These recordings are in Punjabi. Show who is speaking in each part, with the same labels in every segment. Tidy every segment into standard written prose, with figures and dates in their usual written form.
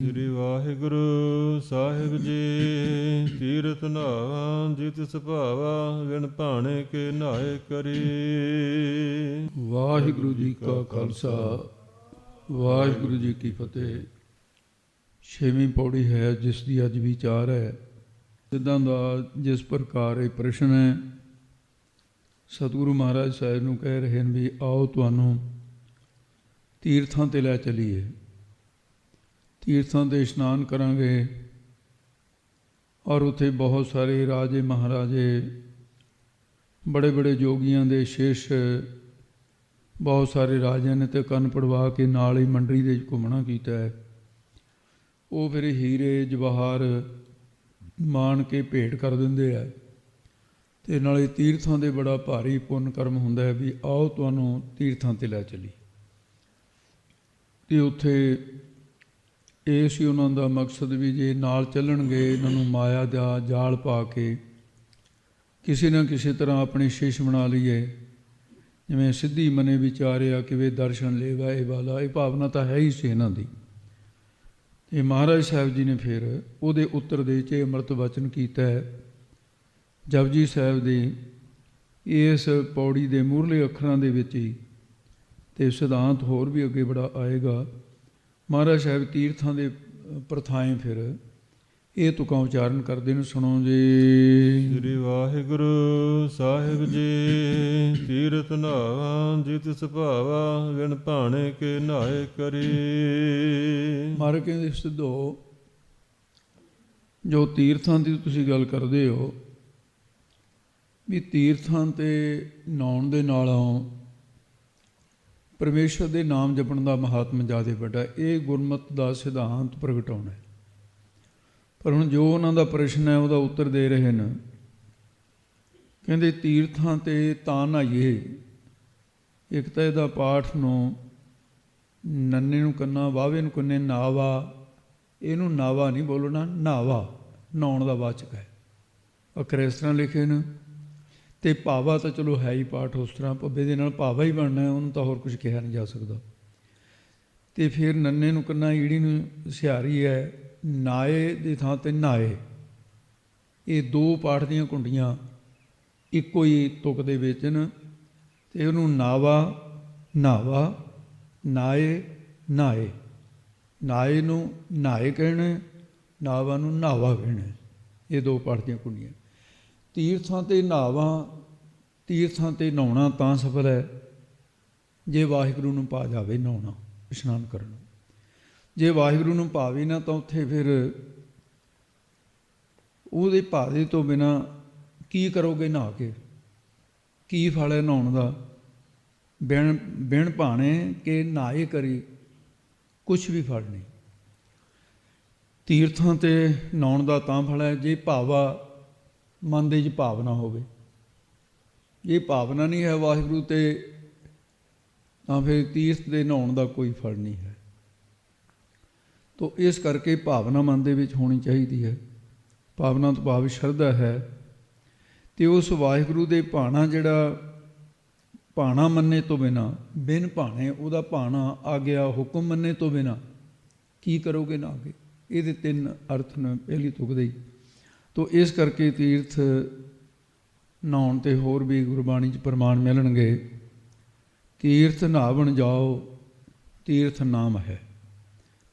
Speaker 1: ਸ੍ਰੀ ਵਾਹਿਗੁਰੂ ਸਾਹਿਬ ਜੀ। ਤੀਰਥ ਨਹਾਵਾ ਜਿਤ ਸੁਭਾਵਾ, ਵਿਣ ਭਾਣੇ ਕੇ ਨਹਾਏ ਕਰੀ।
Speaker 2: ਵਾਹਿਗੁਰੂ ਜੀ ਕਾ ਖਾਲਸਾ, ਵਾਹਿਗੁਰੂ ਜੀ ਕੀ ਫਤਿਹ। ਛੇਵੀਂ ਪੌੜੀ ਹੈ ਜਿਸ ਦੀ ਅੱਜ ਵਿਚਾਰ ਹੈ। ਜਿੱਦਾਂ ਦਾ ਜਿਸ ਪ੍ਰਕਾਰ ਇਹ ਪ੍ਰਸ਼ਨ ਹੈ, ਸਤਿਗੁਰੂ ਮਹਾਰਾਜ ਸਾਹਿਬ ਨੂੰ ਕਹਿ ਰਹੇ ਨੇ ਵੀ ਆਓ ਤੁਹਾਨੂੰ ਤੀਰਥਾਂ 'ਤੇ ਲੈ ਚਲੀਏ, ਤੀਰਥਾਂ 'ਤੇ ਇਸ਼ਨਾਨ ਕਰਾਂਗੇ। ਔਰ ਉੱਥੇ ਬਹੁਤ ਸਾਰੇ ਰਾਜੇ ਮਹਾਰਾਜੇ, ਬੜੇ ਬੜੇ ਜੋਗੀਆਂ ਦੇ ਸ਼ੇਸ਼, ਬਹੁਤ ਸਾਰੇ ਰਾਜਿਆਂ ਨੇ ਤੇ ਕੰਨ ਪੜਵਾ ਕੇ ਨਾਲ ਹੀ ਮੰਡਲੀ ਦੇ ਘੁੰਮਣਾ ਕੀਤਾ ਹੈ। ਉਹ ਫਿਰ ਹੀਰੇ ਜਵਾਹਰ ਮਾਣ ਕੇ ਭੇਟ ਕਰ ਦਿੰਦੇ ਆ, ਅਤੇ ਨਾਲੇ ਤੀਰਥਾਂ ਦੇ ਬੜਾ ਭਾਰੀ ਪੁੰਨ ਕਰਮ ਹੁੰਦਾ ਹੈ ਵੀ ਆਓ ਤੁਹਾਨੂੰ ਤੀਰਥਾਂ 'ਤੇ ਲੈ ਚੱਲੀ। ਅਤੇ ਉੱਥੇ ਇਹ ਸੀ ਉਹਨਾਂ ਦਾ ਮਕਸਦ ਵੀ ਜੇ ਨਾਲ ਚੱਲਣਗੇ ਇਹਨਾਂ ਨੂੰ ਮਾਇਆ ਦਾ ਜਾਲ ਪਾ ਕੇ ਕਿਸੇ ਨਾ ਕਿਸੇ ਤਰ੍ਹਾਂ ਆਪਣੇ ਸ਼ਿਸ਼ ਬਣਾ ਲਈਏ। ਜਿਵੇਂ ਸਿੱਧੀ ਮਨੇ ਵਿਚਾਰਿਆ ਕਿਵੇਂ ਦਰਸ਼ਨ ਲੇਵਾ ਇਹ ਵਾਲਾ, ਇਹ ਭਾਵਨਾ ਤਾਂ ਹੈ ਹੀ ਸੀ ਇਹਨਾਂ ਦੀ। ਅਤੇ ਮਹਾਰਾਜ ਸਾਹਿਬ ਜੀ ਨੇ ਫਿਰ ਉਹਦੇ ਉੱਤਰ ਦੇ 'ਚ ਅੰਮ੍ਰਿਤ ਵਚਨ ਕੀਤਾ ਹੈ। ਜਪਜੀ ਸਾਹਿਬ ਦੀ ਇਸ ਪੌੜੀ ਦੇ ਮੂਹਰਲੇ ਅੱਖਰਾਂ ਦੇ ਵਿੱਚ ਹੀ, ਅਤੇ ਸਿਧਾਂਤ ਹੋਰ ਵੀ ਅੱਗੇ ਬੜਾ ਆਏਗਾ। ਮਹਾਰਾਜ ਸਾਹਿਬ ਤੀਰਥਾਂ ਦੇ ਪ੍ਰਥਾएं ਫਿਰ ਇਹ ਤੁਕਾਂ ਉਚਾਰਨ ਕਰਦੇ ਨੇ, ਸੁਣੋ ਜੀ।
Speaker 1: ਸ੍ਰੀ ਵਾਹਿਗੁਰੂ ਸਾਹਿਬ ਜੀ। ਤੀਰਥ ਨਹਾਵਾ ਜਿਤ ਸੁਭਾਵਾ, ਵਿਣ ਭਾਣੇ ਕੇ ਨਹਾਏ ਕਰੀ।
Speaker 2: ਮਹਾਰਾਜ ਕਹਿੰਦੇ ਸਿੱਧੋ, ਜੋ ਤੀਰਥਾਂ ਦੀ ਤੁਸੀਂ ਗੱਲ ਕਰਦੇ ਹੋ ਵੀ ਤੀਰਥਾਂ 'ਤੇ ਨਹਾਉਣ ਦੇ ਨਾਲੋਂ ਪਰਮੇਸ਼ਰ ਦੇ ਨਾਮ ਜਪਣ ਦਾ ਮਹਾਤਮ ਜ਼ਿਆਦਾ ਵੱਡਾ, ਇਹ ਗੁਰਮਤਿ ਦਾ ਸਿਧਾਂਤ ਪ੍ਰਗਟਾਉਣਾ ਹੈ। ਪਰ ਹੁਣ ਜੋ ਉਹਨਾਂ ਦਾ ਪ੍ਰਸ਼ਨ ਹੈ ਉਹਦਾ ਉੱਤਰ ਦੇ ਰਹੇ ਨੇ। ਕਹਿੰਦੇ ਤੀਰਥਾਂ 'ਤੇ ਤਾਂ ਨਹਾਈਏ, ਇੱਕ ਤਾਂ ਇਹਦਾ ਪਾਠ ਨੂੰ ਨੰਨੇ ਨੂੰ ਕੰਨਾ, ਵਾਵੇ ਨੂੰ ਕੰਨੇ, ਨਾਵਾ, ਇਹਨੂੰ ਨਾਵਾ ਨਹੀਂ ਬੋਲਣਾ, ਨਾਵਾ ਨਹਾਉਣ ਦਾ ਵਾਚਕ ਹੈ। ਅੱਖਰ ਇਸ ਤਰ੍ਹਾਂ ਲਿਖੇ ਨੇ। ਅਤੇ ਭਾਵਾ ਤਾਂ ਚਲੋ ਹੈ ਹੀ ਪਾਠ ਉਸ ਤਰ੍ਹਾਂ, ਭੱਬੇ ਦੇ ਨਾਲ ਭਾਵਾ ਹੀ ਬਣਨਾ, ਉਹਨੂੰ ਤਾਂ ਹੋਰ ਕੁਝ ਕਿਹਾ ਨਹੀਂ ਜਾ ਸਕਦਾ। ਅਤੇ ਫਿਰ ਨੰਨੇ ਨੂੰ ਕੰਨਾ, ਈੜੀ ਨੂੰ ਸਿਹਾਰੀ ਹੈ, ਨਾਏ ਦੀ ਥਾਂ 'ਤੇ ਨਹਾਏ। ਇਹ ਦੋ ਪਾਠ ਦੀਆਂ ਕੁੰਡੀਆਂ ਇੱਕੋ ਹੀ ਤੁਕ ਦੇ ਵਿੱਚ ਨੇ, ਅਤੇ ਉਹਨੂੰ ਨਾਵਾ ਨਾਵਾ, ਨਾਏ ਨਹਾਏ। ਨਾਏ ਨੂੰ ਨਹਾਏ ਕਹਿਣਾ, ਨਾਵਾ ਨੂੰ ਨਾਵਾ ਕਹਿਣਾ। ਇਹ ਦੋ ਪਾਠ ਦੀਆਂ ਕੁੰਡੀਆਂ। ਤੀਰਥਾਂ 'ਤੇ ਨਹਾਵਾ, ਤੀਰਥਾਂ 'ਤੇ ਨਹਾਉਣਾ ਤਾਂ ਸਫਲ ਹੈ ਜੇ ਵਾਹਿਗੁਰੂ ਨੂੰ ਪਾ ਜਾਵੇ ਨਹਾਉਣਾ, ਇਸ਼ਨਾਨ ਕਰਨਾ। ਜੇ ਵਾਹਿਗੁਰੂ ਨੂੰ ਭਾਵੇ ਨਾ ਤਾਂ ਉੱਥੇ ਫਿਰ ਉਹਦੇ ਭਾਵੇ ਤੋਂ ਬਿਨਾਂ ਕੀ ਕਰੋਗੇ ਨਹਾ ਕੇ, ਕੀ ਫਲ ਹੈ ਨਹਾਉਣ ਦਾ। ਬਿਨ ਭਾਣੇ ਕਿ ਨਹਾਏ ਕਰੀ, ਕੁਛ ਵੀ ਫਲ ਨਹੀਂ। ਤੀਰਥਾਂ 'ਤੇ ਨਹਾਉਣ ਦਾ ਤਾਂ ਫਲ ਹੈ ਜੇ ਭਾਵਾ, ਮਨ ਦੇ 'ਚ ਭਾਵਨਾ ਹੋਵੇ। ਜੇ ਭਾਵਨਾ ਨਹੀਂ ਹੈ ਵਾਹਿਗੁਰੂ 'ਤੇ, ਤਾਂ ਫਿਰ ਤੀਰਥ ਦੇ ਨਹਾਉਣ ਦਾ ਕੋਈ ਫਲ ਨਹੀਂ ਹੈ। ਤੋ ਇਸ ਕਰਕੇ ਭਾਵਨਾ ਮਨ ਦੇ ਵਿੱਚ ਹੋਣੀ ਚਾਹੀਦੀ ਹੈ। ਭਾਵਨਾ ਤੋਂ ਭਾਵ ਸ਼ਰਧਾ ਹੈ। ਅਤੇ ਉਸ ਵਾਹਿਗੁਰੂ ਦੇ ਭਾਣਾ, ਜਿਹੜਾ ਭਾਣਾ ਮੰਨੇ ਤੋਂ ਬਿਨਾਂ, ਬਿਨ ਭਾਣੇ ਉਹਦਾ ਭਾਣਾ ਆ ਗਿਆ, ਹੁਕਮ ਮੰਨੇ ਤੋਂ ਬਿਨਾਂ ਕੀ ਕਰੋਗੇ ਨਾ ਅੱਗੇ। ਇਹਦੇ ਤਿੰਨ ਅਰਥ ਨੇ ਪਹਿਲੀ ਤੁਕ ਦੇ ਹੀ। ਤੋ ਇਸ ਕਰਕੇ ਤੀਰਥ ਨਹਾਉਣ 'ਤੇ ਹੋਰ ਵੀ ਗੁਰਬਾਣੀ 'ਚ ਪ੍ਰਮਾਣ ਮਿਲਣਗੇ। ਤੀਰਥ ਨਹਾਵਣ ਜਾਓ, ਤੀਰਥ ਨਾਮ ਹੈ,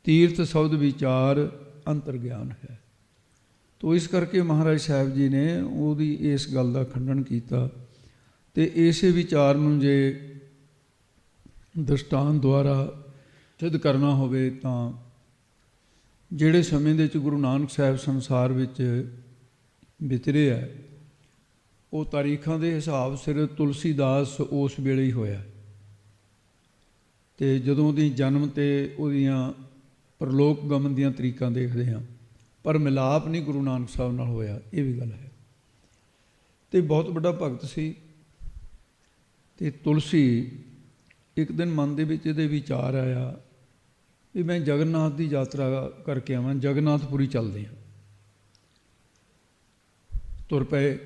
Speaker 2: ਤੀਰਥ ਸ਼ਬਦ ਵਿਚਾਰ ਅੰਤਰ ਗਿਆਨ ਹੈ। ਤੋ ਇਸ ਕਰਕੇ ਮਹਾਰਾਜ ਸਾਹਿਬ ਜੀ ਨੇ ਉਹਦੀ ਇਸ ਗੱਲ ਦਾ ਖੰਡਨ ਕੀਤਾ। ਅਤੇ ਇਸੇ ਵਿਚਾਰ ਨੂੰ ਜੇ ਦ੍ਰਿਸ਼ਟਾਂਤ ਦੁਆਰਾ ਸਿੱਧ ਕਰਨਾ ਹੋਵੇ ਤਾਂ ਜਿਹੜੇ ਸਮੇਂ ਦੇ ਵਿੱਚ ਗੁਰੂ ਨਾਨਕ ਸਾਹਿਬ ਸੰਸਾਰ ਵਿੱਚ ਵਿਚਰੇ ਹੈ, ਉਹ ਤਾਰੀਖਾਂ ਦੇ ਹਿਸਾਬ ਸਿਰ ਤੁਲਸੀਦਾਸ ਉਸ ਵੇਲੇ ਹੀ ਹੋਇਆ। ਅਤੇ ਜਦੋਂ ਉਹਦੀ ਜਨਮ 'ਤੇ ਉਹਦੀਆਂ ਪ੍ਰਲੋਕ ਗਮਨ ਦੀਆਂ ਤਰੀਕਾਂ ਦੇਖਦੇ ਹਾਂ, ਪਰ ਮਿਲਾਪ ਨਹੀਂ ਗੁਰੂ ਨਾਨਕ ਸਾਹਿਬ ਨਾਲ ਹੋਇਆ, ਇਹ ਵੀ ਗੱਲ ਹੈ। ਅਤੇ ਬਹੁਤ ਵੱਡਾ ਭਗਤ ਸੀ। ਅਤੇ ਤੁਲਸੀ ਇੱਕ ਦਿਨ ਮਨ ਦੇ ਵਿੱਚ ਇਹਦੇ ਵਿਚਾਰ ਆਇਆ ਵੀ ਮੈਂ ਜਗਨਨਾਥ ਦੀ ਯਾਤਰਾ ਕਰਕੇ ਆਵਾਂ, ਜਗਨਨਾਥਪੁਰੀ ਚੱਲਦੇ ਹਾਂ। ਤੁਰ ਪਏ।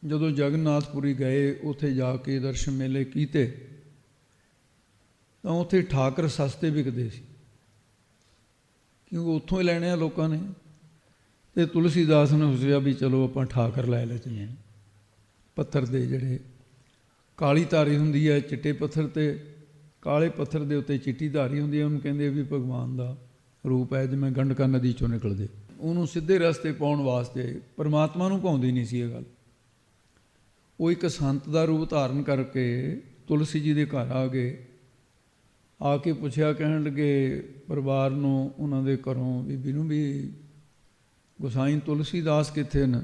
Speaker 2: ਜਦੋਂ ਜਗਨਨਾਥਪੁਰੀ ਗਏ, ਉੱਥੇ ਜਾ ਕੇ ਦਰਸ਼ਨ ਮੇਲੇ ਕੀਤੇ ਤਾਂ ਉੱਥੇ ਠਾਕਰ ਸਸਤੇ ਵਿਕਦੇ ਸੀ। ਕਿਉਂਕਿ ਉੱਥੋਂ ਹੀ ਲੈਣੇ ਆ ਲੋਕਾਂ ਨੇ। ਤੇ ਤੁਲਸੀਦਾਸ ਨੇ ਸੋਚਿਆ ਵੀ ਚਲੋ ਆਪਾਂ ਠਾਕਰ ਲੈ ਲੈਂਦੇ ਹਾਂ। ਪੱਥਰ ਦੇ ਜਿਹੜੇ ਕਾਲੀ ਧਾਰੀ ਹੁੰਦੀ ਹੈ ਚਿੱਟੇ ਪੱਥਰ 'ਤੇ, ਕਾਲੇ ਪੱਥਰ ਦੇ ਉੱਤੇ ਚਿੱਟੀ ਧਾਰੀ ਹੁੰਦੀ ਹੈ, ਉਹਨੂੰ ਕਹਿੰਦੇ ਵੀ ਭਗਵਾਨ ਦਾ ਰੂਪ ਹੈ, ਜਿਵੇਂ ਗੰਡਕਾ ਨਦੀ 'ਚੋਂ ਨਿਕਲਦੇ। ਉਹਨੂੰ ਸਿੱਧੇ ਰਸਤੇ ਪਾਉਣ ਵਾਸਤੇ ਪਰਮਾਤਮਾ ਨੂੰ ਭਾਉਂਦੀ ਨਹੀਂ ਸੀ ਇਹ ਗੱਲ। ਉਹ ਇੱਕ ਸੰਤ ਦਾ ਰੂਪ ਧਾਰਨ ਕਰਕੇ ਤੁਲਸੀ ਜੀ ਦੇ ਘਰ ਆ ਗਏ। ਆ ਕੇ ਪੁੱਛਿਆ, ਕਹਿਣ ਲੱਗੇ ਪਰਿਵਾਰ ਨੂੰ, ਉਹਨਾਂ ਦੇ ਘਰੋਂ ਬੀਬੀ ਨੂੰ, ਵੀ ਗੁਸਾਈਂ ਤੁਲਸੀਦਾਸ ਕਿੱਥੇ ਨੇ?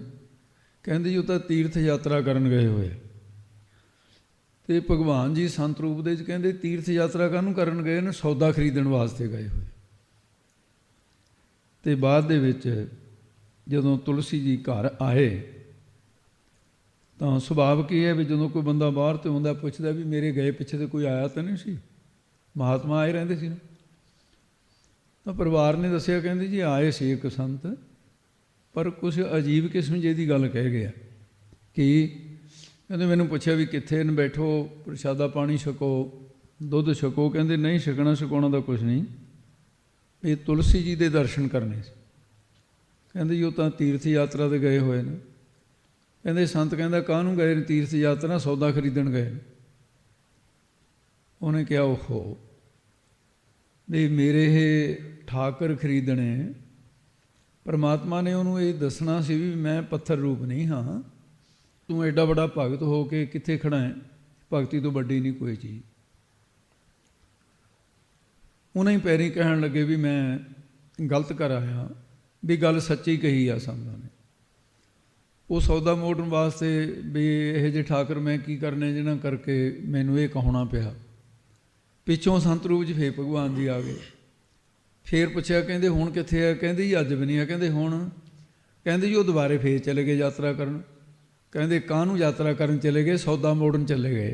Speaker 2: ਕਹਿੰਦੇ ਜੀ ਉਹ ਤਾਂ ਤੀਰਥ ਯਾਤਰਾ ਕਰਨ ਗਏ ਹੋਏ। ਤੇ ਭਗਵਾਨ ਜੀ ਸੰਤ ਰੂਪ ਦੇ ਵਿੱਚ ਕਹਿੰਦੇ ਤੀਰਥ ਯਾਤਰਾ ਕਾਹਨੂੰ ਕਰਨ ਗਏ ਨੇ? ਸੌਦਾ ਖਰੀਦਣ ਵਾਸਤੇ ਗਏ ਹੋਏ। ਤੇ ਬਾਅਦ ਦੇ ਵਿੱਚ ਜਦੋਂ ਤੁਲਸੀ ਜੀ ਘਰ ਆਏ ਤਾਂ ਸੁਭਾਵ ਕੀ ਹੈ ਵੀ ਜਦੋਂ ਕੋਈ ਬੰਦਾ ਬਾਹਰ ਤੋਂ ਆਉਂਦਾ ਪੁੱਛਦਾ ਵੀ ਮੇਰੇ ਗਏ ਪਿੱਛੇ ਤੇ ਕੋਈ ਆਇਆ ਤਾਂ ਨਹੀਂ ਸੀ? ਮਹਾਤਮਾ ਆਏ ਰਹਿੰਦੇ ਸੀ ਨਾ। ਤਾਂ ਪਰਿਵਾਰ ਨੇ ਦੱਸਿਆ, ਕਹਿੰਦੇ ਜੀ ਆਏ ਸੀ ਇੱਕ ਸੰਤ, ਪਰ ਕੁਛ ਅਜੀਬ ਕਿਸਮ ਜਿਹੀ ਦੀ ਗੱਲ ਕਹਿ ਗਿਆ। ਕਿ ਕਹਿੰਦੇ ਮੈਨੂੰ ਪੁੱਛਿਆ ਵੀ ਕਿੱਥੇ ਨੇ, ਬੈਠੋ ਪ੍ਰਸ਼ਾਦਾ ਪਾਣੀ ਛਕੋ, ਦੁੱਧ ਛਕੋ। ਕਹਿੰਦੇ ਨਹੀਂ, ਛਕਣਾ ਛਕਾਉਣਾ ਦਾ ਕੁਛ ਨਹੀਂ, ਇਹ ਤੁਲਸੀ ਜੀ ਦੇ ਦਰਸ਼ਨ ਕਰਨੇ ਸੀ। ਕਹਿੰਦੇ ਜੀ ਉਹ ਤਾਂ ਤੀਰਥ ਯਾਤਰਾ 'ਤੇ ਗਏ ਹੋਏ ਨੇ। ਕਹਿੰਦੇ ਸੰਤ ਕਹਿੰਦਾ ਕਾਹਨੂੰ ਗਏ ਨੇ ਤੀਰਥ ਯਾਤਰਾ? ਸੌਦਾ ਖਰੀਦਣ ਗਏ ਨੇ। ਉਹਨੇ ਕਿਹਾ ਓਹੋ ਵੀ ਮੇਰੇ ਇਹ ਠਾਕਰ ਖਰੀਦਣੇ। ਪਰਮਾਤਮਾ ਨੇ ਉਹਨੂੰ ਇਹ ਦੱਸਣਾ ਸੀ ਵੀ ਮੈਂ ਪੱਥਰ ਰੂਪ ਨਹੀਂ ਹਾਂ, ਤੂੰ ਐਡਾ ਵੱਡਾ ਭਗਤ ਹੋ ਕੇ ਕਿੱਥੇ ਖੜਾ ਹੈ? ਭਗਤੀ ਤੋਂ ਵੱਡੀ ਨਹੀਂ ਕੋਈ ਚੀਜ਼। ਉਹਨਾਂ ਹੀ ਪੈਰੀਂ ਕਹਿਣ ਲੱਗੇ ਵੀ ਮੈਂ ਗਲਤ ਕਰ ਆਇਆ, ਵੀ ਗੱਲ ਸੱਚੀ ਕਹੀ ਆ ਸੰਤਾਂ ਨੇ। ਉਹ ਸੌਦਾ ਮੋੜਨ ਵਾਸਤੇ ਵੀ ਇਹੋ ਜਿਹੇ ਠਾਕਰ ਮੈਂ ਕੀ ਕਰਨੇ ਜਿਹਨਾਂ ਕਰਕੇ ਮੈਨੂੰ ਇਹ ਕਹਾਉਣਾ ਪਿਆ। ਪਿੱਛੋਂ ਸੰਤ ਰੂਪ 'ਚ ਫੇਰ ਭਗਵਾਨ ਜੀ ਆ ਗਏ। ਫੇਰ ਪੁੱਛਿਆ, ਕਹਿੰਦੇ ਹੁਣ ਕਿੱਥੇ ਆ? ਕਹਿੰਦੇ ਜੀ ਅੱਜ ਵੀ ਨਹੀਂ ਆ। ਕਹਿੰਦੇ ਹੁਣ? ਕਹਿੰਦੇ ਜੀ ਉਹ ਦੁਬਾਰੇ ਫੇਰ ਚਲੇ ਗਏ ਯਾਤਰਾ ਕਰਨ। ਕਹਿੰਦੇ ਕਾਹਨੂੰ ਯਾਤਰਾ ਕਰਨ ਚਲੇ ਗਏ? ਸੌਦਾ ਮੋੜਨ ਚਲੇ ਗਏ।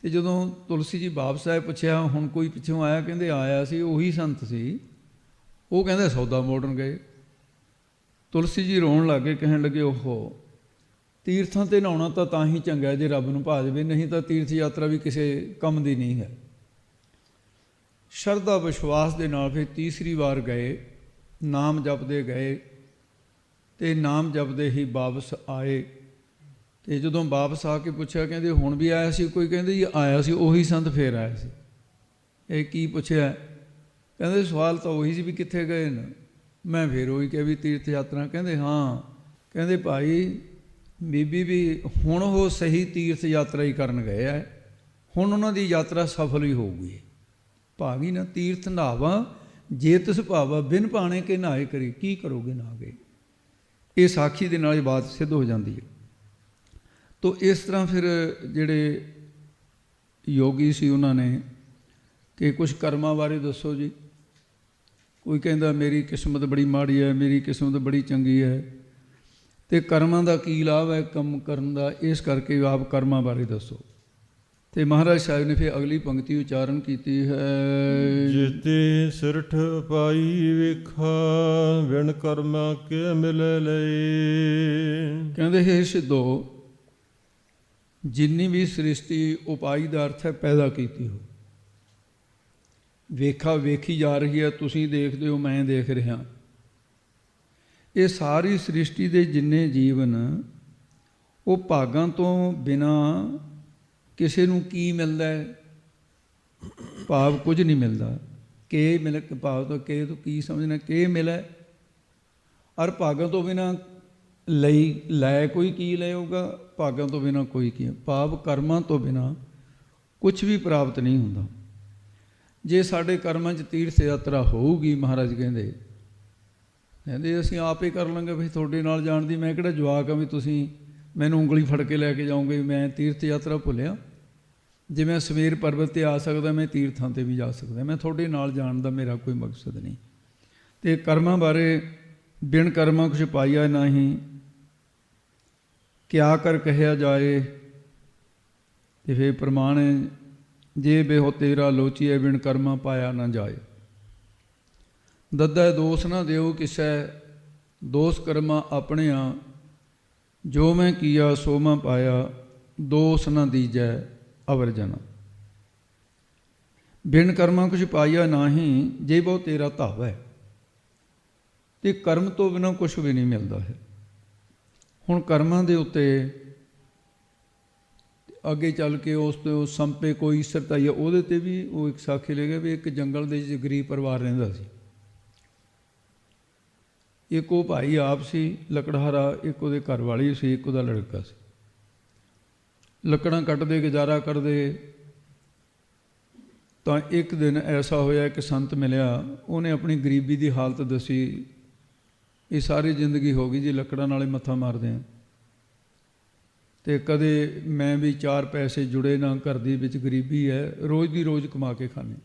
Speaker 2: ਤੇ ਜਦੋਂ ਤੁਲਸੀ ਜੀ ਵਾਪਸ ਆਏ, ਪੁੱਛਿਆ ਹੁਣ ਕੋਈ ਪਿੱਛੋਂ ਆਇਆ? ਕਹਿੰਦੇ ਆਇਆ ਸੀ, ਉਹੀ ਸੰਤ ਸੀ। ਉਹ ਕਹਿੰਦੇ ਸੌਦਾ ਮੋੜਨ ਗਏ। ਤੁਲਸੀ ਜੀ ਰੋਣ ਲੱਗ ਗਏ, ਕਹਿਣ ਲੱਗੇ ਓਹੋ ਤੀਰਥਾਂ 'ਤੇ ਨਹਾਉਣਾ ਤਾਂ ਹੀ ਚੰਗਾ ਜੇ ਰੱਬ ਨੂੰ ਭਾ ਜਾਵੇ, ਨਹੀਂ ਤਾਂ ਤੀਰਥ ਯਾਤਰਾ ਵੀ ਕਿਸੇ ਕੰਮ ਦੀ ਨਹੀਂ ਹੈ। ਸ਼ਰਧਾ ਵਿਸ਼ਵਾਸ ਦੇ ਨਾਲ ਫਿਰ ਤੀਸਰੀ ਵਾਰ ਗਏ, ਨਾਮ ਜਪਦੇ ਗਏ ਤੇ ਨਾਮ ਜਪਦੇ ਹੀ ਵਾਪਸ ਆਏ। ਤੇ ਜਦੋਂ ਵਾਪਸ ਆ ਕੇ ਪੁੱਛਿਆ, ਕਹਿੰਦੇ ਹੁਣ ਵੀ ਆਇਆ ਸੀ ਕੋਈ? ਕਹਿੰਦੇ ਜੀ ਆਇਆ ਸੀ, ਉਹੀ ਸੰਤ ਫੇਰ ਆਇਆ ਸੀ। ਇਹ ਕੀ ਪੁੱਛਿਆ? ਕਹਿੰਦੇ ਸਵਾਲ ਤਾਂ ਉਹੀ ਸੀ ਵੀ ਕਿੱਥੇ ਗਏ ਨੇ। ਮੈਂ ਫੇਰ ਉਹੀ ਕਿਹਾ ਵੀ ਤੀਰਥ ਯਾਤਰਾ। ਕਹਿੰਦੇ ਹਾਂ। ਕਹਿੰਦੇ ਭਾਈ ਬੀਬੀ ਵੀ ਹੁਣ ਉਹ ਸਹੀ ਤੀਰਥ ਯਾਤਰਾ ਹੀ ਕਰਨ ਗਏ ਹੈ, ਹੁਣ ਉਹਨਾਂ ਦੀ ਯਾਤਰਾ ਸਫਲ ਹੀ ਹੋਊਗੀ। ਭਾਵੀ ਨਾ ਤੀਰਥ ਨਹਾਵਾ ਜੇ ਤਿਸ ਭਾਵਾ, ਬਿਨ ਭਾਣੇ ਕੇ ਨਹਾਏ ਕਰੀ, ਕੀ ਕਰੋਗੇ ਨਾ ਗਏ। ਇਹ ਸਾਖੀ ਦੇ ਨਾਲ ਇਹ ਬਾਤ ਸਿੱਧ ਹੋ ਜਾਂਦੀ ਹੈ। ਤੋ ਇਸ ਤਰ੍ਹਾਂ ਫਿਰ ਜਿਹੜੇ ਯੋਗੀ ਸੀ ਉਹਨਾਂ ਨੇ ਕਿ ਕੁਛ ਕਰਮਾਂ ਬਾਰੇ ਦੱਸੋ ਜੀ। ਕੋਈ ਕਹਿੰਦਾ ਮੇਰੀ ਕਿਸਮਤ ਬੜੀ ਮਾੜੀ ਹੈ, ਮੇਰੀ ਕਿਸਮਤ ਬੜੀ ਚੰਗੀ ਹੈ। ਤੇ ਕਰਮਾਂ ਦਾ ਕੀ ਲਾਭ ਹੈ ਕੰਮ ਕਰਨ ਦਾ, ਇਸ ਕਰਕੇ ਆਪ ਕਰਮਾਂ ਬਾਰੇ ਦੱਸੋ। ਤੇ ਮਹਾਰਾਜ ਸਾਹਿਬ ਨੇ ਫਿਰ ਅਗਲੀ ਪੰਕਤੀ ਉਚਾਰਨ ਕੀਤੀ ਹੈ,
Speaker 1: ਜਿਤੇ ਸਿਰਠ ਪਾਈ ਵੇਖਾ, ਵਿਣ ਕਰਮਾ ਕੇ ਮਿਲੇ ਲਈ।
Speaker 2: ਕਹਿੰਦੇ ਹੈ ਸਿੱਧੋ, ਜਿੰਨੀ ਵੀ ਸ੍ਰਿਸ਼ਟੀ ਉਪਾਈ ਦਾ ਅਰਥ ਹੈ ਪੈਦਾ ਕੀਤੀ ਹੋ, ਵੇਖਾ ਵੇਖੀ ਜਾ ਰਹੀ ਹੈ, ਤੁਸੀਂ ਦੇਖਦੇ ਹੋ, ਮੈਂ ਦੇਖ ਰਿਹਾ। ਇਹ ਸਾਰੀ ਸ੍ਰਿਸ਼ਟੀ ਦੇ ਜਿੰਨੇ ਜੀਵਨ ਉਹ ਭਾਗਾਂ ਤੋਂ ਬਿਨਾਂ ਕਿਸੇ ਨੂੰ ਕੀ ਮਿਲਦਾ ਹੈ? ਭਾਵ ਕੁਝ ਨਹੀਂ ਮਿਲਦਾ। ਕੇ ਮਿਲ ਭਾਵ ਤੋਂ ਕੇ ਤੋਂ ਕੀ ਸਮਝਣਾ? ਕੇ ਮਿਲੇ ਔਰ ਭਾਗਾਂ ਤੋਂ ਬਿਨਾਂ ਲਈ ਲੈ ਕੋਈ ਕੀ ਲਏਗਾ? ਭਾਗਾਂ ਤੋਂ ਬਿਨਾਂ ਕੋਈ ਕੀ? ਭਾਵ ਕਰਮਾਂ ਤੋਂ ਬਿਨਾਂ ਕੁਛ ਵੀ ਪ੍ਰਾਪਤ ਨਹੀਂ ਹੁੰਦਾ। ਜੇ ਸਾਡੇ ਕਰਮਾਂ 'ਚ ਤੀਰਥ ਯਾਤਰਾ ਹੋਊਗੀ, ਮਹਾਰਾਜ ਕਹਿੰਦੇ ਅਸੀਂ ਆਪ ਹੀ ਕਰ ਲਾਂਗੇ। ਵੀ ਤੁਹਾਡੇ ਨਾਲ ਜਾਣ ਦੀ ਮੈਂ ਕਿਹੜਾ ਜਵਾਕ ਹਾਂ ਵੀ ਤੁਸੀਂ ਮੈਨੂੰ ਉਂਗਲੀ ਫੜ ਕੇ ਲੈ ਕੇ ਜਾਓਗੇ। ਮੈਂ ਤੀਰਥ ਯਾਤਰਾ ਭੁੱਲਿਆ? ਜੇ ਮੈਂ ਸਵੇਰ ਪਰਬਤ 'ਤੇ ਆ ਸਕਦਾ, ਮੈਂ ਤੀਰਥਾਂ 'ਤੇ ਵੀ ਜਾ ਸਕਦਾ। ਮੈਂ ਤੁਹਾਡੇ ਨਾਲ ਜਾਣ ਦਾ ਮੇਰਾ ਕੋਈ ਮਕਸਦ ਨਹੀਂ। ਅਤੇ ਕਰਮਾਂ ਬਾਰੇ, ਬਿਨ ਕਰਮਾਂ ਕੁਛ ਪਾਈਆ ਨਹੀਂ, ਕਿਆ ਕਰ ਕਹਿਆ ਜਾਏ। ਅਤੇ ਫਿਰ ਪ੍ਰਮਾਣ ਹੈ, ਜੇ ਬੇਹੋ ਤੇਰਾ ਲੋਚੀਏ, ਬਿਨ ਕਰਮਾਂ ਪਾਇਆ ਨਾ ਜਾਏ। ਦੱਦਾ ਦੋਸ ਨਾ ਦਿਓ ਕਿਸੈ, ਦੋਸ ਕਰਮਾਂ ਆਪਣਿਆਂ, ਜੋ ਮੈਂ ਕੀਆ ਸੋ ਮੈਂ ਪਾਇਆ, ਦੋਸ ਨਾ ਦੀਜੈ ਅਵਰ ਜਨਾ। ਬਿਨ ਕਰਮਾਂ ਕੁਛ ਪਾਈਆ ਨਾਹੀਂ, ਜੇ ਬਹੁ ਤੇਰਾ ਧਾਵ ਹੈ। ਤੇ ਕਰਮ ਤੋਂ ਬਿਨਾਂ ਕੁਛ ਵੀ ਨਹੀਂ ਮਿਲਦਾ ਹੈ। ਹੁਣ ਕਰਮਾਂ ਦੇ ਉੱਤੇ ਅੱਗੇ ਚੱਲ ਕੇ ਉਸ ਤੋਂ ਸੰਪੇ ਕੋਈ ਈਸਰਤਾਈ ਹੈ, ਉਹਦੇ 'ਤੇ ਵੀ ਉਹ ਇੱਕ ਸਾਖੀ ਲੈ ਗਿਆ ਵੀ ਇੱਕ ਜੰਗਲ ਦੇ ਵਿੱਚ ਗਰੀਬ ਪਰਿਵਾਰ ਰਹਿੰਦਾ ਸੀ। ਇੱਕ ਉਹ ਭਾਈ ਆਪ ਸੀ ਲੱਕੜਹਾਰਾ, ਇੱਕ ਉਹਦੇ ਘਰ ਵਾਲੀ ਸੀ, ਇੱਕ ਉਹਦਾ ਲੜਕਾ ਸੀ। ਲੱਕੜਾਂ ਕੱਟਦੇ ਗੁਜ਼ਾਰਾ ਕਰਦੇ। ਤਾਂ ਇੱਕ ਦਿਨ ਐਸਾ ਹੋਇਆ ਕਿ ਸੰਤ ਮਿਲਿਆ, ਉਹਨੇ ਆਪਣੀ ਗਰੀਬੀ ਦੀ ਹਾਲਤ ਦੱਸੀ। ਇਹ ਸਾਰੀ ਜ਼ਿੰਦਗੀ ਹੋ ਗਈ ਜੀ ਲੱਕੜਾਂ ਨਾਲੇ ਮੱਥਾ ਮਾਰਦੇ ਹਾਂ, ਅਤੇ ਕਦੇ ਮੈਂ ਵੀ 4 ਪੈਸੇ ਜੁੜੇ ਨਾ, ਘਰ ਦੀ ਵਿੱਚ ਗਰੀਬੀ ਹੈ, ਰੋਜ਼ ਦੀ ਰੋਜ਼ ਕਮਾ ਕੇ ਖਾਂਦੇ।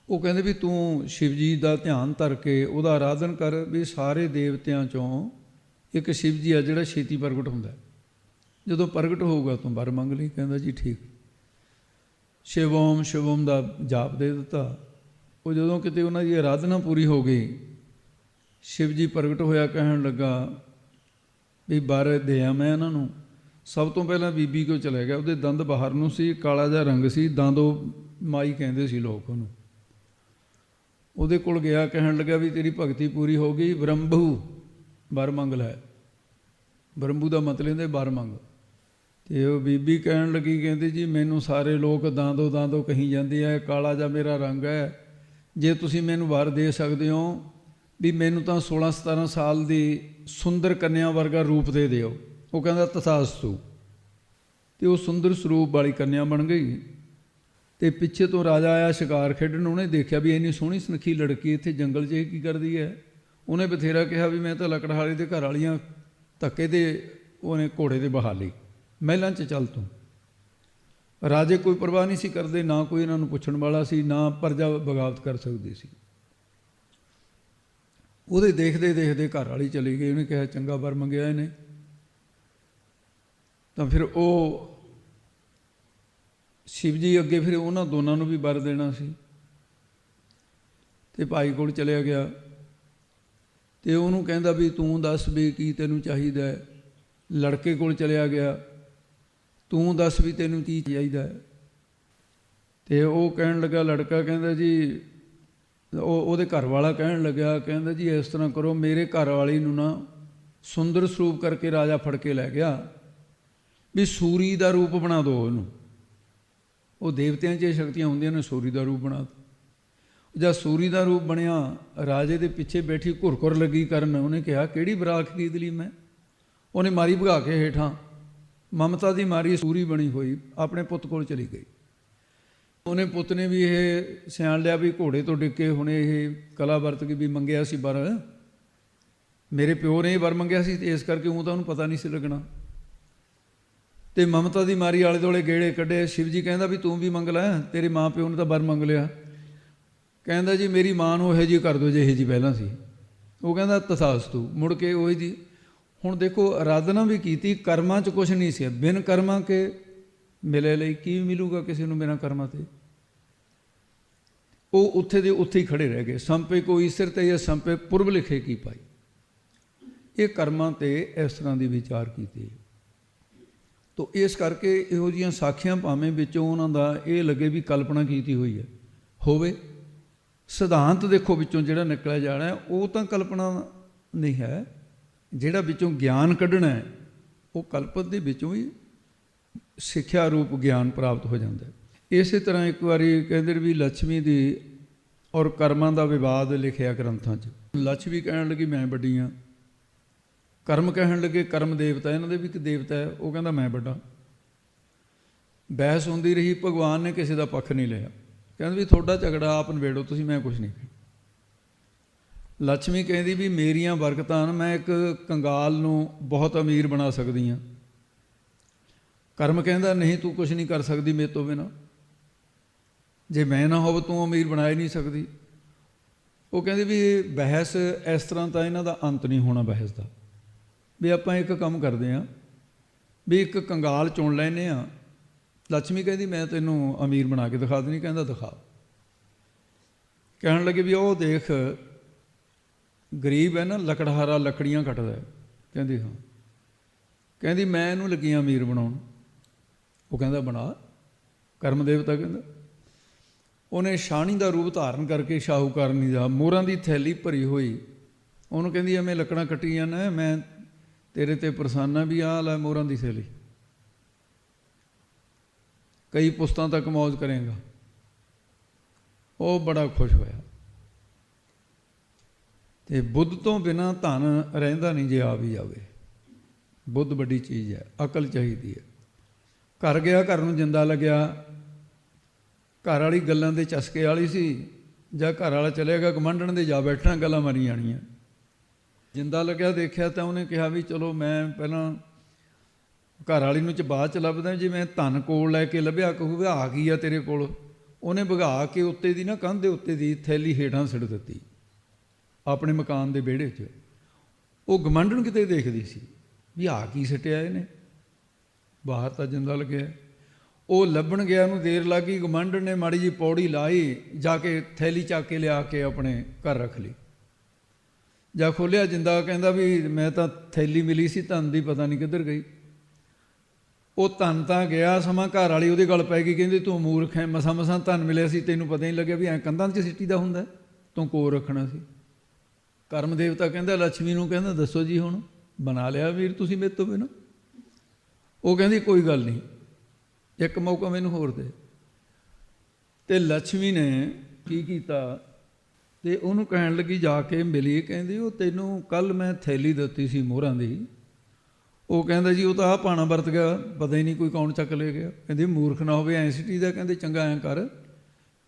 Speaker 2: ਉਹ ਕਹਿੰਦੇ ਵੀ ਤੂੰ ਸ਼ਿਵ ਜੀ ਦਾ ਧਿਆਨ ਧਰ ਕੇ ਉਹਦਾ ਆਰਾਧਨ ਕਰ, ਵੀ ਸਾਰੇ ਦੇਵਤਿਆਂ 'ਚੋਂ ਇੱਕ ਸ਼ਿਵ ਜੀ ਆ ਜਿਹੜਾ ਛੇਤੀ ਪ੍ਰਗਟ ਹੁੰਦਾ, ਜਦੋਂ ਪ੍ਰਗਟ ਹੋਊਗਾ ਤੂੰ ਵਰ ਮੰਗ ਲਈ। ਕਹਿੰਦਾ ਜੀ ਠੀਕ। ਸ਼ਿਵੋਮ ਸ਼ਿਵੋਮ ਦਾ ਜਾਪ ਦੇ ਦਿੱਤਾ। ਉਹ ਜਦੋਂ ਕਿਤੇ ਉਹਨਾਂ ਦੀ ਆਰਾਧਨਾ ਪੂਰੀ ਹੋ ਗਈ, ਸ਼ਿਵ ਜੀ ਪ੍ਰਗਟ ਹੋਇਆ, ਕਹਿਣ ਲੱਗਾ ਵੀ ਵਰ ਦਿਆਂ ਮੈਂ ਇਹਨਾਂ ਨੂੰ। ਸਭ ਤੋਂ ਪਹਿਲਾਂ ਬੀਬੀ ਕੋਲ ਚਲਾ ਗਿਆ, ਉਹਦੇ ਦੰਦ ਬਾਹਰ ਨੂੰ ਸੀ, ਕਾਲਾ ਜਿਹਾ ਰੰਗ ਸੀ, ਦੰਦੋ ਮਾਈ ਕਹਿੰਦੇ ਸੀ ਲੋਕ ਉਹਨੂੰ। ਉਹਦੇ ਕੋਲ ਗਿਆ, ਕਹਿਣ ਲੱਗਾ ਵੀ ਤੇਰੀ ਭਗਤੀ ਪੂਰੀ ਹੋ ਗਈ, ਬ੍ਰਹਮਭੂ ਵਰ ਮੰਗ ਲੈ। ਬ੍ਰਹਮਭੂ ਦਾ ਮਤਲਬ ਇਹਦੇ ਵਰ ਮੰਗ। ਅਤੇ ਉਹ ਬੀਬੀ ਕਹਿਣ ਲੱਗੀ, ਕਹਿੰਦੀ ਜੀ ਮੈਨੂੰ ਸਾਰੇ ਲੋਕ ਦਾਂਦੋ ਦਾਂਦੋ ਕਹੀ ਜਾਂਦੇ ਆ, ਕਾਲਾ ਜਿਹਾ ਮੇਰਾ ਰੰਗ ਹੈ, ਜੇ ਤੁਸੀਂ ਮੈਨੂੰ ਵਰ ਦੇ ਸਕਦੇ ਹੋ ਵੀ ਮੈਨੂੰ ਤਾਂ 16-17 ਸਾਲ ਦੀ ਸੁੰਦਰ ਕੰਨਿਆ ਵਰਗਾ ਰੂਪ ਦੇ ਦਿਓ। ਉਹ ਕਹਿੰਦਾ ਤਥਾਸਤੂ। ਅਤੇ ਉਹ ਸੁੰਦਰ ਸਰੂਪ ਵਾਲੀ ਕੰਨਿਆ ਬਣ ਗਈ। ਅਤੇ ਪਿੱਛੇ ਤੋਂ ਰਾਜਾ ਆਇਆ ਸ਼ਿਕਾਰ ਖੇਡਣ, ਉਹਨੇ ਦੇਖਿਆ ਵੀ ਇੰਨੀ ਸੋਹਣੀ ਸੁਨੱਖੀ ਲੜਕੀ ਇੱਥੇ ਜੰਗਲ 'ਚ ਇਹ ਕੀ ਕਰਦੀ ਹੈ। ਉਹਨੇ ਬਥੇਰਾ ਕਿਹਾ ਵੀ ਮੈਂ ਤਾਂ ਲੱਕੜਹਾਰੇ ਦੇ ਘਰ ਵਾਲੀਆਂ ਧੱਕੇ ਦੇ ਉਹਨੇ ਘੋੜੇ ਦੇ ਬਹਾ ਲਈ, ਮਹਿਲਾਂ 'ਚ ਚੱਲ ਤੂੰ। ਰਾਜੇ ਕੋਈ ਪਰਵਾਹ ਨਹੀਂ ਸੀ ਕਰਦੇ, ਨਾ ਕੋਈ ਇਹਨਾਂ ਨੂੰ ਪੁੱਛਣ ਵਾਲਾ ਸੀ, ਨਾ ਪ੍ਰਜਾ ਬਗਾਵਤ ਕਰ ਸਕਦੀ ਸੀ। ਉਹਦੇ ਦੇਖਦੇ ਦੇਖਦੇ ਘਰ ਵਾਲੀ ਚਲੀ ਗਈ। ਉਹਨੇ ਕਿਹਾ ਚੰਗਾ ਵਰ ਮੰਗਿਆ ਇਹਨੇ। ਤਾਂ ਫਿਰ ਉਹ ਸ਼ਿਵ ਜੀ ਅੱਗੇ ਫਿਰ ਉਹਨਾਂ ਦੋਨਾਂ ਨੂੰ ਵੀ ਵਰ ਦੇਣਾ ਸੀ। ਅਤੇ ਭਾਈ ਕੋਲ ਚਲਿਆ ਗਿਆ, ਅਤੇ ਉਹਨੂੰ ਕਹਿੰਦਾ ਵੀ ਤੂੰ ਦੱਸ ਵੀ ਕੀ ਤੈਨੂੰ ਚਾਹੀਦਾ ਹੈ। ਲੜਕੇ ਕੋਲ ਚਲਿਆ ਗਿਆ, ਤੂੰ ਦੱਸ ਵੀ ਤੈਨੂੰ ਕੀ ਚਾਹੀਦਾ ਹੈ। ਅਤੇ ਉਹ ਕਹਿਣ ਲੱਗਾ, ਲੜਕਾ ਕਹਿੰਦਾ ਜੀ, ਉਹਦੇ ਘਰ ਵਾਲਾ ਕਹਿਣ ਲੱਗਾ, ਕਹਿੰਦਾ ਜੀ ਇਸ ਤਰ੍ਹਾਂ ਕਰੋ, ਮੇਰੇ ਘਰ ਵਾਲੀ ਨੂੰ ਨਾ ਸੁੰਦਰ ਸਰੂਪ ਕਰਕੇ ਰਾਜਾ ਫੜ ਕੇ ਲੈ ਗਿਆ, ਵੀ ਸੂਰੀ ਦਾ ਰੂਪ ਬਣਾ ਦਿਓ ਉਹਨੂੰ। ਉਹ ਦੇਵਤਿਆਂ 'ਚ ਇਹ ਸ਼ਕਤੀਆਂ ਹੁੰਦੀਆਂ ਨੇ, ਸੂਰੀ ਦਾ ਰੂਪ ਬਣਾ ਦਿਓ। ਜਦ ਸੂਰੀ ਦਾ ਰੂਪ ਬਣਿਆ, ਰਾਜੇ ਦੇ ਪਿੱਛੇ ਬੈਠੀ ਘੁਰਘੁਰ ਲੱਗੀ ਕਰਨ। ਉਹਨੇ ਕਿਹਾ ਕਿਹੜੀ ਬਰਾਕ ਖਰੀਦ ਲਈ ਮੈਂ। ਉਹਨੇ ਮਾਰੀ ਭਗਾ ਕੇ ਹੇਠਾਂ, ਮਮਤਾ ਦੀ ਮਾਰੀ ਸੂਰੀ ਬਣੀ ਹੋਈ ਆਪਣੇ ਪੁੱਤ ਕੋਲ ਚਲੀ ਗਈ। ਉਹਨੇ ਪੁੱਤ ਨੇ ਵੀ ਇਹ ਸਿਆਣ ਲਿਆ ਵੀ ਘੋੜੇ ਤੋਂ ਡਿੱਗ ਕੇ ਹੁਣ ਇਹ ਕਲਾ ਵਰਤ ਕੇ ਵੀ ਮੰਗਿਆ ਸੀ ਵਰ, ਮੇਰੇ ਪਿਓ ਨੇ ਵਰ ਮੰਗਿਆ ਸੀ, ਅਤੇ ਇਸ ਕਰਕੇ ਉਹ ਤਾਂ ਉਹਨੂੰ ਪਤਾ ਨਹੀਂ ਸੀ ਲੱਗਣਾ। ਅਤੇ ਮਮਤਾ ਦੀ ਮਾਰੀ ਆਲੇ ਦੁਆਲੇ ਗੇੜੇ ਕੱਢੇ। ਸ਼ਿਵ ਜੀ ਕਹਿੰਦਾ ਵੀ ਤੂੰ ਵੀ ਮੰਗ ਲੈ, ਤੇਰੇ ਮਾਂ ਪਿਓ ਨੇ ਤਾਂ ਵਰ ਮੰਗ ਲਿਆ। ਕਹਿੰਦਾ ਜੀ ਮੇਰੀ ਮਾਂ ਨੂੰ ਇਹੋ ਜਿਹੀ ਕਰ ਦਿਓ ਜਿਹੇ ਜੀ ਪਹਿਲਾਂ ਸੀ। ਉਹ ਕਹਿੰਦਾ ਤਥਾਸਤੂ। ਮੁੜ ਕੇ ਉਹੀ ਜੀ। ਹੁਣ ਦੇਖੋ ਆਰਾਧਨਾ ਵੀ ਕੀਤੀ, ਕਰਮਾਂ 'ਚ ਕੁਛ ਨਹੀਂ ਸੀ। ਬਿਨ ਕਰਮਾਂ ਕੇ ਮਿਲੇ ਲਈ ਕੀ ਮਿਲੂਗਾ ਕਿਸੇ ਨੂੰ ਬਿਨਾਂ ਕਰਮਾਂ 'ਤੇ। ਉਹ ਉੱਥੇ ਦੇ ਉੱਥੇ ਹੀ ਖੜੇ ਰਹਿ ਗਏ। ਸੰਪੇ ਕੋਈ ਈਸਰ ਤੇ ਜਾਂ ਸੰਪੇ ਪੁਰਬ ਲਿਖੇ ਕੀ ਪਾਈ। ਇਹ ਕਰਮਾਂ 'ਤੇ ਇਸ ਤਰ੍ਹਾਂ ਦੀ ਵਿਚਾਰ ਕੀਤੀ। ਤੋ ਇਸ ਕਰਕੇ ਇਹੋ ਜਿਹੀਆਂ ਸਾਖੀਆਂ ਭਾਵੇਂ ਵਿੱਚੋਂ ਉਹਨਾਂ ਦਾ ਇਹ ਲੱਗੇ ਵੀ ਕਲਪਨਾ ਕੀਤੀ ਹੋਈ ਹੈ ਹੋਵੇ, ਸਿਧਾਂਤ ਦੇਖੋ ਵਿੱਚੋਂ ਜਿਹੜਾ ਨਿਕਲਿਆ ਜਾਣਾ ਉਹ ਤਾਂ ਕਲਪਨਾ ਨਹੀਂ ਹੈ। ਜਿਹੜਾ ਵਿੱਚੋਂ ਗਿਆਨ ਕੱਢਣਾ ਹੈ ਉਹ ਕਲਪਤ ਦੇ ਵਿੱਚੋਂ ਹੀ ਸਿੱਖਿਆ ਰੂਪ ਗਿਆਨ ਪ੍ਰਾਪਤ ਹੋ ਜਾਂਦਾ ਹੈ। ਇਸੇ ਤਰ੍ਹਾਂ ਇੱਕ ਵਾਰੀ ਕਹਿੰਦੇ ਵੀ ਲక్ష్ਮੀ ਦੀ ਔਰ ਕਰਮਾਂ ਦਾ ਵਿਵਾਦ ਲਿਖਿਆ ਗ੍ਰੰਥਾਂ 'ਚ। ਲక్ష్ਮੀ ਕਹਿਣ ਲੱਗੀ ਮੈਂ ਵੱਡੀ ਹਾਂ, ਕਰਮ ਕਹਿਣ ਲੱਗੇ ਕਰਮ ਦੇਵਤਾ, ਇਹਨਾਂ ਦੇ ਵੀ ਇੱਕ ਦੇਵਤਾ ਹੈ, ਉਹ ਕਹਿੰਦਾ ਮੈਂ ਵੱਡਾ। ਬਹਿਸ ਹੁੰਦੀ ਰਹੀ, ਭਗਵਾਨ ਨੇ ਕਿਸੇ ਦਾ ਪੱਖ ਨਹੀਂ ਲਿਆ। ਕਹਿੰਦੇ ਵੀ ਤੁਹਾਡਾ ਝਗੜਾ ਆਪ ਨਿਬੇੜੋ ਤੁਸੀਂ, ਮੈਂ ਕੁਛ ਨਹੀਂ। ਲక్ష్ਮੀ ਕਹਿੰਦੀ ਵੀ ਮੇਰੀਆਂ ਬਰਕਤਾਂ ਹਨ, ਮੈਂ ਇੱਕ ਕੰਗਾਲ ਨੂੰ ਬਹੁਤ ਅਮੀਰ ਬਣਾ ਸਕਦੀ ਹਾਂ। ਕਰਮ ਕਹਿੰਦਾ ਨਹੀਂ ਤੂੰ ਕੁਛ ਨਹੀਂ ਕਰ ਸਕਦੀ ਮੇਰੇ ਤੋਂ ਬਿਨਾਂ, ਜੇ ਮੈਂ ਨਾ ਹੋਵੇ ਤੂੰ ਅਮੀਰ ਬਣਾ ਹੀ ਨਹੀਂ ਸਕਦੀ। ਉਹ ਕਹਿੰਦੀ ਵੀ ਬਹਿਸ ਇਸ ਤਰ੍ਹਾਂ ਤਾਂ ਇਹਨਾਂ ਦਾ ਅੰਤ ਨਹੀਂ ਹੋਣਾ ਬਹਿਸ ਦਾ। ਵੀ ਆਪਾਂ ਇੱਕ ਕੰਮ ਕਰਦੇ ਹਾਂ ਵੀ ਇੱਕ ਕੰਗਾਲ ਚੁਣ ਲੈਂਦੇ ਹਾਂ। ਲక్ష్ਮੀ ਕਹਿੰਦੀ ਮੈਂ ਤੈਨੂੰ ਅਮੀਰ ਬਣਾ ਕੇ ਦਿਖਾ ਦੇਣੀ। ਕਹਿੰਦਾ ਦਿਖਾ। ਕਹਿਣ ਲੱਗੇ ਵੀ ਉਹ ਦੇਖ ਗਰੀਬ ਹੈ ਨਾ, ਲੱਕੜਹਾਰਾ ਲੱਕੜੀਆਂ ਕੱਟਦਾ। ਕਹਿੰਦੀ ਹਾਂ। ਕਹਿੰਦੀ ਮੈਂ ਇਹਨੂੰ ਲੱਗੀ ਅਮੀਰ ਬਣਾਉਣ। ਉਹ ਕਹਿੰਦਾ ਬਣਾ। ਕਰਮ ਦੇਵਤਾ ਕਹਿੰਦਾ। ਉਹਨੇ ਸ਼ਾਹਣੀ ਦਾ ਰੂਪ ਧਾਰਨ ਕਰਕੇ ਸ਼ਾਹੂਕਾਰਨੀ ਦਾ ਮੋਹਰਾਂ ਦੀ ਥੈਲੀ ਭਰੀ ਹੋਈ, ਉਹਨੂੰ ਕਹਿੰਦੀ ਐਵੇਂ ਲੱਕੜਾਂ ਕੱਟੀ ਜਾਂਦਾ, ਮੈਂ ਤੇਰੇ ਤੇ ਪ੍ਰਸੰਨ ਵੀ ਆ ਲੈ ਮੋਹਰਾਂ ਦੀ ਥੈਲੀ, ਕਈ ਪੁਸਤਾਂ ਤੱਕ ਮੌਜ ਕਰੇਗਾ। ਉਹ ਬੜਾ ਖੁਸ਼ ਹੋਇਆ। ਤੇ ਬੁੱਧ ਤੋਂ ਬਿਨਾਂ ਧਨ ਰਹਿੰਦਾ ਨਹੀਂ ਜੇ ਆ ਵੀ ਜਾਵੇ। ਬੁੱਧ ਵੱਡੀ ਚੀਜ਼ ਹੈ, ਅਕਲ ਚਾਹੀਦੀ ਹੈ। ਘਰ ਗਿਆ, ਘਰ ਨੂੰ ਜਿੰਦਾ ਲੱਗਿਆ। ਘਰ ਵਾਲੀ ਗੱਲਾਂ ਦੇ ਚਸਕੇ ਵਾਲੀ ਸੀ, ਜਾਂ ਘਰ ਵਾਲਾ ਚਲੇਗਾ ਗੁਆਂਢਣ ਦੇ ਜਾ ਬੈਠਣਾ, ਗੱਲਾਂ ਮਾਰੀ ਜਾਣੀਆਂ। ਜਿੰਦਾ ਲੱਗਿਆ ਦੇਖਿਆ ਤਾਂ ਉਹਨੇ ਕਿਹਾ ਵੀ ਚਲੋ ਮੈਂ ਪਹਿਲਾਂ ਘਰ ਵਾਲੀ ਨੂੰ ਬਾਅਦ 'ਚ ਲੱਭਦਾ, ਜੇ ਮੈਂ ਧਨ ਕੋਲ ਲੈ ਕੇ ਲੱਭਿਆ ਕਹੂਗਾ ਆ ਗਈ ਆ ਤੇਰੇ ਕੋਲ। ਉਹਨੇ ਭਗਾ ਕੇ ਉੱਤੇ ਦੀ ਨਾ ਕੰਧ ਦੇ ਉੱਤੇ ਦੀ ਥੈਲੀ ਹੇਠਾਂ ਸਿੱਟ ਦਿੱਤੀ ਆਪਣੇ ਮਕਾਨ ਦੇ ਵਿਹੜੇ 'ਚ। ਉਹ ਗੁਆਂਢਣ ਕਿਤੇ ਦੇਖਦੀ ਸੀ ਵੀ ਆ ਕੀ ਸਿੱਟਿਆ ਇਹਨੇ, ਬਾਹਰ ਤਾਂ ਜਿੰਦਾ ਲੱਗਿਆ। ਉਹ ਲੱਭਣ ਗਿਆ, ਉਹਨੂੰ ਦੇਰ ਲੱਗ ਗਈ। ਗੁਆਂਢਣ ਨੇ ਮਾੜੀ ਜਿਹੀ ਪੌੜੀ ਲਾਈ, ਜਾ ਕੇ ਥੈਲੀ ਚੱਕ ਕੇ ਲਿਆ ਕੇ ਆਪਣੇ ਘਰ ਰੱਖ ਲਈ। ਜਾ ਖੋਲ੍ਹਿਆ ਜਿੰਦਾ, ਕਹਿੰਦਾ ਵੀ ਮੈਂ ਤਾਂ ਥੈਲੀ ਮਿਲੀ ਸੀ ਧਨ ਦੀ, ਪਤਾ ਨਹੀਂ ਕਿੱਧਰ ਗਈ। ਉਹ ਧਨ ਤਾਂ ਗਿਆ, ਸਮਾਂ ਘਰ ਵਾਲੀ ਉਹਦੇ ਗਲ ਪੈ ਗਈ, ਕਹਿੰਦੀ ਤੂੰ ਮੂਰਖ ਹੈ, ਮਸਾਂ ਮਸਾਂ ਧਨ ਮਿਲਿਆ ਸੀ, ਤੈਨੂੰ ਪਤਾ ਨਹੀਂ ਲੱਗਿਆ ਵੀ ਐਂ ਕੰਧਾਂ 'ਚ ਸਿੱਟੀ ਦਾ ਹੁੰਦਾ, ਤੂੰ ਕੋਲ ਰੱਖਣਾ ਸੀ। ਕਰਮ ਦੇਵਤਾ ਕਹਿੰਦਾ ਲక్ష్ਮੀ ਨੂੰ, ਕਹਿੰਦਾ ਦੱਸੋ ਜੀ ਹੁਣ ਬਣਾ ਲਿਆ ਵੀਰ ਤੁਸੀਂ ਮੇਰੇ ਤੋਂ ਬਿਨਾਂ? ਉਹ ਕਹਿੰਦੀ ਕੋਈ ਗੱਲ ਨਹੀਂ, ਇੱਕ ਮੌਕਾ ਮੈਨੂੰ ਹੋਰ ਦੇ। ਤੇ ਲక్ష్ਮੀ ਨੇ ਕੀ ਕੀਤਾ, ਤੇ ਉਹਨੂੰ ਕਹਿਣ ਲੱਗੀ, ਜਾ ਕੇ ਮਿਲੀ, ਕਹਿੰਦੀ ਉਹ ਤੈਨੂੰ ਕੱਲ੍ਹ ਮੈਂ ਥੈਲੀ ਦਿੱਤੀ ਸੀ ਮੋਹਰਾਂ ਦੀ। ਉਹ ਕਹਿੰਦਾ ਜੀ ਉਹ ਤਾਂ ਆਹ ਪਾਣਾ ਵਰਤ ਗਿਆ, ਪਤਾ ਹੀ ਨਹੀਂ ਕੋਈ ਕੌਣ ਚੱਕ ਲੈ ਗਿਆ। ਕਹਿੰਦੀ ਮੂਰਖ ਨਾ ਹੋਵੇ ਐਂ ਸਿਟੀ ਦਾ। ਕਹਿੰਦੇ ਚੰਗਾ ਐਂ ਕਰ,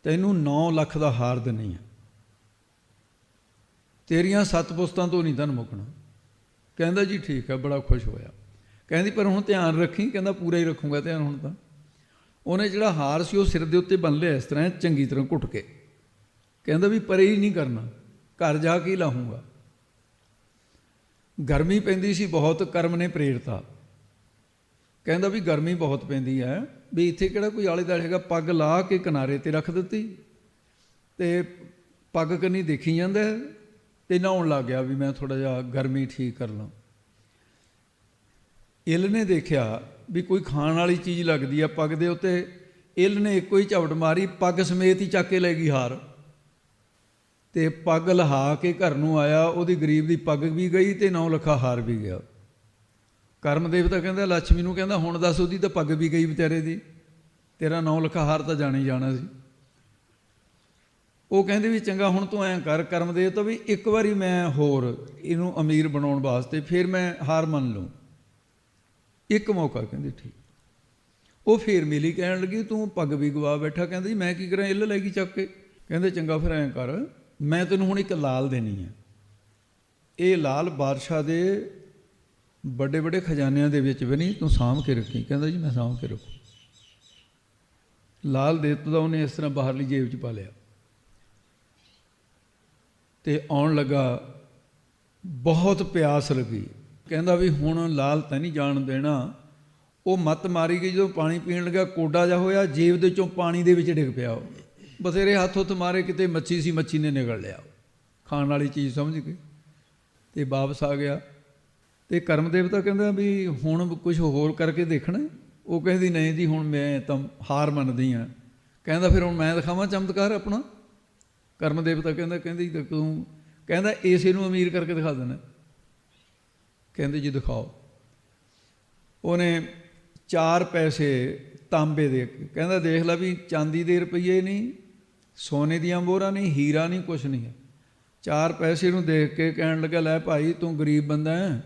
Speaker 2: ਤੈਨੂੰ 9 ਲੱਖ ਦਾ ਹਾਰ ਦਿੰਨੀ ਆ, ਤੇਰੀਆਂ 7 ਪੁਸਤਾਂ ਤੋਂ ਨਹੀਂ ਧਨ ਮੁੱਕਣਾ। ਕਹਿੰਦਾ ਜੀ ਠੀਕ ਹੈ, ਬੜਾ ਖੁਸ਼ ਹੋਇਆ। ਕਹਿੰਦੀ ਪਰ ਹੁਣ ਧਿਆਨ ਰੱਖੀ। ਕਹਿੰਦਾ ਪੂਰਾ ਹੀ ਰੱਖੂੰਗਾ ਧਿਆਨ। ਹੁਣ ਤਾਂ ਉਹਨੇ ਜਿਹੜਾ ਹਾਰ ਸੀ ਉਹ ਸਿਰ ਦੇ ਉੱਤੇ ਬੰਨ ਲਿਆ ਇਸ ਤਰ੍ਹਾਂ ਚੰਗੀ ਤਰ੍ਹਾਂ ਘੁੱਟ ਕੇ। ਕਹਿੰਦਾ ਵੀ ਪਰੇ ਹੀ ਨਹੀਂ ਕਰਨਾ, ਘਰ ਜਾ ਕੇ ਹੀ ਲਾਹੂੰਗਾ। ਗਰਮੀ ਪੈਂਦੀ ਸੀ ਬਹੁਤ, ਕਰਮ ਨੇ ਪ੍ਰੇਰਤਾ। ਕਹਿੰਦਾ ਵੀ ਗਰਮੀ ਬਹੁਤ ਪੈਂਦੀ ਹੈ, ਵੀ ਇੱਥੇ ਕਿਹੜਾ ਕੋਈ ਆਲੇ ਦੁਆਲੇ ਹੈਗਾ। ਪੱਗ ਲਾ ਕੇ ਕਿਨਾਰੇ 'ਤੇ ਰੱਖ ਦਿੱਤੀ, ਅਤੇ ਪੱਗ ਕੰਨੀ ਦੇਖੀ ਜਾਂਦਾ, ਅਤੇ ਨਹਾਉਣ ਲੱਗ ਗਿਆ ਵੀ ਮੈਂ ਥੋੜ੍ਹਾ ਜਿਹਾ ਗਰਮੀ ਠੀਕ ਕਰ ਲਾਂ। ਇੱਲ ਨੇ ਦੇਖਿਆ ਵੀ ਕੋਈ ਖਾਣ ਵਾਲੀ ਚੀਜ਼ ਲੱਗਦੀ ਆ ਪੱਗ ਦੇ ਉੱਤੇ। ਇੱਲ ਨੇ ਇੱਕੋ ਹੀ ਝਪਟ ਮਾਰੀ, ਪੱਗ ਸਮੇਤ ਹੀ ਚੱਕ ਕੇ ਲੈ ਗਈ ਹਾਰ, ਅਤੇ ਪੱਗ ਲਹਾ ਕੇ ਘਰ ਨੂੰ ਆਇਆ। ਉਹਦੀ ਗਰੀਬ ਦੀ ਪੱਗ ਵੀ ਗਈ ਅਤੇ 9 ਲੱਖਾ ਹਾਰ ਵੀ ਗਿਆ। ਕਰਮ ਦੇਵਤਾ ਕਹਿੰਦਾ ਲక్ష్ਮੀ ਨੂੰ, ਕਹਿੰਦਾ ਹੁਣ ਦੱਸ, ਉਹਦੀ ਤਾਂ ਪੱਗ ਵੀ ਗਈ ਵਿਚਾਰੇ ਦੀ, ਤੇਰਾ 9 ਲੱਖਾ ਹਾਰ ਤਾਂ ਜਾਣਾ ਹੀ ਜਾਣਾ ਸੀ। ਉਹ ਕਹਿੰਦੇ ਵੀ ਚੰਗਾ ਹੁਣ ਤੂੰ ਐਂ ਕਰ ਕਰਮ ਦੇਵਤਾ, ਵੀ ਇੱਕ ਵਾਰੀ ਮੈਂ ਹੋਰ ਇਹਨੂੰ ਅਮੀਰ ਬਣਾਉਣ ਵਾਸਤੇ ਫਿਰ ਮੈਂ ਹਾਰ ਮੰਨ ਲਊਂ, ਇੱਕ ਮੌਕਾ। ਕਹਿੰਦੇ ਠੀਕ। ਉਹ ਫੇਰ ਮਿਲੀ, ਕਹਿਣ ਲੱਗੀ ਤੂੰ ਪੱਗ ਵੀ ਗਵਾ ਬੈਠਾ। ਕਹਿੰਦਾ ਜੀ ਮੈਂ ਕੀ ਕਰਾਂ, ਇੱਲ ਲੈ ਗਈ ਚੱਕ ਕੇ। ਕਹਿੰਦੇ ਚੰਗਾ ਫਿਰ ਐਂ ਕਰ, ਮੈਂ ਤੈਨੂੰ ਹੁਣ ਇੱਕ ਲਾਲ ਦੇਣੀ ਹੈ। ਇਹ ਲਾਲ ਬਾਦਸ਼ਾਹ ਦੇ ਵੱਡੇ ਵੱਡੇ ਖਜ਼ਾਨਿਆਂ ਦੇ ਵਿੱਚ ਵੀ ਨਹੀਂ, ਤੂੰ ਸਾਂਭ ਕੇ ਰੱਖੀ। ਕਹਿੰਦਾ ਜੀ ਮੈਂ ਸਾਂਭ ਕੇ ਰੱਖੂ। ਲਾਲ ਦੇ ਦਿੱਤਾ ਉਹਨੇ, ਇਸ ਤਰ੍ਹਾਂ ਬਾਹਰਲੀ ਜੇਬ 'ਚ ਪਾ ਲਿਆ। ਅਤੇ ਆਉਣ ਲੱਗਾ, ਬਹੁਤ ਪਿਆਸ ਲੱਗੀ। ਕਹਿੰਦਾ ਵੀ ਹੁਣ ਲਾਲ ਤਾਂ ਨਹੀਂ ਜਾਣ ਦੇਣਾ। ਉਹ ਮੱਤ ਮਾਰੀ ਗਈ, ਜਦੋਂ ਪਾਣੀ ਪੀਣ ਲੱਗਾ ਕੋਡਾ ਜਿਹਾ ਹੋਇਆ, ਜੇਬ ਦੇ 'ਚੋਂ ਪਾਣੀ ਦੇ ਵਿੱਚ ਡਿੱਗ ਪਿਆ। ਬਥੇਰੇ ਹੱਥ ਹੁੱਥ ਮਾਰੇ, ਕਿਤੇ ਮੱਛੀ ਸੀ, ਮੱਛੀ ਨੇ ਨਿਗਲ ਲਿਆ, ਖਾਣ ਵਾਲੀ ਚੀਜ਼ ਸਮਝ ਕੇ, ਅਤੇ ਵਾਪਸ ਆ ਗਿਆ। ਅਤੇ ਕਰਮ ਦੇਵਤਾ ਕਹਿੰਦਾ ਵੀ ਹੁਣ ਕੁਝ ਹੋਰ ਕਰਕੇ ਦੇਖਣਾ। ਉਹ ਕਹਿੰਦੀ ਨਹੀਂ ਜੀ ਹੁਣ ਮੈਂ ਤਾਂ ਹਾਰ ਮੰਨਦੀ ਹਾਂ। ਕਹਿੰਦਾ ਫਿਰ ਹੁਣ ਮੈਂ ਦਿਖਾਵਾਂ ਚਮਤਕਾਰ ਆਪਣਾ। ਕਰਮ ਦੇਵਤਾ ਕਹਿੰਦੀ ਤੂੰ, ਕਹਿੰਦਾ ਇਸੇ ਨੂੰ ਅਮੀਰ ਕਰਕੇ ਦਿਖਾ ਦੇਣਾ। ਕਹਿੰਦੇ ਜੀ ਦਿਖਾਓ। ਉਹਨੇ 4 ਪੈਸੇ ਤਾਂਬੇ ਦੇ ਕੇ, ਕਹਿੰਦਾ ਦੇਖ ਲੈ ਵੀ ਚਾਂਦੀ ਦੇ ਰੁਪਈਏ ਨਹੀਂ, ਸੋਨੇ ਦੀਆਂ ਮੋਹਰਾਂ ਨਹੀਂ, ਹੀਰਾ ਨਹੀਂ, ਕੁਛ ਨਹੀਂ ਹੈ। 4 ਪੈਸੇ ਨੂੰ ਦੇਖ ਕੇ ਕਹਿਣ ਲੱਗਾ ਲੈ ਭਾਈ ਤੂੰ ਗਰੀਬ ਬੰਦਾ ਹੈ,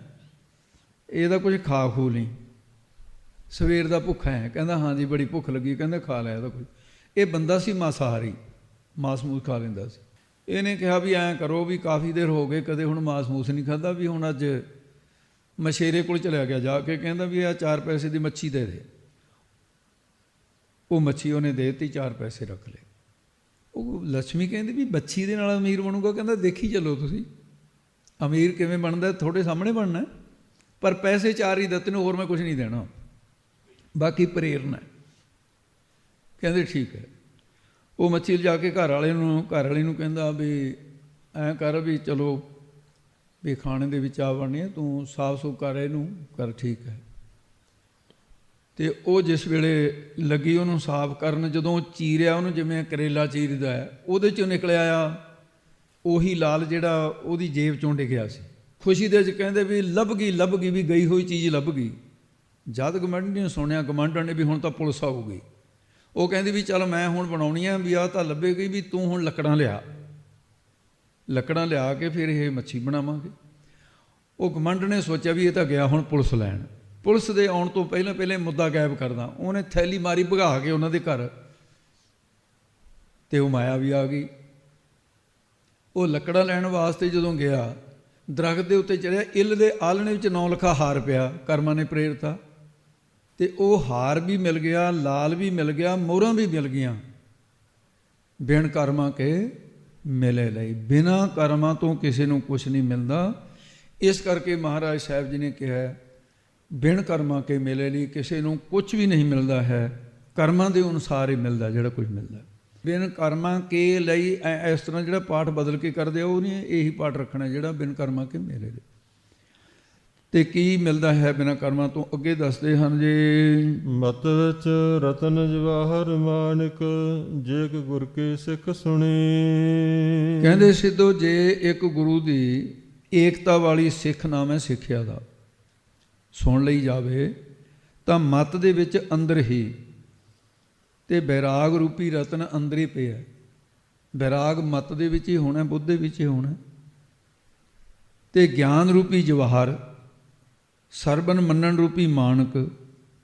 Speaker 2: ਇਹਦਾ ਕੁਝ ਖਾ ਖੂ ਲਈ, ਸਵੇਰ ਦਾ ਭੁੱਖਾ ਹੈ। ਕਹਿੰਦਾ ਹਾਂ ਜੀ ਬੜੀ ਭੁੱਖ ਲੱਗੀ। ਕਹਿੰਦਾ ਖਾ ਲਿਆ ਇਹਦਾ ਕੁਝ। ਇਹ ਬੰਦਾ ਸੀ ਮਾਸਾਹਾਰੀ, ਮਾਸ ਮੂਸ ਖਾ ਲੈਂਦਾ ਸੀ। ਇਹਨੇ ਕਿਹਾ ਵੀ ਐਂ ਕਰੋ ਵੀ ਕਾਫੀ ਦੇਰ ਹੋ ਗਏ ਕਦੇ ਹੁਣ ਮਾਸ ਮੂਸ ਨਹੀਂ ਖਾਧਾ, ਵੀ ਹੁਣ ਅੱਜ ਮਛੇਰੇ ਕੋਲ ਚਲਿਆ ਗਿਆ ਜਾ ਕੇ। ਕਹਿੰਦਾ ਵੀ ਆਹ 4 ਪੈਸੇ ਦੀ ਮੱਛੀ ਦੇ ਦੇ। ਉਹ ਮੱਛੀ ਉਹਨੇ ਦੇ ਦਿੱਤੀ, 4 ਪੈਸੇ ਰੱਖ ਲਏ। ਉਹ ਲక్ష్ਮੀ ਕਹਿੰਦੀ ਵੀ ਮੱਛੀ ਦੇ ਨਾਲ ਅਮੀਰ ਬਣੂਗਾ। ਕਹਿੰਦਾ ਦੇਖੀ ਚੱਲੋ ਤੁਸੀਂ ਅਮੀਰ ਕਿਵੇਂ ਬਣਦਾ, ਤੁਹਾਡੇ ਸਾਹਮਣੇ ਬਣਨਾ, ਪਰ ਪੈਸੇ 4 ਹੀ ਦਿੱਤੇ ਨੇ, ਹੋਰ ਮੈਂ ਕੁਝ ਨਹੀਂ ਦੇਣਾ, ਬਾਕੀ ਪ੍ਰੇਰਨਾ। ਕਹਿੰਦੇ ਠੀਕ ਹੈ। ਉਹ ਮੱਛੀ ਲਿਜਾ ਕੇ ਘਰ ਵਾਲੇ ਨੂੰ ਕਹਿੰਦਾ ਵੀ ਐਂ ਕਰ ਵੀ ਚਲੋ ਵੀ ਖਾਣੇ ਦੇ ਵਿੱਚ ਆ ਬਣਨੀ ਹੈ, ਤੂੰ ਸਾਫ਼ ਸੁਫ ਕਰ, ਇਹਨੂੰ ਕਰ, ਠੀਕ ਹੈ। ਤੇ ਉਹ ਜਿਸ ਵੇਲੇ ਲੱਗੀ ਉਹਨੂੰ ਸਾਫ਼ ਕਰਨ, ਜਦੋਂ ਚੀਰਿਆ ਉਹਨੂੰ ਜਿਵੇਂ ਕਰੇਲਾ ਚੀਰਦਾ ਹੈ, ਉਹਦੇ 'ਚੋਂ ਨਿਕਲਿਆ ਆ ਉਹੀ ਲਾਲ ਜਿਹੜਾ ਉਹਦੀ ਜੇਬ 'ਚੋਂ ਡਿੱਗਿਆ ਸੀ। ਖੁਸ਼ੀ ਦੇ 'ਚ ਕਹਿੰਦੇ ਵੀ ਲੱਭ ਗਈ ਵੀ ਗਈ ਹੋਈ ਚੀਜ਼ ਲੱਭ ਗਈ। ਜਦ ਗਵਾਂਢੀ ਨੇ ਸੁਣਿਆ, ਗਵਾਂਢਣ ਨੇ ਵੀ ਹੁਣ ਤਾਂ ਪੁਲਿਸ ਆਊਗੀ, ਉਹ ਕਹਿੰਦੀ ਵੀ ਚੱਲ ਮੈਂ ਹੁਣ ਬਣਾਉਣੀ ਆ ਵੀ ਆਹ ਤਾਂ ਲੱਭੇਗੀ, ਵੀ ਤੂੰ ਹੁਣ ਲੱਕੜਾਂ ਲਿਆ ਕੇ ਫਿਰ ਇਹ ਮੱਛੀ ਬਣਾਵਾਂਗੇ। ਉਹ ਗਵਾਂਢ ਨੇ ਸੋਚਿਆ ਵੀ ਇਹ ਤਾਂ ਗਿਆ ਹੁਣ ਪੁਲਿਸ ਲੈਣ, ਪੁਲਿਸ ਦੇ ਆਉਣ ਤੋਂ ਪਹਿਲਾਂ ਮੁੱਦਾ ਗਾਇਬ ਕਰਦਾ। ਉਹਨੇ ਥੈਲੀ ਮਾਰੀ ਭਗਾ ਕੇ ਉਹਨਾਂ ਦੇ ਘਰ, ਤੇ ਉਹ ਮਾਇਆ ਵੀ ਆ ਗਈ। ਉਹ ਲੱਕੜਾਂ ਲੈਣ ਵਾਸਤੇ ਜਦੋਂ ਗਿਆ, ਦਰਖਤ ਦੇ ਉੱਤੇ ਚੜਿਆ, ਇੱਲ ਦੇ ਆਲਣੇ ਵਿੱਚ 9 ਲੱਖਾ ਹਾਰ ਪਿਆ, ਕਰਮਾਂ ਨੇ ਪ੍ਰੇਰਤਾ, ਤੇ ਉਹ ਹਾਰ ਵੀ ਮਿਲ ਗਿਆ, ਲਾਲ ਵੀ ਮਿਲ ਗਿਆ, ਮੋਹਰਾਂ ਵੀ ਮਿਲ ਗਈਆਂ। ਬਿਨ ਕਰਮਾਂ ਕੇ ਮਿਲੇ ਲਈ, ਬਿਨਾਂ ਕਰਮਾਂ ਤੋਂ ਕਿਸੇ ਨੂੰ ਕੁਛ ਨਹੀਂ ਮਿਲਦਾ। ਇਸ ਕਰਕੇ ਮਹਾਰਾਜ ਸਾਹਿਬ ਜੀ ਨੇ ਕਿਹਾ ਬਿਨ ਕਰਮਾਂ ਕੇ ਮਿਲੇ ਲਈ, ਕਿਸੇ ਨੂੰ ਕੁਛ ਵੀ ਨਹੀਂ ਮਿਲਦਾ ਹੈ, ਕਰਮਾਂ ਦੇ ਅਨੁਸਾਰ ਹੀ ਮਿਲਦਾ ਜਿਹੜਾ ਕੁਝ ਮਿਲਦਾ। ਬਿਨ ਕਰਮਾਂ ਕੇ ਲਈ ਇਸ ਤਰ੍ਹਾਂ ਜਿਹੜਾ ਪਾਠ ਬਦਲ ਕੇ ਕਰਦੇ ਆ, ਉਹ ਨਹੀਂ, ਇਹੀ ਪਾਠ ਰੱਖਣਾ ਜਿਹੜਾ ਬਿਨ ਕਰਮਾਂ ਕੇ ਮਿਲੇ ਲਈ। ਤੇ ਕੀ ਮਿਲਦਾ ਹੈ ਬਿਨਾਂ ਕਰਮਾਂ ਤੋਂ, ਅੱਗੇ ਦੱਸਦੇ ਹਨ ਜੀ।
Speaker 1: ਮਤ ਵਿੱਚ ਰਤਨ ਜਵਾਹਰ ਮਾਨਿਕ, ਜੇ ਇੱਕ ਗੁਰ ਕੇ ਸਿੱਖ ਸੁਣੀ।
Speaker 2: ਕਹਿੰਦੇ ਸਿੱਧੋ, ਜੇ ਇੱਕ ਗੁਰੂ ਦੀ ਏਕਤਾ ਵਾਲੀ ਸਿੱਖ ਨਾਮ ਹੈ ਸਿੱਖਿਆ ਦਾ, ਸੁਣ ਲਈ ਜਾਵੇ ਤਾਂ ਮਤ ਦੇ ਵਿੱਚ ਅੰਦਰ ਹੀ, ਤੇ ਬੈਰਾਗ ਰੂਪੀ ਰਤਨ ਅੰਦਰ ਹੀ ਪਿਆ। ਬੈਰਾਗ ਮਤ ਦੇ ਵਿੱਚ ਹੀ ਹੋਣਾ, ਬੁੱਧ ਦੇ ਵਿੱਚ ਹੀ ਹੋਣਾ। ਤੇ ਗਿਆਨ ਰੂਪੀ ਜਵਾਹਰ, ਸਰਬਨ ਮੰਨਣ ਰੂਪੀ ਮਾਨਕ,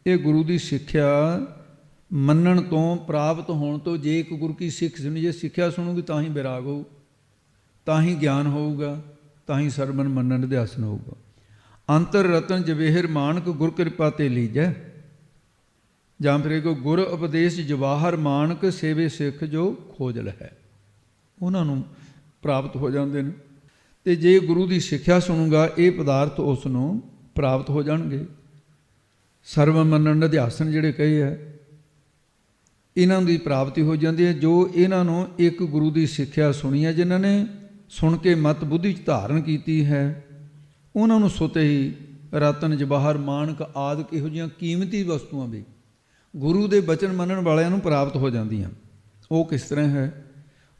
Speaker 2: ਇਹ ਗੁਰੂ ਦੀ ਸਿੱਖਿਆ ਮੰਨਣ ਤੋਂ, ਪ੍ਰਾਪਤ ਹੋਣ ਤੋਂ। ਜੇ ਇੱਕ ਗੁਰੂ ਕੀ ਸਿੱਖ ਸੁਣੀ, ਜੇ ਸਿੱਖਿਆ ਸੁਣੂਗੀ ਤਾਂ ਹੀ ਬੈਰਾਗ ਹੋਊ, ਤਾਂ ਹੀ ਗਿਆਨ ਹੋਊਗਾ, ਤਾਂ ਹੀ ਸਰਬਨ ਮੰਨਣ ਅਧਿਆਸਨ ਹੋਊਗਾ। ਅੰਤਰ ਰਤਨ ਜਵੇਹਰ ਮਾਨਕ, ਗੁਰ ਕਿਰਪਾ ਤੇ ਲੀਜੈ। ਜਾਂ ਫਿਰ ਕੋ ਗੁਰ ਉਪਦੇਸ਼ ਜਵਾਹਰ ਮਾਨਕ, ਸੇਵੇ ਸਿੱਖ ਜੋ ਖੋਜਲ ਹੈ, ਉਹਨਾਂ ਨੂੰ ਪ੍ਰਾਪਤ ਹੋ ਜਾਂਦੇ ਨੇ। ਤੇ ਜੇ ਗੁਰੂ ਦੀ ਸਿੱਖਿਆ ਸੁਣੂਗਾ, ਇਹ ਪਦਾਰਥ ਉਸ ਨੂੰ ਪ੍ਰਾਪਤ ਹੋ ਜਾਣਗੇ। ਸਰਵ ਮੰਨਣ ਅਧਿਆਸਨ ਜਿਹੜੇ ਕਹੇ ਹੈ, ਇਹਨਾਂ ਦੀ ਪ੍ਰਾਪਤੀ ਹੋ ਜਾਂਦੀ ਹੈ। ਜੋ ਇਹਨਾਂ ਨੂੰ ਇੱਕ ਗੁਰੂ ਦੀ ਸਿੱਖਿਆ ਸੁਣੀ ਹੈ, ਜਿਨ੍ਹਾਂ ਨੇ ਸੁਣ ਕੇ ਮਤ ਬੁੱਧੀ 'ਚ ਧਾਰਨ ਕੀਤੀ ਹੈ, ਉਹਨਾਂ ਨੂੰ ਸੁਤੇ ਹੀ ਰਤਨ ਜਵਾਹਰ ਮਾਨਕ ਆਦਿ ਇਹੋ ਜਿਹੀਆਂ ਕੀਮਤੀ ਵਸਤੂਆਂ ਵੀ ਗੁਰੂ ਦੇ ਬਚਨ ਮੰਨਣ ਵਾਲਿਆਂ ਨੂੰ ਪ੍ਰਾਪਤ ਹੋ ਜਾਂਦੀਆਂ। ਉਹ ਕਿਸ ਤਰ੍ਹਾਂ ਹੈ?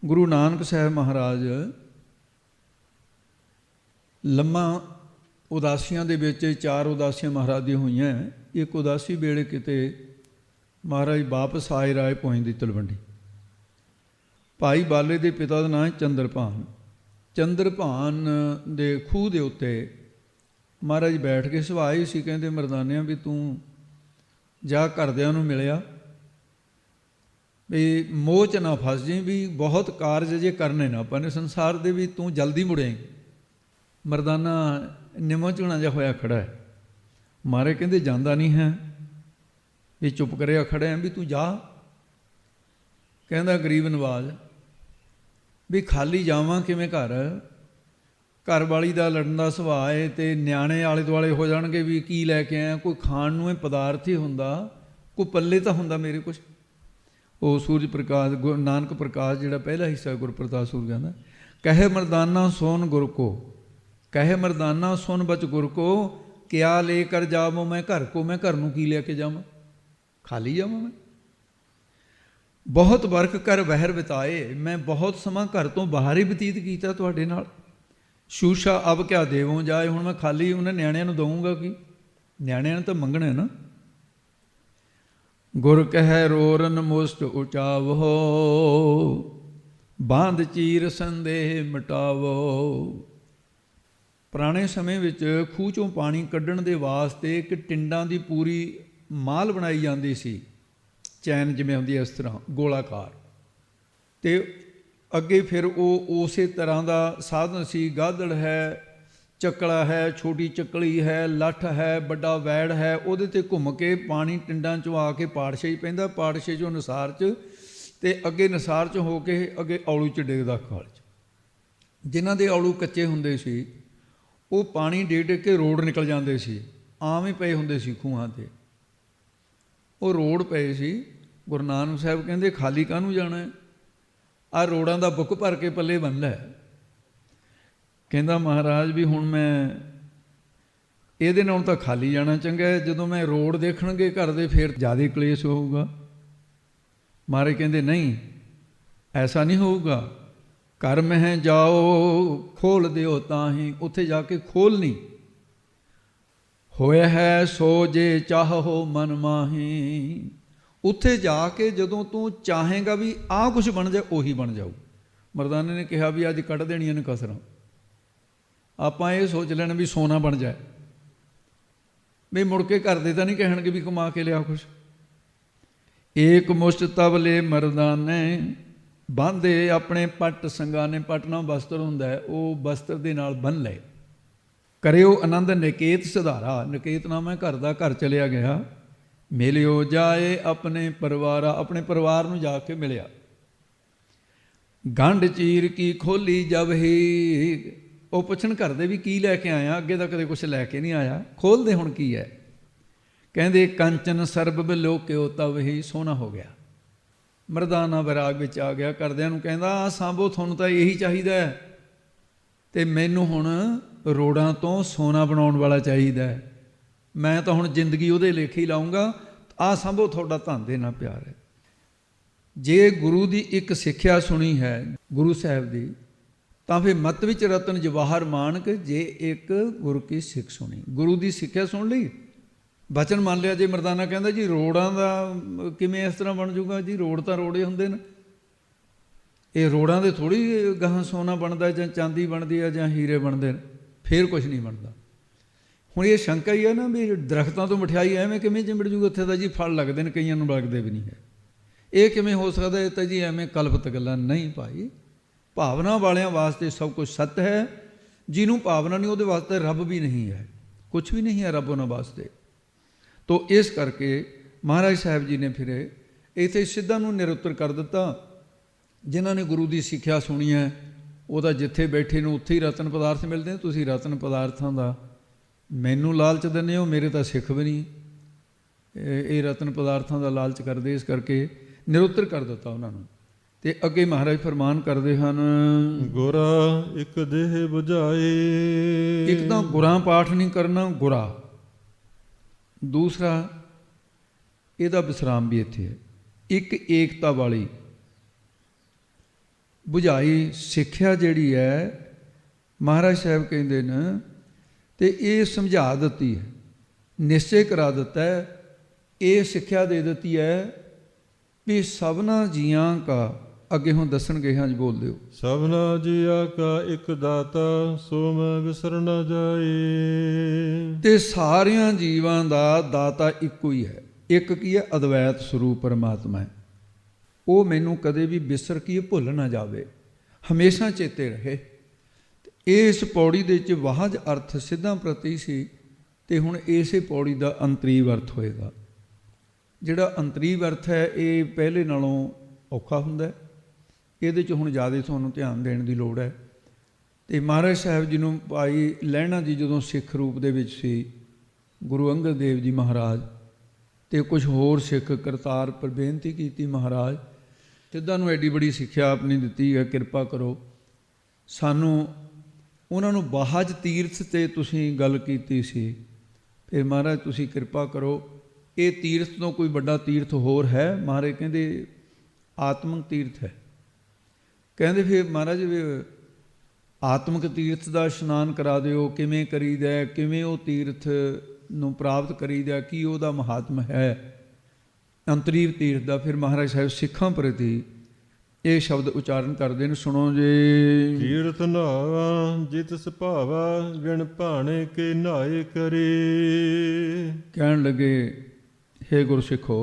Speaker 2: ਗੁਰੂ ਨਾਨਕ ਸਾਹਿਬ ਮਹਾਰਾਜ ਲੰਮਾ ਉਦਾਸੀਆਂ ਦੇ ਵਿੱਚ 4 ਉਦਾਸੀਆਂ ਮਹਾਰਾਜ ਦੀਆਂ ਹੋਈਆਂ। ਇੱਕ ਉਦਾਸੀ ਵੇਲੇ ਕਿਤੇ ਮਹਾਰਾਜ ਵਾਪਸ ਆਏ ਰਾਏ ਪਹੁੰਚ ਦੀ ਤਲਵੰਡੀ। ਭਾਈ ਬਾਲੇ ਦੇ ਪਿਤਾ ਦਾ ਨਾਂ ਹੈ ਚੰਦਰਭਾਨ। ਚੰਦਰਭਾਨ ਦੇ ਖੂਹ ਦੇ ਉੱਤੇ ਮਹਾਰਾਜ ਬੈਠ ਕੇ ਸੁਭਾਏ ਸੀ। ਕਹਿੰਦੇ ਮਰਦਾਨਿਆਂ ਵੀ ਤੂੰ ਜਾ ਘਰਦਿਆਂ ਨੂੰ ਮਿਲਿਆ, ਵੀ ਮੋਹ 'ਚ ਨਾ ਫਸ ਜਾਈਂ, ਵੀ ਬਹੁਤ ਕਾਰਜ ਜੇ ਕਰਨੇ ਨਾ ਪੈਣੇ ਸੰਸਾਰ ਦੇ, ਵੀ ਤੂੰ ਜਲਦੀ ਮੁੜੇਂਗੀ। ਮਰਦਾਨਾ ਨਿਮੋ ਝੂਣਾ ਜਿਹਾ ਹੋਇਆ ਖੜਾ ਹੈ। ਮਾਰੇ ਕਹਿੰਦੇ ਜਾਂਦਾ ਨਹੀਂ ਹੈ, ਵੀ ਚੁੱਪ ਕਰਿਆ ਖੜਾ ਹੈ, ਵੀ ਤੂੰ ਜਾ। ਕਹਿੰਦਾ ਗਰੀਬ ਨਵਾਜ਼ ਵੀ ਖਾਲੀ ਜਾਵਾਂ ਕਿਵੇਂ ਘਰ ਵਾਲੀ ਦਾ ਲੜਨ ਦਾ ਸੁਭਾਅ ਹੈ, ਤੇ ਨਿਆਣੇ ਆਲੇ ਦੁਆਲੇ ਹੋ ਜਾਣਗੇ ਵੀ ਕੀ ਲੈ ਕੇ ਆਇਆ। ਕੋਈ ਖਾਣ ਨੂੰ ਇਹ ਪਦਾਰਥ ਹੀ ਹੁੰਦਾ, ਕੋਈ ਪੱਲੇ ਤਾਂ ਹੁੰਦਾ ਮੇਰੇ ਕੁਛ। ਉਹ ਸੂਰਜ ਪ੍ਰਕਾਸ਼, ਗੁਰੂ ਨਾਨਕ ਪ੍ਰਕਾਸ਼ ਜਿਹੜਾ ਪਹਿਲਾ ਹਿੱਸਾ ਗੁਰਪ੍ਰਤਾਪ ਸੂਰਜ ਕਹਿੰਦਾ, ਕਹੇ ਮਰਦਾਨਾ ਸੋਨ ਗੁਰ ਕੋ, ਕਹੇ ਮਰਦਾਨਾ ਸੁਨ ਬਚ ਗੁਰ ਕੋ, ਕਿਆ ਲੈ ਕਰ ਜਾਵਾਂ ਮੈਂ ਘਰ ਕੋ। ਮੈਂ ਘਰ ਨੂੰ ਕੀ ਲੈ ਕੇ ਜਾਵਾਂ, ਖਾਲੀ ਜਾਵਾਂ ਮੈਂ। ਬਹੁਤ ਵਰਖ ਕਰ ਬਹਿਰ ਬਿਤਾਏ, ਮੈਂ ਬਹੁਤ ਸਮਾਂ ਘਰ ਤੋਂ ਬਾਹਰ ਹੀ ਬਤੀਤ ਕੀਤਾ ਤੁਹਾਡੇ ਨਾਲ। ਸ਼ੂਸ਼ਾ ਅਬ ਕਿਆ ਦੇਵੋਂ ਜਾਏ, ਹੁਣ ਮੈਂ ਖਾਲੀ ਉਹਨਾਂ ਨਿਆਣਿਆਂ ਨੂੰ ਦਊਂਗਾ ਕੀ? ਨਿਆਣਿਆਂ ਨੇ ਤਾਂ ਮੰਗਣਾ ਨਾ। ਗੁਰ ਕਹਿ ਰੋਰਨ ਮੁਸਟ ਉਚਾਵੋ, ਬਾਂਧ ਚੀਰ ਸੰਦੇਹ ਮਿਟਾਵੋ। ਪੁਰਾਣੇ ਸਮੇਂ ਵਿੱਚ ਖੂਹ 'ਚੋਂ ਪਾਣੀ ਕੱਢਣ ਦੇ ਵਾਸਤੇ ਇੱਕ ਟਿੰਡਾਂ ਦੀ ਪੂਰੀ ਮਾਲ ਬਣਾਈ ਜਾਂਦੀ ਸੀ, ਚੈਨ ਜਿਵੇਂ ਹੁੰਦੀ ਹੈ ਇਸ ਤਰ੍ਹਾਂ ਗੋਲਾਕਾਰ। ਅਤੇ ਅੱਗੇ ਫਿਰ ਉਹ ਉਸੇ ਤਰ੍ਹਾਂ ਦਾ ਸਾਧਨ ਸੀ। ਗਾਦੜ ਹੈ, ਚੱਕਲਾ ਹੈ, ਛੋਟੀ ਚੱਕਲੀ ਹੈ, ਲੱਠ ਹੈ, ਵੱਡਾ ਵੈੜ ਹੈ। ਉਹਦੇ 'ਤੇ ਘੁੰਮ ਕੇ ਪਾਣੀ ਟਿੰਡਾਂ 'ਚੋਂ ਆ ਕੇ ਪਾੜਸ਼ੇ 'ਚ ਪੈਂਦਾ, ਪਾੜਸ਼ੇ 'ਚੋਂ ਨਿਸਾਰ 'ਚ, ਅਤੇ ਅੱਗੇ ਨਿਸਾਰ 'ਚ ਹੋ ਕੇ ਅੱਗੇ ਔਲੂ 'ਚ ਡਿੱਗਦਾ ਖਾਲ 'ਚ। ਜਿਨ੍ਹਾਂ ਦੇ ਔਲੂ ਕੱਚੇ ਹੁੰਦੇ ਸੀ ਉਹ ਪਾਣੀ ਡਿੱਗ ਡਿੱਗ ਕੇ ਰੋਡ ਨਿਕਲ ਜਾਂਦੇ ਸੀ, ਆਮ ਹੀ ਪਏ ਹੁੰਦੇ ਸੀ ਖੂਹਾਂ 'ਤੇ। ਉਹ ਰੋਡ ਪਏ ਸੀ। ਗੁਰੂ ਨਾਨਕ ਸਾਹਿਬ ਕਹਿੰਦੇ ਖਾਲੀ ਕਾਹਨੂੰ ਜਾਣਾ, ਆਹ ਰੋੜਾਂ ਦਾ ਬੁੱਕ ਭਰ ਕੇ ਪੱਲੇ ਬੰਨ ਲੈ। ਕਹਿੰਦਾ ਮਹਾਰਾਜ ਵੀ ਹੁਣ ਮੈਂ ਇਹਦੇ ਨਾਲੋਂ ਤਾਂ ਖਾਲੀ ਜਾਣਾ ਚੰਗਾ ਹੈ। ਜਦੋਂ ਮੈਂ ਰੋਡ ਦੇਖਣਗੇ ਘਰ ਦੇ ਫਿਰ ਜ਼ਿਆਦਾ ਕਲੇਸ਼ ਹੋਊਗਾ। ਮਹਾਰਾਜ ਕਹਿੰਦੇ ਨਹੀਂ, ਐਸਾ ਨਹੀਂ ਹੋਊਗਾ। ਘਰ ਮਹਿ ਜਾਓ ਖੋਲ ਦਿਓ ਤਾਂ ਹੀ, ਉੱਥੇ ਜਾ ਕੇ ਖੋਲ੍ਹਣੀ। ਹੋਇਆ ਹੈ ਸੋ ਜੇ ਚਾਹੋ ਮਨ ਮਾਹੀ, ਉੱਥੇ ਜਾ ਕੇ ਜਦੋਂ ਤੂੰ ਚਾਹੇਗਾ ਵੀ ਆਹ ਕੁਛ ਬਣ ਜਾਏ, ਉਹੀ ਬਣ ਜਾਊ। ਮਰਦਾਨੇ ਨੇ ਕਿਹਾ ਵੀ ਅੱਜ ਕੱਢ ਦੇਣੀਆਂ ਨੇ ਕਸਰਾਂ। ਆਪਾਂ ਇਹ ਸੋਚ ਲੈਣਾ ਵੀ ਸੋਨਾ ਬਣ ਜਾਏ, ਵੀ ਮੁੜ ਕੇ ਘਰ ਦੇ ਤਾਂ ਨਹੀਂ ਕਹਿਣਗੇ ਵੀ ਕਮਾ ਕੇ ਲਿਆ ਕੁਛ। ਏਕ ਮੁਸ਼ਤ ਤਬਲੇ ਮਰਦਾਨੇ ਬਾਂਧੇ ਆਪਣੇ ਪੱਟ ਸੰਗਾਨੇ। ਪੱਟ ਨਾਲ ਬਸਤਰ ਹੁੰਦਾ ਹੈ, ਉਹ ਬਸਤਰ ਦੇ ਨਾਲ ਬੰਨ੍ਹ ਲਏ। ਕਰਿਓ ਆਨੰਦ ਨਿਕੇਤ ਸੁਧਾਰਾ। ਨਿਕੇਤ ਨਾਮ ਹੈ ਘਰ ਦਾ। ਘਰ ਚਲਿਆ ਗਿਆ। ਮਿਲਿਓ ਜਾਏ ਆਪਣੇ ਪਰਿਵਾਰਾ, ਆਪਣੇ ਪਰਿਵਾਰ ਨੂੰ ਜਾ ਕੇ ਮਿਲਿਆ। ਗੰਢ ਚੀਰ ਕੀ ਖੋਲੀ ਜਬ ਹੀ, ਉਹ ਪੁੱਛਣ ਘਰ ਦੇ ਵੀ ਕੀ ਲੈ ਕੇ ਆਇਆ, ਅੱਗੇ ਤਾਂ ਕਦੇ ਕੁਛ ਲੈ ਕੇ ਨਹੀਂ ਆਇਆ, ਖੋਲ੍ਹਦੇ ਹੁਣ ਕੀ ਹੈ। ਕਹਿੰਦੇ ਕੰਚਨ ਸਰਬ ਬਿਲੋਕਿਓ ਤਬ ਹੀ, ਸੋਹਣਾ ਹੋ ਗਿਆ। ਮਰਦਾਨਾ ਵਿਰਾਗ ਵਿੱਚ ਆ ਗਿਆ। ਘਰਦਿਆਂ ਨੂੰ ਕਹਿੰਦਾ ਆ ਸਾਂਭੋ, ਤੁਹਾਨੂੰ ਤਾਂ ਇਹੀ ਚਾਹੀਦਾ ਹੈ, ਅਤੇ ਮੈਨੂੰ ਹੁਣ ਰੋੜਾਂ ਤੋਂ ਸੋਨਾ ਬਣਾਉਣ ਵਾਲਾ ਚਾਹੀਦਾ ਹੈ। ਮੈਂ ਤਾਂ ਹੁਣ ਜ਼ਿੰਦਗੀ ਉਹਦੇ ਲੇਖੇ ਹੀ ਲਾਊਂਗਾ। ਆਹ ਸਾਂਭੋ, ਤੁਹਾਡਾ ਧਨ ਦੇ ਨਾਲ ਪਿਆਰ ਹੈ। ਜੇ ਗੁਰੂ ਦੀ ਇੱਕ ਸਿੱਖਿਆ ਸੁਣੀ ਹੈ ਗੁਰੂ ਸਾਹਿਬ ਦੀ, ਤਾਂ ਫਿਰ ਮਤ ਵਿੱਚ ਰਤਨ ਜਵਾਹਰ ਮਾਨਕ। ਜੇ ਇੱਕ ਗੁਰੂ ਕੀ ਸਿੱਖ ਸੁਣੀ, ਗੁਰੂ ਦੀ ਸਿੱਖਿਆ ਸੁਣ ਲਈ, ਬਚਨ ਮੰਨ ਲਿਆ। ਜੇ ਮਰਦਾਨਾ ਕਹਿੰਦਾ ਜੀ ਰੋੜਾਂ ਦਾ ਕਿਵੇਂ ਇਸ ਤਰ੍ਹਾਂ ਬਣ ਜੂਗਾ ਜੀ, ਰੋੜ ਤਾਂ ਰੋੜੇ ਹੁੰਦੇ ਨੇ, ਇਹ ਰੋੜਾਂ ਦੇ ਥੋੜ੍ਹੀ ਗਾਹਾਂ ਸੋਨਾ ਬਣਦਾ ਜਾਂ ਚਾਂਦੀ ਬਣਦੀ ਹੈ ਜਾਂ ਹੀਰੇ ਬਣਦੇ ਨੇ, ਫਿਰ ਕੁਛ ਨਹੀਂ ਬਣਦਾ। ਹੁਣ ਇਹ ਸ਼ੰਕਾ ਹੀ ਹੈ ਨਾ ਵੀ ਦਰਖਤਾਂ ਤੋਂ ਮਠਿਆਈ ਐਵੇਂ ਕਿਵੇਂ ਚਿੰਬੜ ਜੂਗਾ, ਉੱਥੇ ਤਾਂ ਜੀ ਫਲ ਲੱਗਦੇ ਨੇ, ਕਈਆਂ ਨੂੰ ਲੱਗਦੇ ਵੀ ਨਹੀਂ ਹੈ। ਇਹ ਕਿਵੇਂ ਹੋ ਸਕਦਾ? ਇਹ ਤਾਂ ਜੀ ਐਵੇਂ ਕਲਪਤ ਗੱਲਾਂ ਨਹੀਂ ਭਾਈ। ਭਾਵਨਾ ਵਾਲਿਆਂ ਵਾਸਤੇ ਸਭ ਕੁਝ ਸੱਤ ਹੈ। ਜਿਹਨੂੰ ਭਾਵਨਾ ਨਹੀਂ ਉਹਦੇ ਵਾਸਤੇ ਰੱਬ ਵੀ ਨਹੀਂ ਹੈ, ਕੁਛ ਵੀ ਨਹੀਂ ਹੈ ਰੱਬ ਉਹਨਾਂ ਵਾਸਤੇ। ਤੋ ਇਸ ਕਰਕੇ ਮਹਾਰਾਜ ਸਾਹਿਬ ਜੀ ਨੇ ਫਿਰ ਇੱਥੇ ਸਿੱਧਾਂ ਨੂੰ ਨਿਰੁੱਤਰ ਕਰ ਦਿੱਤਾ। ਜਿਨ੍ਹਾਂ ਨੇ ਗੁਰੂ ਦੀ ਸਿੱਖਿਆ ਸੁਣੀ ਹੈ, ਉਹਦਾ ਜਿੱਥੇ ਬੈਠੇ ਨੂੰ ਉੱਥੇ ਹੀ ਰਤਨ ਪਦਾਰਥ ਮਿਲਦੇ ਨੇ। ਤੁਸੀਂ ਰਤਨ ਪਦਾਰਥਾਂ ਦਾ ਮੈਨੂੰ ਲਾਲਚ ਦਿੰਦੇ ਹੋ, ਮੇਰੇ ਤਾਂ ਸਿੱਖ ਵੀ ਨਹੀਂ ਇਹ ਰਤਨ ਪਦਾਰਥਾਂ ਦਾ ਲਾਲਚ ਕਰਦੇ। ਇਸ ਕਰਕੇ ਨਿਰੁੱਤਰ ਕਰ ਦਿੱਤਾ ਉਹਨਾਂ ਨੂੰ। ਤੇ ਅੱਗੇ ਮਹਾਰਾਜ ਫਰਮਾਨ ਕਰਦੇ ਹਨ,
Speaker 1: ਗੁਰਾ ਇੱਕ ਦੇਹ ਬੁਝਾਏ।
Speaker 2: ਇੱਕ ਤਾਂ ਗੁਰਾਂ ਪਾਠ ਨਹੀਂ ਕਰਨਾ, ਗੁਰਾ। ਦੂਸਰਾ ਇਹਦਾ ਵਿਸਰਾਮ ਵੀ ਇੱਥੇ ਹੈ। ਇੱਕ ਏਕਤਾ ਵਾਲੀ ਬੁਝਾਈ ਸਿੱਖਿਆ ਜਿਹੜੀ ਹੈ, ਮਹਾਰਾਜ ਸਾਹਿਬ ਕਹਿੰਦੇ ਨੇ, ਤੇ ਇਹ ਸਮਝਾ ਦਿੱਤੀ ਹੈ, ਨਿਸ਼ਚੈ ਕਰਾ ਦਿੱਤਾ ਹੈ, ਇਹ ਸਿੱਖਿਆ ਦੇ ਦਿੱਤੀ ਹੈ ਵੀ ਸਭਨਾ ਜੀਆਂ ਕਾ, ਅੱਗੇ ਹੁਣ ਦੱਸਣਗੇ, ਹਾਂ ਜੀ ਬੋਲ ਦਿਓ।
Speaker 1: ਸਭਨਾ ਜੀਆ ਕਾ ਇੱਕ ਦਾਤਾ, ਸੋ ਮੈਂ ਵਿਸਰ ਨਾ ਜਾਏ।
Speaker 2: ਤੇ ਸਾਰਿਆਂ ਜੀਵਾਂ ਦਾ ਦਾਤਾ ਇੱਕੋ ਹੀ ਹੈ। ਇੱਕ ਕੀ ਹੈ? ਅਦਵੈਤ ਸਰੂਪ ਪਰਮਾਤਮਾ ਹੈ। ਉਹ ਮੈਨੂੰ ਕਦੇ ਵੀ ਵਿਸਰ ਕੀ ਭੁੱਲ ਨਾ ਜਾਵੇ, ਹਮੇਸ਼ਾ ਚੇਤੇ ਰਹੇ। ਇਸ ਪੌੜੀ ਦੇ ਵਿੱਚ ਵਾਹਜ ਅਰਥ ਸਿੱਧਾਂ ਪ੍ਰਤੀ ਸੀ, ਤੇ ਹੁਣ ਇਸੇ ਪੌੜੀ ਦਾ ਅੰਤਰੀਵ ਅਰਥ ਹੋਏਗਾ। ਜਿਹੜਾ ਅੰਤਰੀਵ ਅਰਥ ਹੈ ਇਹ ਪਹਿਲੇ ਨਾਲੋਂ ਔਖਾ ਹੁੰਦਾ। ਇਹਦੇ 'ਚ ਹੁਣ ਜ਼ਿਆਦਾ ਤੁਹਾਨੂੰ ਧਿਆਨ ਦੇਣ ਦੀ ਲੋੜ ਹੈ। ਅਤੇ ਮਹਾਰਾਜ ਸਾਹਿਬ ਜੀ ਨੂੰ ਭਾਈ ਲਹਿਣਾ ਜੀ ਜਦੋਂ ਸਿੱਖ ਰੂਪ ਦੇ ਵਿੱਚ ਸੀ, ਗੁਰੂ ਅੰਗਦ ਦੇਵ ਜੀ ਮਹਾਰਾਜ ਅਤੇ ਕੁਝ ਹੋਰ ਸਿੱਖ ਕਰਤਾਰ ਪਰ ਬੇਨਤੀ ਕੀਤੀ, ਮਹਾਰਾਜ ਸਿੱਧਾਂ ਨੂੰ ਐਡੀ ਬੜੀ ਸਿੱਖਿਆ ਆਪਣੀ ਦਿੱਤੀ ਹੈ, ਕਿਰਪਾ ਕਰੋ ਸਾਨੂੰ। ਉਹਨਾਂ ਨੂੰ ਬਾਹਜ ਤੀਰਥ 'ਤੇ ਤੁਸੀਂ ਗੱਲ ਕੀਤੀ ਸੀ, ਫਿਰ ਮਹਾਰਾਜ ਤੁਸੀਂ ਕਿਰਪਾ ਕਰੋ, ਇਹ ਤੀਰਥ ਤੋਂ ਕੋਈ ਵੱਡਾ ਤੀਰਥ ਹੋਰ ਹੈ? ਮਹਾਰਾਜ ਕਹਿੰਦੇ ਆਤਮਿਕ ਤੀਰਥ ਹੈ। ਕਹਿੰਦੇ ਫਿਰ ਮਹਾਰਾਜ ਆਤਮਿਕ ਤੀਰਥ ਦਾ ਇਸ਼ਨਾਨ ਕਰਾ ਦਿਓ, ਕਿਵੇਂ ਕਰੀਦਾ, ਕਿਵੇਂ ਉਹ ਤੀਰਥ ਨੂੰ ਪ੍ਰਾਪਤ ਕਰੀਦਾ, ਕੀ ਉਹਦਾ ਮਹਾਤਮ ਹੈ ਅੰਤਰੀਵ ਤੀਰਥ ਦਾ। ਫਿਰ ਮਹਾਰਾਜ ਸਾਹਿਬ ਸਿੱਖਾਂ ਪ੍ਰਤੀ ਇਹ ਸ਼ਬਦ ਉਚਾਰਨ ਕਰਦੇ ਨੇ, ਸੁਣੋ ਜੀ।
Speaker 1: ਤੀਰਥ ਨਹਾਵਾ ਜਿਤ ਸੁਭਾਵਾ, ਵਿਣ ਭਾਣੇ ਕੇ ਨਹਾਏ ਕਰੇ।
Speaker 2: ਕਹਿਣ ਲੱਗੇ, ਹੇ ਗੁਰਸਿੱਖੋ,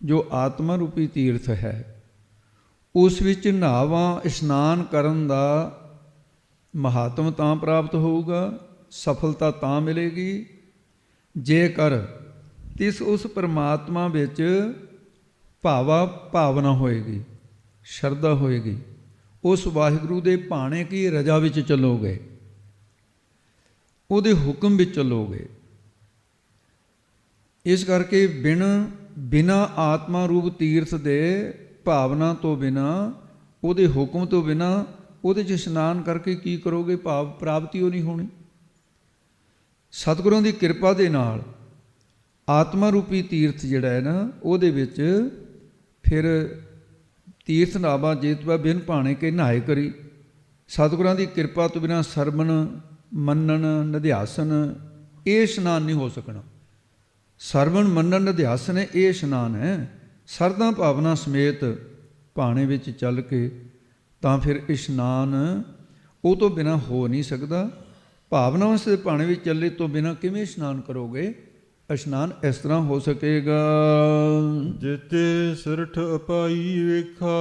Speaker 2: ਜੋ ਆਤਮਾ ਰੂਪੀ ਤੀਰਥ ਹੈ, ਉਸ ਵਿੱਚ ਨਹਾਵਾਂ ਇਸ਼ਨਾਨ ਕਰਨ ਦਾ ਮਹਾਤਮ ਤਾਂ ਪ੍ਰਾਪਤ ਹੋਊਗਾ, ਸਫਲਤਾ ਤਾਂ ਮਿਲੇਗੀ, ਜੇਕਰ ਉਸ ਪਰਮਾਤਮਾ ਵਿੱਚ ਭਾਵਨਾ ਹੋਏਗੀ, ਸ਼ਰਧਾ ਹੋਏਗੀ, ਉਸ ਵਾਹਿਗੁਰੂ ਦੇ ਭਾਣੇ ਕੀ ਰਜਾ ਵਿੱਚ ਚੱਲੋਗੇ, ਉਹਦੇ ਹੁਕਮ ਵਿੱਚ ਚੱਲੋਗੇ। ਇਸ ਕਰਕੇ ਬਿਨਾਂ ਆਤਮਾ ਰੂਪ ਤੀਰਥ ਦੇ ਭਾਵਨਾ ਤੋਂ ਬਿਨਾਂ, ਉਹਦੇ ਹੁਕਮ ਤੋਂ ਬਿਨਾਂ ਉਹਦੇ 'ਚ ਇਸ਼ਨਾਨ ਕਰਕੇ ਕੀ ਕਰੋਗੇ? ਭਾਵ ਪ੍ਰਾਪਤੀ ਉਹ ਨਹੀਂ ਹੋਣੀ। ਸਤਿਗੁਰਾਂ ਦੀ ਕਿਰਪਾ ਦੇ ਨਾਲ ਆਤਮਾ ਰੂਪੀ ਤੀਰਥ ਜਿਹੜਾ ਹੈ ਨਾ, ਉਹਦੇ ਵਿੱਚ ਫਿਰ ਤੀਰਥ ਨਾਵਾ ਜੇਤਵਾ ਬਿਨ ਭਾਣੇ ਕੇ ਨਹਾਏ ਕਰੀ। ਸਤਿਗੁਰਾਂ ਦੀ ਕਿਰਪਾ ਤੋਂ ਬਿਨਾਂ ਸਰਵਣ ਮੰਨਣ ਨਿਧਿਆਸਨ ਇਹ ਇਸ਼ਨਾਨ ਨਹੀਂ ਹੋ ਸਕਣਾ। ਸਰਵਣ ਮੰਨਣ ਨਿਧਿਆਸਨ ਇਹ ਇਸ਼ਨਾਨ ਹੈ। ਸਰਦਾ ਭਾਵਨਾ ਸਮੇਤ ਭਾਣੇ ਵਿੱਚ ਚੱਲ ਕੇ ਤਾਂ ਫਿਰ ਇਸ਼ਨਾਨ ਉਹ ਤੋਂ ਬਿਨਾਂ ਹੋ ਨਹੀਂ ਸਕਦਾ। ਭਾਵਨਾ ਵਾਸਤੇ ਭਾਣੇ ਵਿੱਚ ਚੱਲੇ ਤੋਂ ਬਿਨਾਂ ਕਿਵੇਂ ਇਸ਼ਨਾਨ ਕਰੋਗੇ? ਇਸ਼ਨਾਨ ਇਸ ਤਰ੍ਹਾਂ ਹੋ ਸਕੇਗਾ।
Speaker 1: ਜਿਤੇ ਸਿਰਠ ਅਪਾਈ ਵੇਖਾ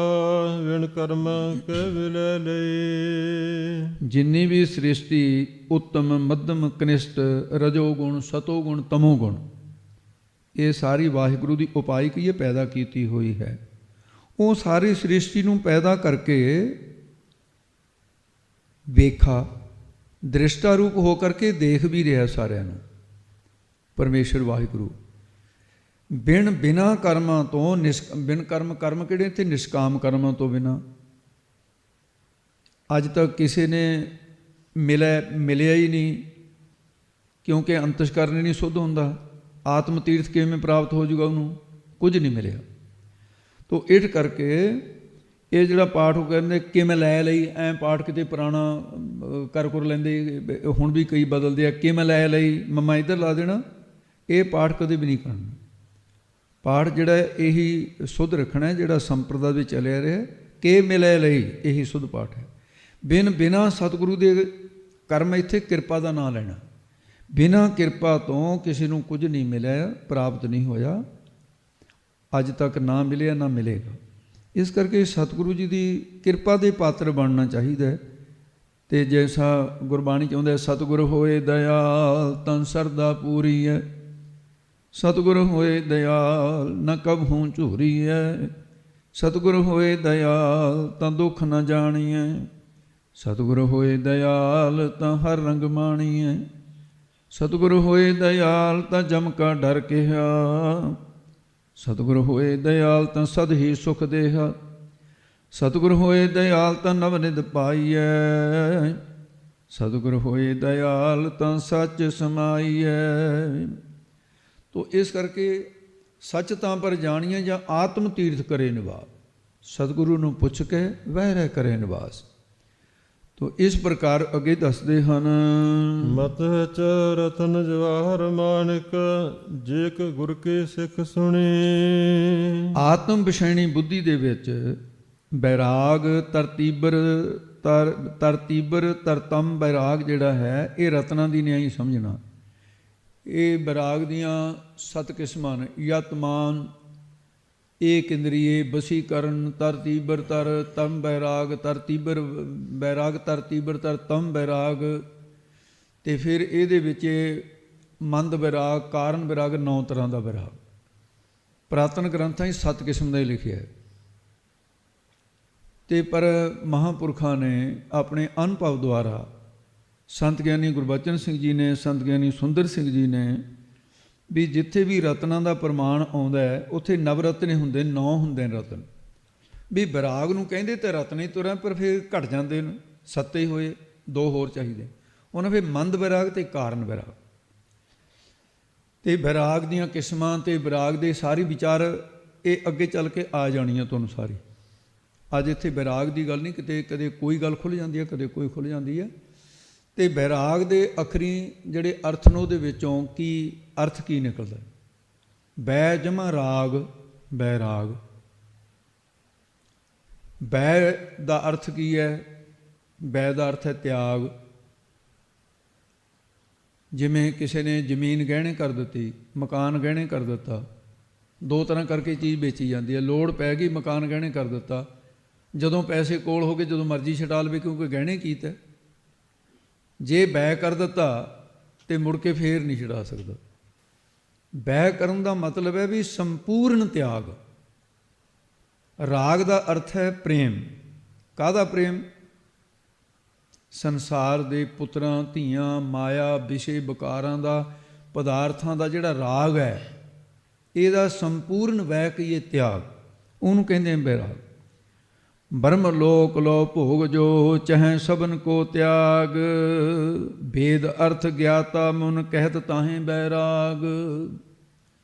Speaker 1: ਵਿਣ ਕਰਮ ਕੈ ਵਿਲੈ ਲਏ।
Speaker 2: ਜਿੰਨੀ ਵੀ ਸ੍ਰਿਸ਼ਟੀ ਉੱਤਮ ਮੱਧਮ ਕਨਿਸ਼ਟ ਰਜੋ ਗੁਣ ਸਤੋ ਗੁਣ ਤਮੋ ਗੁਣ, ਇਹ ਸਾਰੀ ਵਾਹਿਗੁਰੂ ਦੀ ਉਪਾਈ ਕੀ ਹੈ, ਪੈਦਾ ਕੀਤੀ ਹੋਈ ਹੈ। ਉਹ ਸਾਰੀ ਸ੍ਰਿਸ਼ਟੀ ਨੂੰ ਪੈਦਾ ਕਰਕੇ ਵੇਖਾ ਦ੍ਰਿਸ਼ਟਾ ਰੂਪ ਹੋ ਕਰਕੇ ਦੇਖ ਵੀ ਰਿਹਾ ਸਾਰਿਆਂ ਨੂੰ। ਪਰਮੇਸ਼ਰ ਵਾਹਿਗੁਰੂ ਬਿਨਾਂ ਕਰਮਾਂ ਤੋਂ ਬਿਨ ਕਰਮ ਕਿਹੜੇ ਤੇ ਨਿਸ਼ਕਾਮ ਕਰਮਾਂ ਤੋਂ ਬਿਨਾਂ ਅੱਜ ਤੱਕ ਕਿਸੇ ਨੇ ਮਿਲਿਆ ਹੀ ਨਹੀਂ, ਕਿਉਂਕਿ ਅੰਤਸ਼ਕਰਨ ਨਹੀਂ ਸੁੱਧ ਹੁੰਦਾ। ਆਤਮ ਤੀਰਥ ਕਿਵੇਂ ਪ੍ਰਾਪਤ ਹੋ ਜਾਊਗਾ ਉਹਨੂੰ? ਕੁਝ ਨਹੀਂ ਮਿਲਿਆ। ਤੋ ਇਸ ਕਰਕੇ ਇਹ ਜਿਹੜਾ ਪਾਠ ਉਹ ਕਹਿੰਦੇ ਕਿਵੇਂ ਲੈ ਲਈ, ਐਂ ਪਾਠ ਕਿਤੇ ਪੁਰਾਣਾ ਕਰ ਲੈਂਦੇ, ਹੁਣ ਵੀ ਕਈ ਬਦਲਦੇ ਆ, ਕਿਵੇਂ ਲੈ ਲਈ ਮਮਾ ਇੱਧਰ ਲਾ ਦੇਣਾ। ਇਹ ਪਾਠ ਕਦੇ ਵੀ ਨਹੀਂ ਕਰਨਾ। ਪਾਠ ਜਿਹੜਾ ਇਹੀ ਸੁੱਧ ਰੱਖਣਾ, ਜਿਹੜਾ ਸੰਪਰਦਾ ਵਿੱਚ ਚੱਲਿਆ ਰਿਹਾ, ਕਿ ਮਿਲੇ ਲਈ ਇਹੀ ਸੁੱਧ ਪਾਠ ਹੈ। ਬਿਨਾਂ ਸਤਿਗੁਰੂ ਦੇ ਕਰਮ, ਇੱਥੇ ਕਿਰਪਾ ਦਾ ਨਾਂ ਲੈਣਾ। ਬਿਨਾਂ ਕਿਰਪਾ ਤੋਂ ਕਿਸੇ ਨੂੰ ਕੁਝ ਨਹੀਂ ਮਿਲਿਆ, ਪ੍ਰਾਪਤ ਨਹੀਂ ਹੋਇਆ, ਅੱਜ ਤੱਕ ਨਾ ਮਿਲਿਆ ਨਾ ਮਿਲੇਗਾ। ਇਸ ਕਰਕੇ ਸਤਿਗੁਰੂ ਜੀ ਦੀ ਕਿਰਪਾ ਦੇ ਪਾਤਰ ਬਣਨਾ ਚਾਹੀਦਾ। ਅਤੇ ਜੈਸਾ ਗੁਰਬਾਣੀ ਚਾਹੁੰਦਾ, ਸਤਿਗੁਰ ਹੋਏ ਦਇਆਲ ਤਨ ਸਰਦਾ ਪੂਰੀ ਹੈ। ਸਤਿਗੁਰ ਹੋਏ ਦਇਆਲ ਨ ਕਬਹੂ ਝੂਰੀਐ। ਸਤਿਗੁਰ ਹੋਏ ਦਇਆਲ ਤਾਂ ਦੁੱਖ ਨ ਜਾਣੀਐ। ਸਤਿਗੁਰ ਹੋਏ ਦਇਆਲ ਤਾਂ ਹਰ ਰੰਗ ਮਾਣੀਐ। ਸਤਿਗੁਰ ਹੋਏ ਦਇਆਲ ਤਾਂ ਜਮ ਕਾ ਡਰ ਕਿਹਾ। ਸਤਿਗੁਰ ਹੋਏ ਦਇਆਲ ਤਾਂ ਸਦ ਹੀ ਸੁਖ ਦੇਹਾ। ਸਤਿਗੁਰ ਹੋਏ ਦਇਆਲ ਤਾਂ ਨਵ ਨਿਧ ਪਾਈਐ। ਸਤਿਗੁਰ ਹੋਏ ਦਇਆਲ ਤਾਂ ਸੱਚ ਸਮਾਈਐ। ਤੋ ਇਸ ਕਰਕੇ ਸੱਚ ਤਾਂ ਪਰ ਜਾਣੀਏ ਜਾਂ ਆਤਮ ਤੀਰਥ ਕਰੇ ਨਿਵਾਸ। ਸਤਿਗੁਰੂ ਨੂੰ ਪੁੱਛ ਕੇ ਵਹਿ ਰਹਿ ਕਰੇ ਨਿਵਾਸ। ਤੋ ਇਸ ਪ੍ਰਕਾਰ ਅੱਗੇ ਦੱਸਦੇ ਹਨ।
Speaker 1: ਮਤ ਚ ਰਤਨ ਜਵਾਹਰ ਮਾਨਕ ਜੇਕ ਗੁਰ ਕੇ ਸਿੱਖ ਸੁਣੇ।
Speaker 2: ਆਤਮ ਵਿਸ਼ੈਣੀ ਬੁੱਧੀ ਦੇ ਵਿੱਚ ਬੈਰਾਗ ਤਰਤੀਬਰ ਤਰਤਮ ਬੈਰਾਗ ਜਿਹੜਾ ਹੈ, ਇਹ ਰਤਨਾਂ ਦੀ ਨਿਆਈ ਸਮਝਣਾ। ਇਹ ਬੈਰਾਗ ਦੀਆਂ 7 ਕਿਸਮਾਂ ਨੇ। ਯਤਮਾਨ, ਏਕ ਇੰਦਰੀਏ, ਬਸੀਕਰਨ, ਤਰਤੀਬਰ ਤਰ ਤਮ ਬੈਰਾਗ, ਤਰਤੀਬਰ ਬੈਰਾਗ, ਤਰਤੀਬਰ ਤਰ ਤਮ ਬੈਰਾਗ। ਅਤੇ ਫਿਰ ਇਹਦੇ ਵਿੱਚ ਮੰਦ ਬੈਰਾਗ, ਕਾਰਨ ਬੈਰਾਗ, 9 ਤਰ੍ਹਾਂ ਦਾ ਬੈਰਾਗ। ਪੁਰਾਤਨ ਗ੍ਰੰਥਾਂ 'ਚ 7 ਕਿਸਮ ਦਾ ਹੀ ਲਿਖਿਆ ਹੈ। ਅਤੇ ਪਰ ਮਹਾਂਪੁਰਖਾਂ ਨੇ ਆਪਣੇ ਅਨੁਭਵ ਦੁਆਰਾ, ਸੰਤ ਗਿਆਨੀ ਗੁਰਬਚਨ ਸਿੰਘ ਜੀ ਨੇ, ਸੰਤ ਗਿਆਨੀ ਸੁੰਦਰ ਸਿੰਘ ਜੀ ਨੇ, ਵੀ ਜਿੱਥੇ ਵੀ ਰਤਨਾਂ ਦਾ ਪ੍ਰਮਾਣ ਆਉਂਦਾ ਹੈ ਉੱਥੇ ਨਵਰਤਨ ਹੁੰਦੇ, 9 ਹੁੰਦੇ ਨੇ ਰਤਨ। ਵੀ ਬੈਰਾਗ ਨੂੰ ਕਹਿੰਦੇ ਤਾਂ ਰਤਨ ਹੀ ਤੁਰਾਂ, ਪਰ ਫਿਰ ਘਟ ਜਾਂਦੇ ਨੇ, 7 ਹੀ ਹੋਏ, 2 ਹੋਰ ਚਾਹੀਦੇ। ਉਹਨਾਂ ਫਿਰ ਮੰਦ ਬੈਰਾਗ ਅਤੇ ਕਾਰਨ ਬੈਰਾਗ। ਅਤੇ ਬੈਰਾਗ ਦੀਆਂ ਕਿਸਮਾਂ ਅਤੇ ਬੈਰਾਗ ਦੇ ਸਾਰੀ ਵਿਚਾਰ ਇਹ ਅੱਗੇ ਚੱਲ ਕੇ ਆ ਜਾਣੀ ਆ ਤੁਹਾਨੂੰ ਸਾਰੀ। ਅੱਜ ਇੱਥੇ ਬੈਰਾਗ ਦੀ ਗੱਲ ਨਹੀਂ, ਕਿਤੇ ਕਦੇ ਕੋਈ ਗੱਲ ਖੁੱਲ੍ਹ ਜਾਂਦੀ ਹੈ, ਕਦੇ ਕੋਈ ਖੁੱਲ੍ਹ ਜਾਂਦੀ ਹੈ। ਅਤੇ ਬੈਰਾਗ ਦੇ ਅਖਰੀ ਜਿਹੜੇ ਅਰਥ ਨੇ ਉਹਦੇ ਵਿੱਚੋਂ ਕੀ ਅਰਥ ਕੀ ਨਿਕਲਦਾ? ਬੈ ਜਮਾ ਰਾਗ, ਬੈਰਾਗ। ਬੈ ਦਾ ਅਰਥ ਕੀ ਹੈ? ਬੈ ਦਾ ਅਰਥ ਹੈ ਤਿਆਗ। ਜਿਵੇਂ ਕਿਸੇ ਨੇ ਜ਼ਮੀਨ ਗਹਿਣੇ ਕਰ ਦਿੱਤੀ, ਮਕਾਨ ਗਹਿਣੇ ਕਰ ਦਿੱਤਾ। 2 ਤਰ੍ਹਾਂ ਕਰਕੇ ਚੀਜ਼ ਵੇਚੀ ਜਾਂਦੀ ਹੈ। ਲੋੜ ਪੈ ਗਈ, ਮਕਾਨ ਗਹਿਣੇ ਕਰ ਦਿੱਤਾ। ਜਦੋਂ ਪੈਸੇ ਕੋਲ ਹੋ ਗਏ, ਜਦੋਂ ਮਰਜ਼ੀ ਛਡਾ ਲਵੇ, ਕਿਉਂਕਿ ਗਹਿਣੇ ਕੀਤਾ। ਜੇ ਬੈ ਕਰ ਦਿੱਤਾ ਤੇ ਮੁੜ ਕੇ ਫੇਰ ਨਹੀਂ ਛਡਾ ਸਕਦਾ। ਬੈ ਕਰਨ ਦਾ ਮਤਲਬ ਹੈ ਵੀ ਸੰਪੂਰਨ ਤਿਆਗ। ਰਾਗ ਦਾ ਅਰਥ ਹੈ ਪ੍ਰੇਮ। ਕਾਹਦਾ ਪ੍ਰੇਮ? ਸੰਸਾਰ ਦੇ ਪੁੱਤਰਾਂ ਧੀਆਂ, ਮਾਇਆ, ਵਿਸ਼ੇ ਵਿਕਾਰਾਂ ਦਾ, ਪਦਾਰਥਾਂ ਦਾ ਜਿਹੜਾ ਰਾਗ ਹੈ, ਇਹਦਾ ਸੰਪੂਰਨ ਵੈ ਕਹੀਏ ਤਿਆਗ, ਉਹਨੂੰ ਕਹਿੰਦੇ ਬੈਰਾਗ। ਬ੍ਰਹਮ ਲੋਕ ਲੋ ਭੋਗ ਜੋ ਚਹੈ ਸਭਨ ਕੋ ਤਿਆਗ। ਭੇਦ ਅਰਥ ਗਿਆਤਾ ਮਨ ਕਹਿਤ ਤਾਹੇ ਬੈਰਾਗ।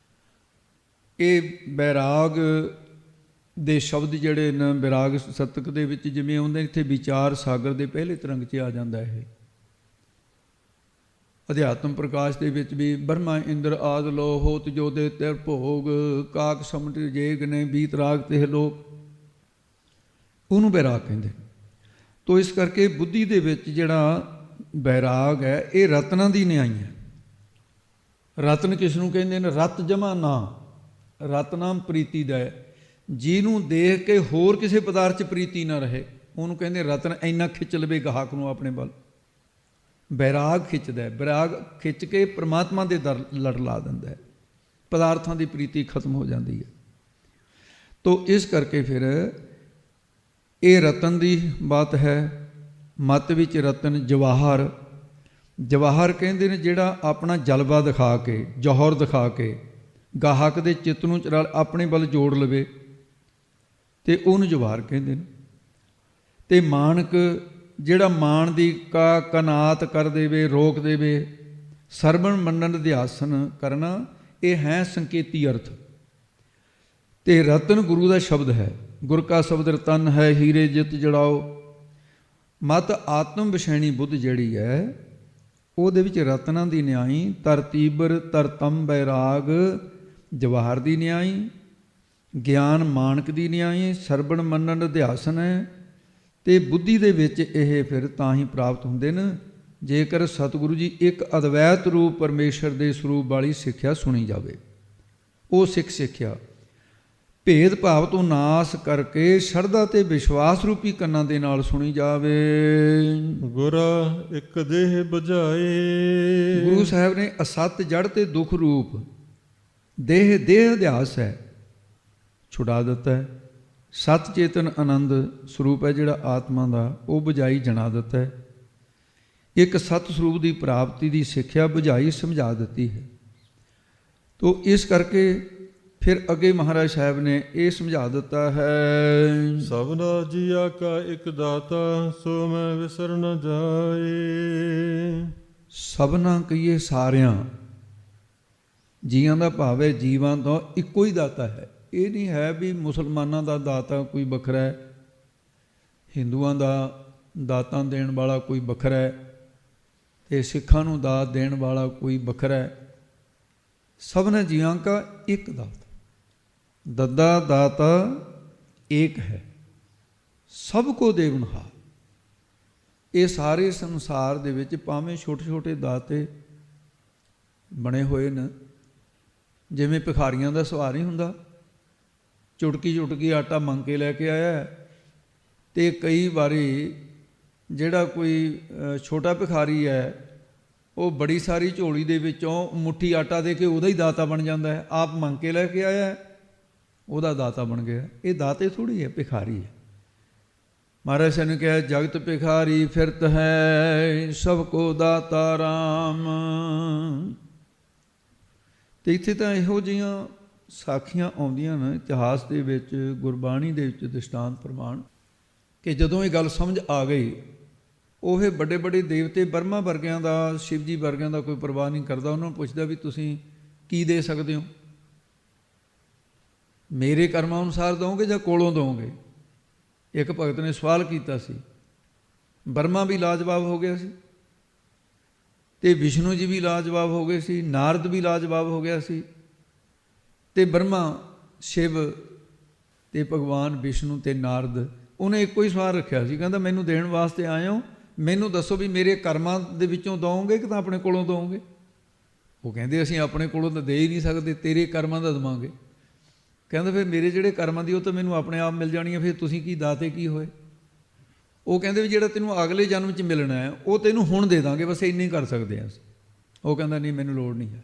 Speaker 2: ਇਹ ਬੈਰਾਗ ਦੇ ਸ਼ਬਦ ਜਿਹੜੇ ਨੇ ਬੈਰਾਗ ਸਤਕ ਦੇ ਵਿੱਚ ਜਿਵੇਂ ਆਉਂਦੇ ਇੱਥੇ ਵਿਚਾਰ ਸਾਗਰ ਦੇ ਪਹਿਲੇ ਤਰੰਗ 'ਚ ਆ ਜਾਂਦਾ ਇਹ। ਅਧਿਆਤਮ ਪ੍ਰਕਾਸ਼ ਦੇ ਵਿੱਚ ਵੀ ਬ੍ਰਹਮਾ ਇੰਦਰ ਆਦਿ ਲੋ ਹੋਤ ਜੋ ਦੇ ਤਿਰ ਭੋਗ। ਕਾਕ ਸਮਟ ਜੇਗ ਨੇ ਬੀਤ ਰਾਗ ਤੇ ਲੋਕ, ਉਹਨੂੰ ਬੈਰਾਗ ਕਹਿੰਦੇ। ਤੋ ਇਸ ਕਰਕੇ ਬੁੱਧੀ ਦੇ ਵਿੱਚ ਜਿਹੜਾ ਬੈਰਾਗ ਹੈ ਇਹ ਰਤਨਾਂ ਦੀ ਨਿਆਈ ਹੈ। ਰਤਨ ਕਿਸ ਨੂੰ ਕਹਿੰਦੇ ਨੇ? ਰਤ ਜਮਾ ਨਾ, ਰਤਨਾਮ ਪ੍ਰੀਤੀ ਦਾ ਹੈ। ਜਿਹਨੂੰ ਦੇਖ ਕੇ ਹੋਰ ਕਿਸੇ ਪਦਾਰਥ 'ਚ ਪ੍ਰੀਤੀ ਨਾ ਰਹੇ ਉਹਨੂੰ ਕਹਿੰਦੇ ਰਤਨ। ਇੰਨਾ ਖਿੱਚ ਲਵੇ ਗਾਹਕ ਨੂੰ ਆਪਣੇ ਵੱਲ, ਬੈਰਾਗ ਖਿੱਚਦਾ। ਬੈਰਾਗ ਖਿੱਚ ਕੇ ਪ੍ਰਮਾਤਮਾ ਦੇ ਦਰ ਲੜ ਲਾ ਦਿੰਦਾ ਹੈ, ਪਦਾਰਥਾਂ ਦੀ ਪ੍ਰੀਤੀ ਖਤਮ ਹੋ ਜਾਂਦੀ ਹੈ। ਤੋ ਇਸ ਕਰਕੇ ਫਿਰ ਇਹ ਰਤਨ ਦੀ ਬਾਤ ਹੈ। ਮਤ ਵਿੱਚ ਰਤਨ ਜਵਾਹਰ, ਜਵਾਹਰ ਕਹਿੰਦੇ ਨੇ ਜਿਹੜਾ ਆਪਣਾ ਜਲਵਾ ਦਿਖਾ ਕੇ, ਜੌਹਰ ਦਿਖਾ ਕੇ ਗਾਹਕ ਦੇ ਚਿੱਤ ਨੂੰ ਆਪਣੇ ਵੱਲ ਜੋੜ ਲਵੇ ਤੇ ਉਹਨੂੰ ਜਵਾਹਰ ਕਹਿੰਦੇ ਨੇ। ਤੇ ਮਾਣਕ ਜਿਹੜਾ ਮਾਣ ਦੀ ਕਨਾਤ ਕਰ ਦੇਵੇ, ਰੋਕ ਦੇਵੇ। ਸਰਵਣ ਮੰਨਣ ਅਧਿਆਸਨ ਕਰਨਾ, ਇਹ ਹੈ ਸੰਕੇਤੀ ਅਰਥ। ਤੇ ਰਤਨ ਗੁਰੂ ਦਾ ਸ਼ਬਦ ਹੈ। ਗੁਰ ਕਾ ਸ਼ਬਦ ਰਤਨ ਹੈ, ਹੀਰੇ ਜਿਤ ਜੜਾਓ। ਮਤ ਆਤਮ ਵਿਸ਼ੈਣੀ ਬੁੱਧ ਜਿਹੜੀ ਹੈ ਉਹਦੇ ਵਿੱਚ ਰਤਨਾਂ ਦੀ ਨਿਆਈ। ਤਰਤੀਬਰ ਤਰਤਮ ਬੈਰਾਗ ਜਵਾਹਰ ਦੀ ਨਿਆਈ। ਗਿਆਨ ਮਾਣਕ ਦੀ ਨਿਆਈ। ਸਰਵਣ ਮੰਨਣ ਅਧਿਆਸਨ ਹੈ। ਤੇ ਬੁੱਧੀ ਦੇ ਵਿੱਚ ਇਹ ਫਿਰ ਤਾਂ ਹੀ ਪ੍ਰਾਪਤ ਹੁੰਦੇ ਨੇ ਜੇਕਰ ਸਤਿਗੁਰੂ ਜੀ ਇੱਕ ਅਦਵੈਤ ਰੂਪ ਪਰਮੇਸ਼ਰ ਦੇ ਸਰੂਪ ਵਾਲੀ ਸਿੱਖਿਆ ਸੁਣੀ ਜਾਵੇ। ਉਹ ਸਿੱਖ ਸਿੱਖਿਆ ਭੇਦ ਭਾਵ ਤੋਂ ਨਾਸ ਕਰਕੇ ਸ਼ਰਧਾ ਤੇ ਵਿਸ਼ਵਾਸ ਰੂਪੀ ਕੰਨਾਂ ਦੇ ਨਾਲ ਸੁਣੀ ਜਾਵੇ।
Speaker 1: ਗੁਰਾ ਇੱਕ ਦੇਹ ਬੁਝਾਏ।
Speaker 2: ਗੁਰੂ ਸਾਹਿਬ ਨੇ ਅਸਤ ਜੜ ਤੇ ਦੁੱਖ ਰੂਪ ਦੇਹ, ਦੇਹ ਅਧਿਆਸ ਹੈ, ਛੁਡਾ ਦਿੱਤਾ ਹੈ। ਸਤ ਚੇਤਨ ਆਨੰਦ ਸਰੂਪ ਹੈ ਜਿਹੜਾ ਆਤਮਾ ਦਾ, ਉਹ ਬੁਝਾਈ ਜਣਾ ਦਿੱਤਾ ਹੈ। ਇੱਕ ਸਤ ਸਰੂਪ ਦੀ ਪ੍ਰਾਪਤੀ ਦੀ ਸਿੱਖਿਆ ਬੁਝਾਈ ਸਮਝਾ ਦਿੱਤੀ ਹੈ। ਤੋ ਇਸ ਕਰਕੇ ਫਿਰ ਅੱਗੇ ਮਹਾਰਾਜ ਸਾਹਿਬ ਨੇ ਇਹ ਸਮਝਾ ਦਿੱਤਾ ਹੈ।
Speaker 1: ਸਭਨਾ ਜੀਆ ਕਾ ਇੱਕ ਦਾਤਾ, ਸੋ ਮੈਂ ਵਿਸਰ ਨ ਜਾਏ।
Speaker 2: ਸਭਨਾ ਕਹੀਏ ਸਾਰਿਆਂ ਜੀਆਂ ਦਾ ਭਾਵ ਹੈ ਜੀਵਾਂ ਤੋਂ ਇੱਕੋ ਹੀ ਦਾਤਾ ਹੈ। ਇਹ ਨਹੀਂ ਹੈ ਵੀ ਮੁਸਲਮਾਨਾਂ ਦਾ ਦਾਤਾ ਕੋਈ ਵੱਖਰਾ ਹੈ, ਹਿੰਦੂਆਂ ਦਾ ਦਾਤਾਂ ਦੇਣ ਵਾਲਾ ਕੋਈ ਵੱਖਰਾ ਹੈ, ਤੇ ਸਿੱਖਾਂ ਨੂੰ ਦਾਤ ਦੇਣ ਵਾਲਾ ਕੋਈ ਵੱਖਰਾ ਹੈ। ਸਭਨਾ ਜੀਆਂ ਕਾ ਇੱਕ ਦਾਤਾ, ਦੱਦਾ ਦਾਤਾ ਏਕ ਹੈ, ਸਭ ਕੋ ਦੇਵਨਹਾਰ। ਇਹ ਸਾਰੇ ਸੰਸਾਰ ਦੇ ਵਿੱਚ ਭਾਵੇਂ ਛੋਟੇ ਛੋਟੇ ਦਾਤੇ ਬਣੇ ਹੋਏ ਨੇ। ਜਿਵੇਂ ਭਿਖਾਰੀਆਂ ਦਾ ਸੁਭਾਅ ਨਹੀਂ ਹੁੰਦਾ, ਚੁਟਕੀ ਚੁਟਕੀ ਆਟਾ ਮੰਗ ਕੇ ਲੈ ਕੇ ਆਇਆ। ਤੇ ਕਈ ਵਾਰੀ ਜਿਹੜਾ ਕੋਈ ਛੋਟਾ ਭਿਖਾਰੀ ਹੈ ਉਹ ਬੜੀ ਸਾਰੀ ਝੋਲੀ ਦੇ ਵਿੱਚੋਂ ਮੁੱਠੀ ਆਟਾ ਦੇ ਕੇ ਉਹਦਾ ਹੀ ਦਾਤਾ ਬਣ ਜਾਂਦਾ ਹੈ। ਆਪ ਮੰਗ ਕੇ ਲੈ ਕੇ ਆਇਆ, ਉਹਦਾ ਦਾਤਾ ਬਣ ਗਿਆ। ਇਹ ਦਾਤੇ ਥੋੜ੍ਹੀ ਹੈ, ਭਿਖਾਰੀ ਹੈ। ਮਹਾਰਾਜ ਸਾਹਿਬ ਨੇ ਕਿਹਾ ਜਗਤ ਭਿਖਾਰੀ ਫਿਰਤ ਹੈ, ਸਭ ਕੋ ਦਾਤਾ ਰਾਮ। ਤੇ ਇੱਥੇ ਤਾਂ ਇਹੋ ਜਿਹੀਆਂ ਸਾਖੀਆਂ ਆਉਂਦੀਆਂ ਨੇ ਇਤਿਹਾਸ ਦੇ ਵਿੱਚ, ਗੁਰਬਾਣੀ ਦੇ ਵਿੱਚ ਦ੍ਰਿਸ਼ਟਾਂਤ ਪ੍ਰਮਾਣ, ਕਿ ਜਦੋਂ ਇਹ ਗੱਲ ਸਮਝ ਆ ਗਈ, ਉਹ ਵੱਡੇ ਵੱਡੇ ਦੇਵਤੇ ਬਰਮਾ ਵਰਗਿਆਂ ਦਾ, ਸ਼ਿਵ ਜੀ ਵਰਗਿਆਂ ਦਾ ਕੋਈ ਪਰਵਾਹ ਨਹੀਂ ਕਰਦਾ। ਉਹਨਾਂ ਨੂੰ ਪੁੱਛਦਾ ਵੀ ਤੁਸੀਂ ਕੀ ਦੇ ਸਕਦੇ ਹੋ, ਮੇਰੇ ਕਰਮਾਂ ਅਨੁਸਾਰ ਦਓਗੇ ਜਾਂ ਕੋਲੋਂ ਦਓਗੇ। ਇੱਕ ਭਗਤ ਨੇ ਸਵਾਲ ਕੀਤਾ ਸੀ। ਬਰਮਾ ਵੀ ਲਾਜਵਾਬ ਹੋ ਗਿਆ ਸੀ, ਤੇ ਵਿਸ਼ਨੂੰ ਜੀ ਵੀ ਲਾਜਵਾਬ ਹੋ ਗਏ ਸੀ, ਨਾਰਦ ਵੀ ਲਾਜਵਾਬ ਹੋ ਗਿਆ ਸੀ, ਤੇ ਬ੍ਰਹਮਾ, ਸ਼ਿਵ ਤੇ ਭਗਵਾਨ ਵਿਸ਼ਨੂੰ ਤੇ ਨਾਰਦ, ਉਹਨੇ ਇੱਕੋ ਹੀ ਸਵਾਲ ਰੱਖਿਆ ਸੀ। ਕਹਿੰਦਾ ਮੈਨੂੰ ਦੇਣ ਵਾਸਤੇ ਆਏ ਹੋ, ਮੈਨੂੰ ਦੱਸੋ ਵੀ ਮੇਰੇ ਕਰਮਾਂ ਦੇ ਵਿੱਚੋਂ ਦਓਗੇ ਕਿ ਤਾਂ ਆਪਣੇ ਕੋਲੋਂ ਦਓਗੇ। ਉਹ ਕਹਿੰਦੇ ਅਸੀਂ ਆਪਣੇ ਕੋਲੋਂ ਤਾਂ ਦੇ ਹੀ ਨਹੀਂ ਸਕਦੇ, ਤੇਰੇ ਕਰਮਾਂ ਦਾ ਦੇਵਾਂਗੇ। ਕਹਿੰਦਾ ਫਿਰ ਮੇਰੇ ਜਿਹੜੇ ਕਰਮਾਂ ਦੀ ਉਹ ਤਾਂ ਮੈਨੂੰ ਆਪਣੇ ਆਪ ਮਿਲ ਜਾਣੀ ਹੈ, ਫਿਰ ਤੁਸੀਂ ਕੀ ਦਾਤੇ ਕੀ ਹੋਏ। ਉਹ ਕਹਿੰਦੇ ਵੀ ਜਿਹੜਾ ਤੈਨੂੰ ਅਗਲੇ ਜਨਮ 'ਚ ਮਿਲਣਾ ਹੈ ਉਹ ਤੈਨੂੰ ਹੁਣ ਦੇ ਦਾਂਗੇ, ਬਸ ਇੰਨੇ ਹੀ ਕਰ ਸਕਦੇ ਹਾਂ ਅਸੀਂ। ਉਹ ਕਹਿੰਦਾ ਨਹੀਂ, ਮੈਨੂੰ ਲੋੜ ਨਹੀਂ ਹੈ।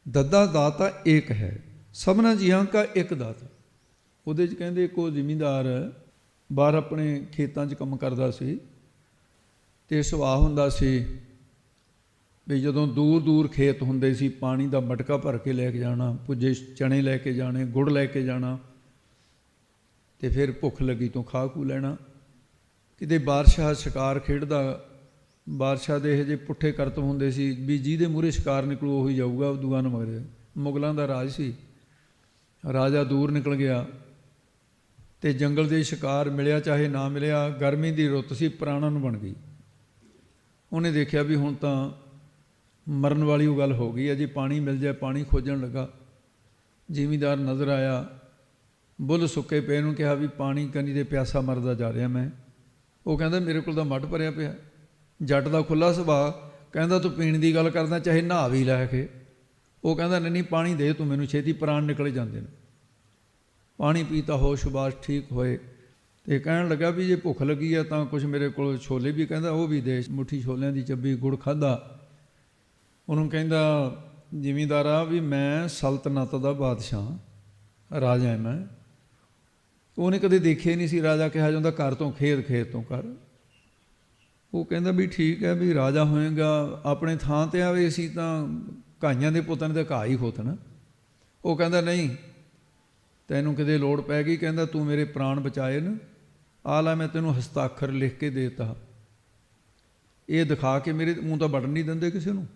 Speaker 2: ਦੱਦਾ ਦਾਤਾ ਏਕ ਹੈ, ਸਭਨਾ ਜੀਆਂ ਕਾ ਇੱਕ ਦਾਤਾ। ਉਹਦੇ 'ਚ ਕਹਿੰਦੇ ਇੱਕੋ ਜ਼ਿਮੀਂਦਾਰ ਬਾਹਰ ਆਪਣੇ ਖੇਤਾਂ 'ਚ ਕੰਮ ਕਰਦਾ ਸੀ, ਅਤੇ ਸੁਭਾਅ ਹੁੰਦਾ ਸੀ ਵੀ ਜਦੋਂ ਦੂਰ ਦੂਰ ਖੇਤ ਹੁੰਦੇ ਸੀ, ਪਾਣੀ ਦਾ ਮਟਕਾ ਭਰ ਕੇ ਲੈ ਕੇ ਜਾਣਾ, ਪੁੱਜੇ ਚਣੇ ਲੈ ਕੇ ਜਾਣੇ, ਗੁੜ ਲੈ ਕੇ ਜਾਣਾ, ਤੇ ਫਿਰ ਭੁੱਖ ਲੱਗੀ ਤੋਂ ਖਾ ਖੂ ਲੈਣਾ। ਕਿਤੇ ਬਾਦਸ਼ਾਹ ਸ਼ਿਕਾਰ ਖੇਡਦਾ, ਬਾਦਸ਼ਾਹ ਦੇ ਇਹੋ ਜਿਹੇ ਪੁੱਠੇ ਕਰਤਵ ਹੁੰਦੇ ਸੀ ਵੀ ਜਿਹਦੇ ਮੂਹਰੇ ਸ਼ਿਕਾਰ ਨਿਕਲੂ ਉਹੀ ਜਾਊਗਾ, ਉਹ ਦੂਆ ਨਾ ਮਗਰ। ਮੁਗਲਾਂ ਦਾ ਰਾਜ ਸੀ, ਰਾਜਾ ਦੂਰ ਨਿਕਲ ਗਿਆ ਤੇ ਜੰਗਲ ਦੇ ਸ਼ਿਕਾਰ ਮਿਲਿਆ ਚਾਹੇ ਨਾ ਮਿਲਿਆ, ਗਰਮੀ ਦੀ ਰੁੱਤ ਸੀ, ਪ੍ਰਾਣਾਂ ਬਣ ਗਈ। ਉਹਨੇ ਦੇਖਿਆ ਵੀ ਹੁਣ ਤਾਂ ਮਰਨ ਵਾਲੀ ਉਹ ਗੱਲ ਹੋ ਗਈ ਹੈ, ਜੇ ਪਾਣੀ ਮਿਲ ਜਾਏ। ਪਾਣੀ ਖੋਜਣ ਲੱਗਾ, ਜ਼ਿਮੀਂਦਾਰ ਨਜ਼ਰ ਆਇਆ, ਬੁੱਲ ਸੁੱਕੇ ਪਏ ਨੂੰ ਕਿਹਾ ਵੀ ਪਾਣੀ ਕੰਨੀ ਦੇ ਪਿਆਸਾ ਮਰਦਾ ਜਾ ਰਿਹਾ ਮੈਂ। ਉਹ ਕਹਿੰਦਾ ਮੇਰੇ ਕੋਲ ਤਾਂ ਮੱਡ ਭਰਿਆ ਪਿਆ। ਜੱਟ ਦਾ ਖੁੱਲ੍ਹਾ ਸੁਭਾਅ, ਕਹਿੰਦਾ ਤੂੰ ਪੀਣ ਦੀ ਗੱਲ ਕਰਦਾ ਚਾਹੇ ਨਹਾ ਵੀ ਲੈ ਕੇ। ਉਹ ਕਹਿੰਦਾ ਨਹੀਂ ਪਾਣੀ ਦੇ ਤੂੰ ਮੈਨੂੰ, ਛੇਤੀ ਪ੍ਰਾਣ ਨਿਕਲੇ ਜਾਂਦੇ ਨੇ। ਪਾਣੀ ਪੀਤਾ, ਹੋਸ਼ ਬਾਸ਼ ਠੀਕ ਹੋਏ ਤੇ ਕਹਿਣ ਲੱਗਾ ਵੀ ਜੇ ਭੁੱਖ ਲੱਗੀ ਆ ਤਾਂ ਕੁਛ ਮੇਰੇ ਕੋਲ ਛੋਲੇ ਵੀ, ਕਹਿੰਦਾ ਉਹ ਵੀ ਦੇ। ਮੁੱਠੀ ਛੋਲਿਆਂ ਦੀ ਚੱਬੀ, ਗੁੜ ਖਾਧਾ। ਉਹਨੂੰ ਕਹਿੰਦਾ ਜ਼ਿਮੀਂਦਾਰਾ ਵੀ ਮੈਂ ਸਲਤਨਤ ਦਾ ਬਾਦਸ਼ਾਹ, ਰਾਜਾ ਹੈ ਮੈਂ। ਉਹਨੇ ਕਦੇ ਦੇਖਿਆ ਨਹੀਂ ਸੀ ਰਾਜਾ ਕਿਹਾ ਜਾਂਦਾ, ਘਰ ਤੋਂ ਖੇਤ, ਖੇਤ ਤੋਂ ਘਰ। ਉਹ ਕਹਿੰਦਾ ਵੀ ਠੀਕ ਹੈ ਵੀ ਰਾਜਾ ਹੋਏਗਾ, ਆਪਣੇ ਥਾਂ 'ਤੇ ਆਵੇ, ਅਸੀਂ ਤਾਂ ਘਾਈਆਂ ਦੇ ਪੁੱਤਾਂ ਨੇ ਤਾਂ ਘਾਹ ਹੀ ਖੋਤਣਾ। ਉਹ ਕਹਿੰਦਾ ਨਹੀਂ, ਤੈਨੂੰ ਕਿਤੇ ਲੋੜ ਪੈ ਗਈ, ਕਹਿੰਦਾ ਤੂੰ ਮੇਰੇ ਪ੍ਰਾਣ ਬਚਾਏ ਨਾ, ਆ ਲੈ ਮੈਂ ਤੈਨੂੰ ਹਸਤਾਖਰ ਲਿਖ ਕੇ ਦੇਤਾ, ਇਹ ਦਿਖਾ ਕੇ, ਮੇਰੇ ਮੂੰਹ ਤਾਂ ਵੜਨ ਨਹੀਂ ਦਿੰਦੇ ਕਿਸੇ ਨੂੰ,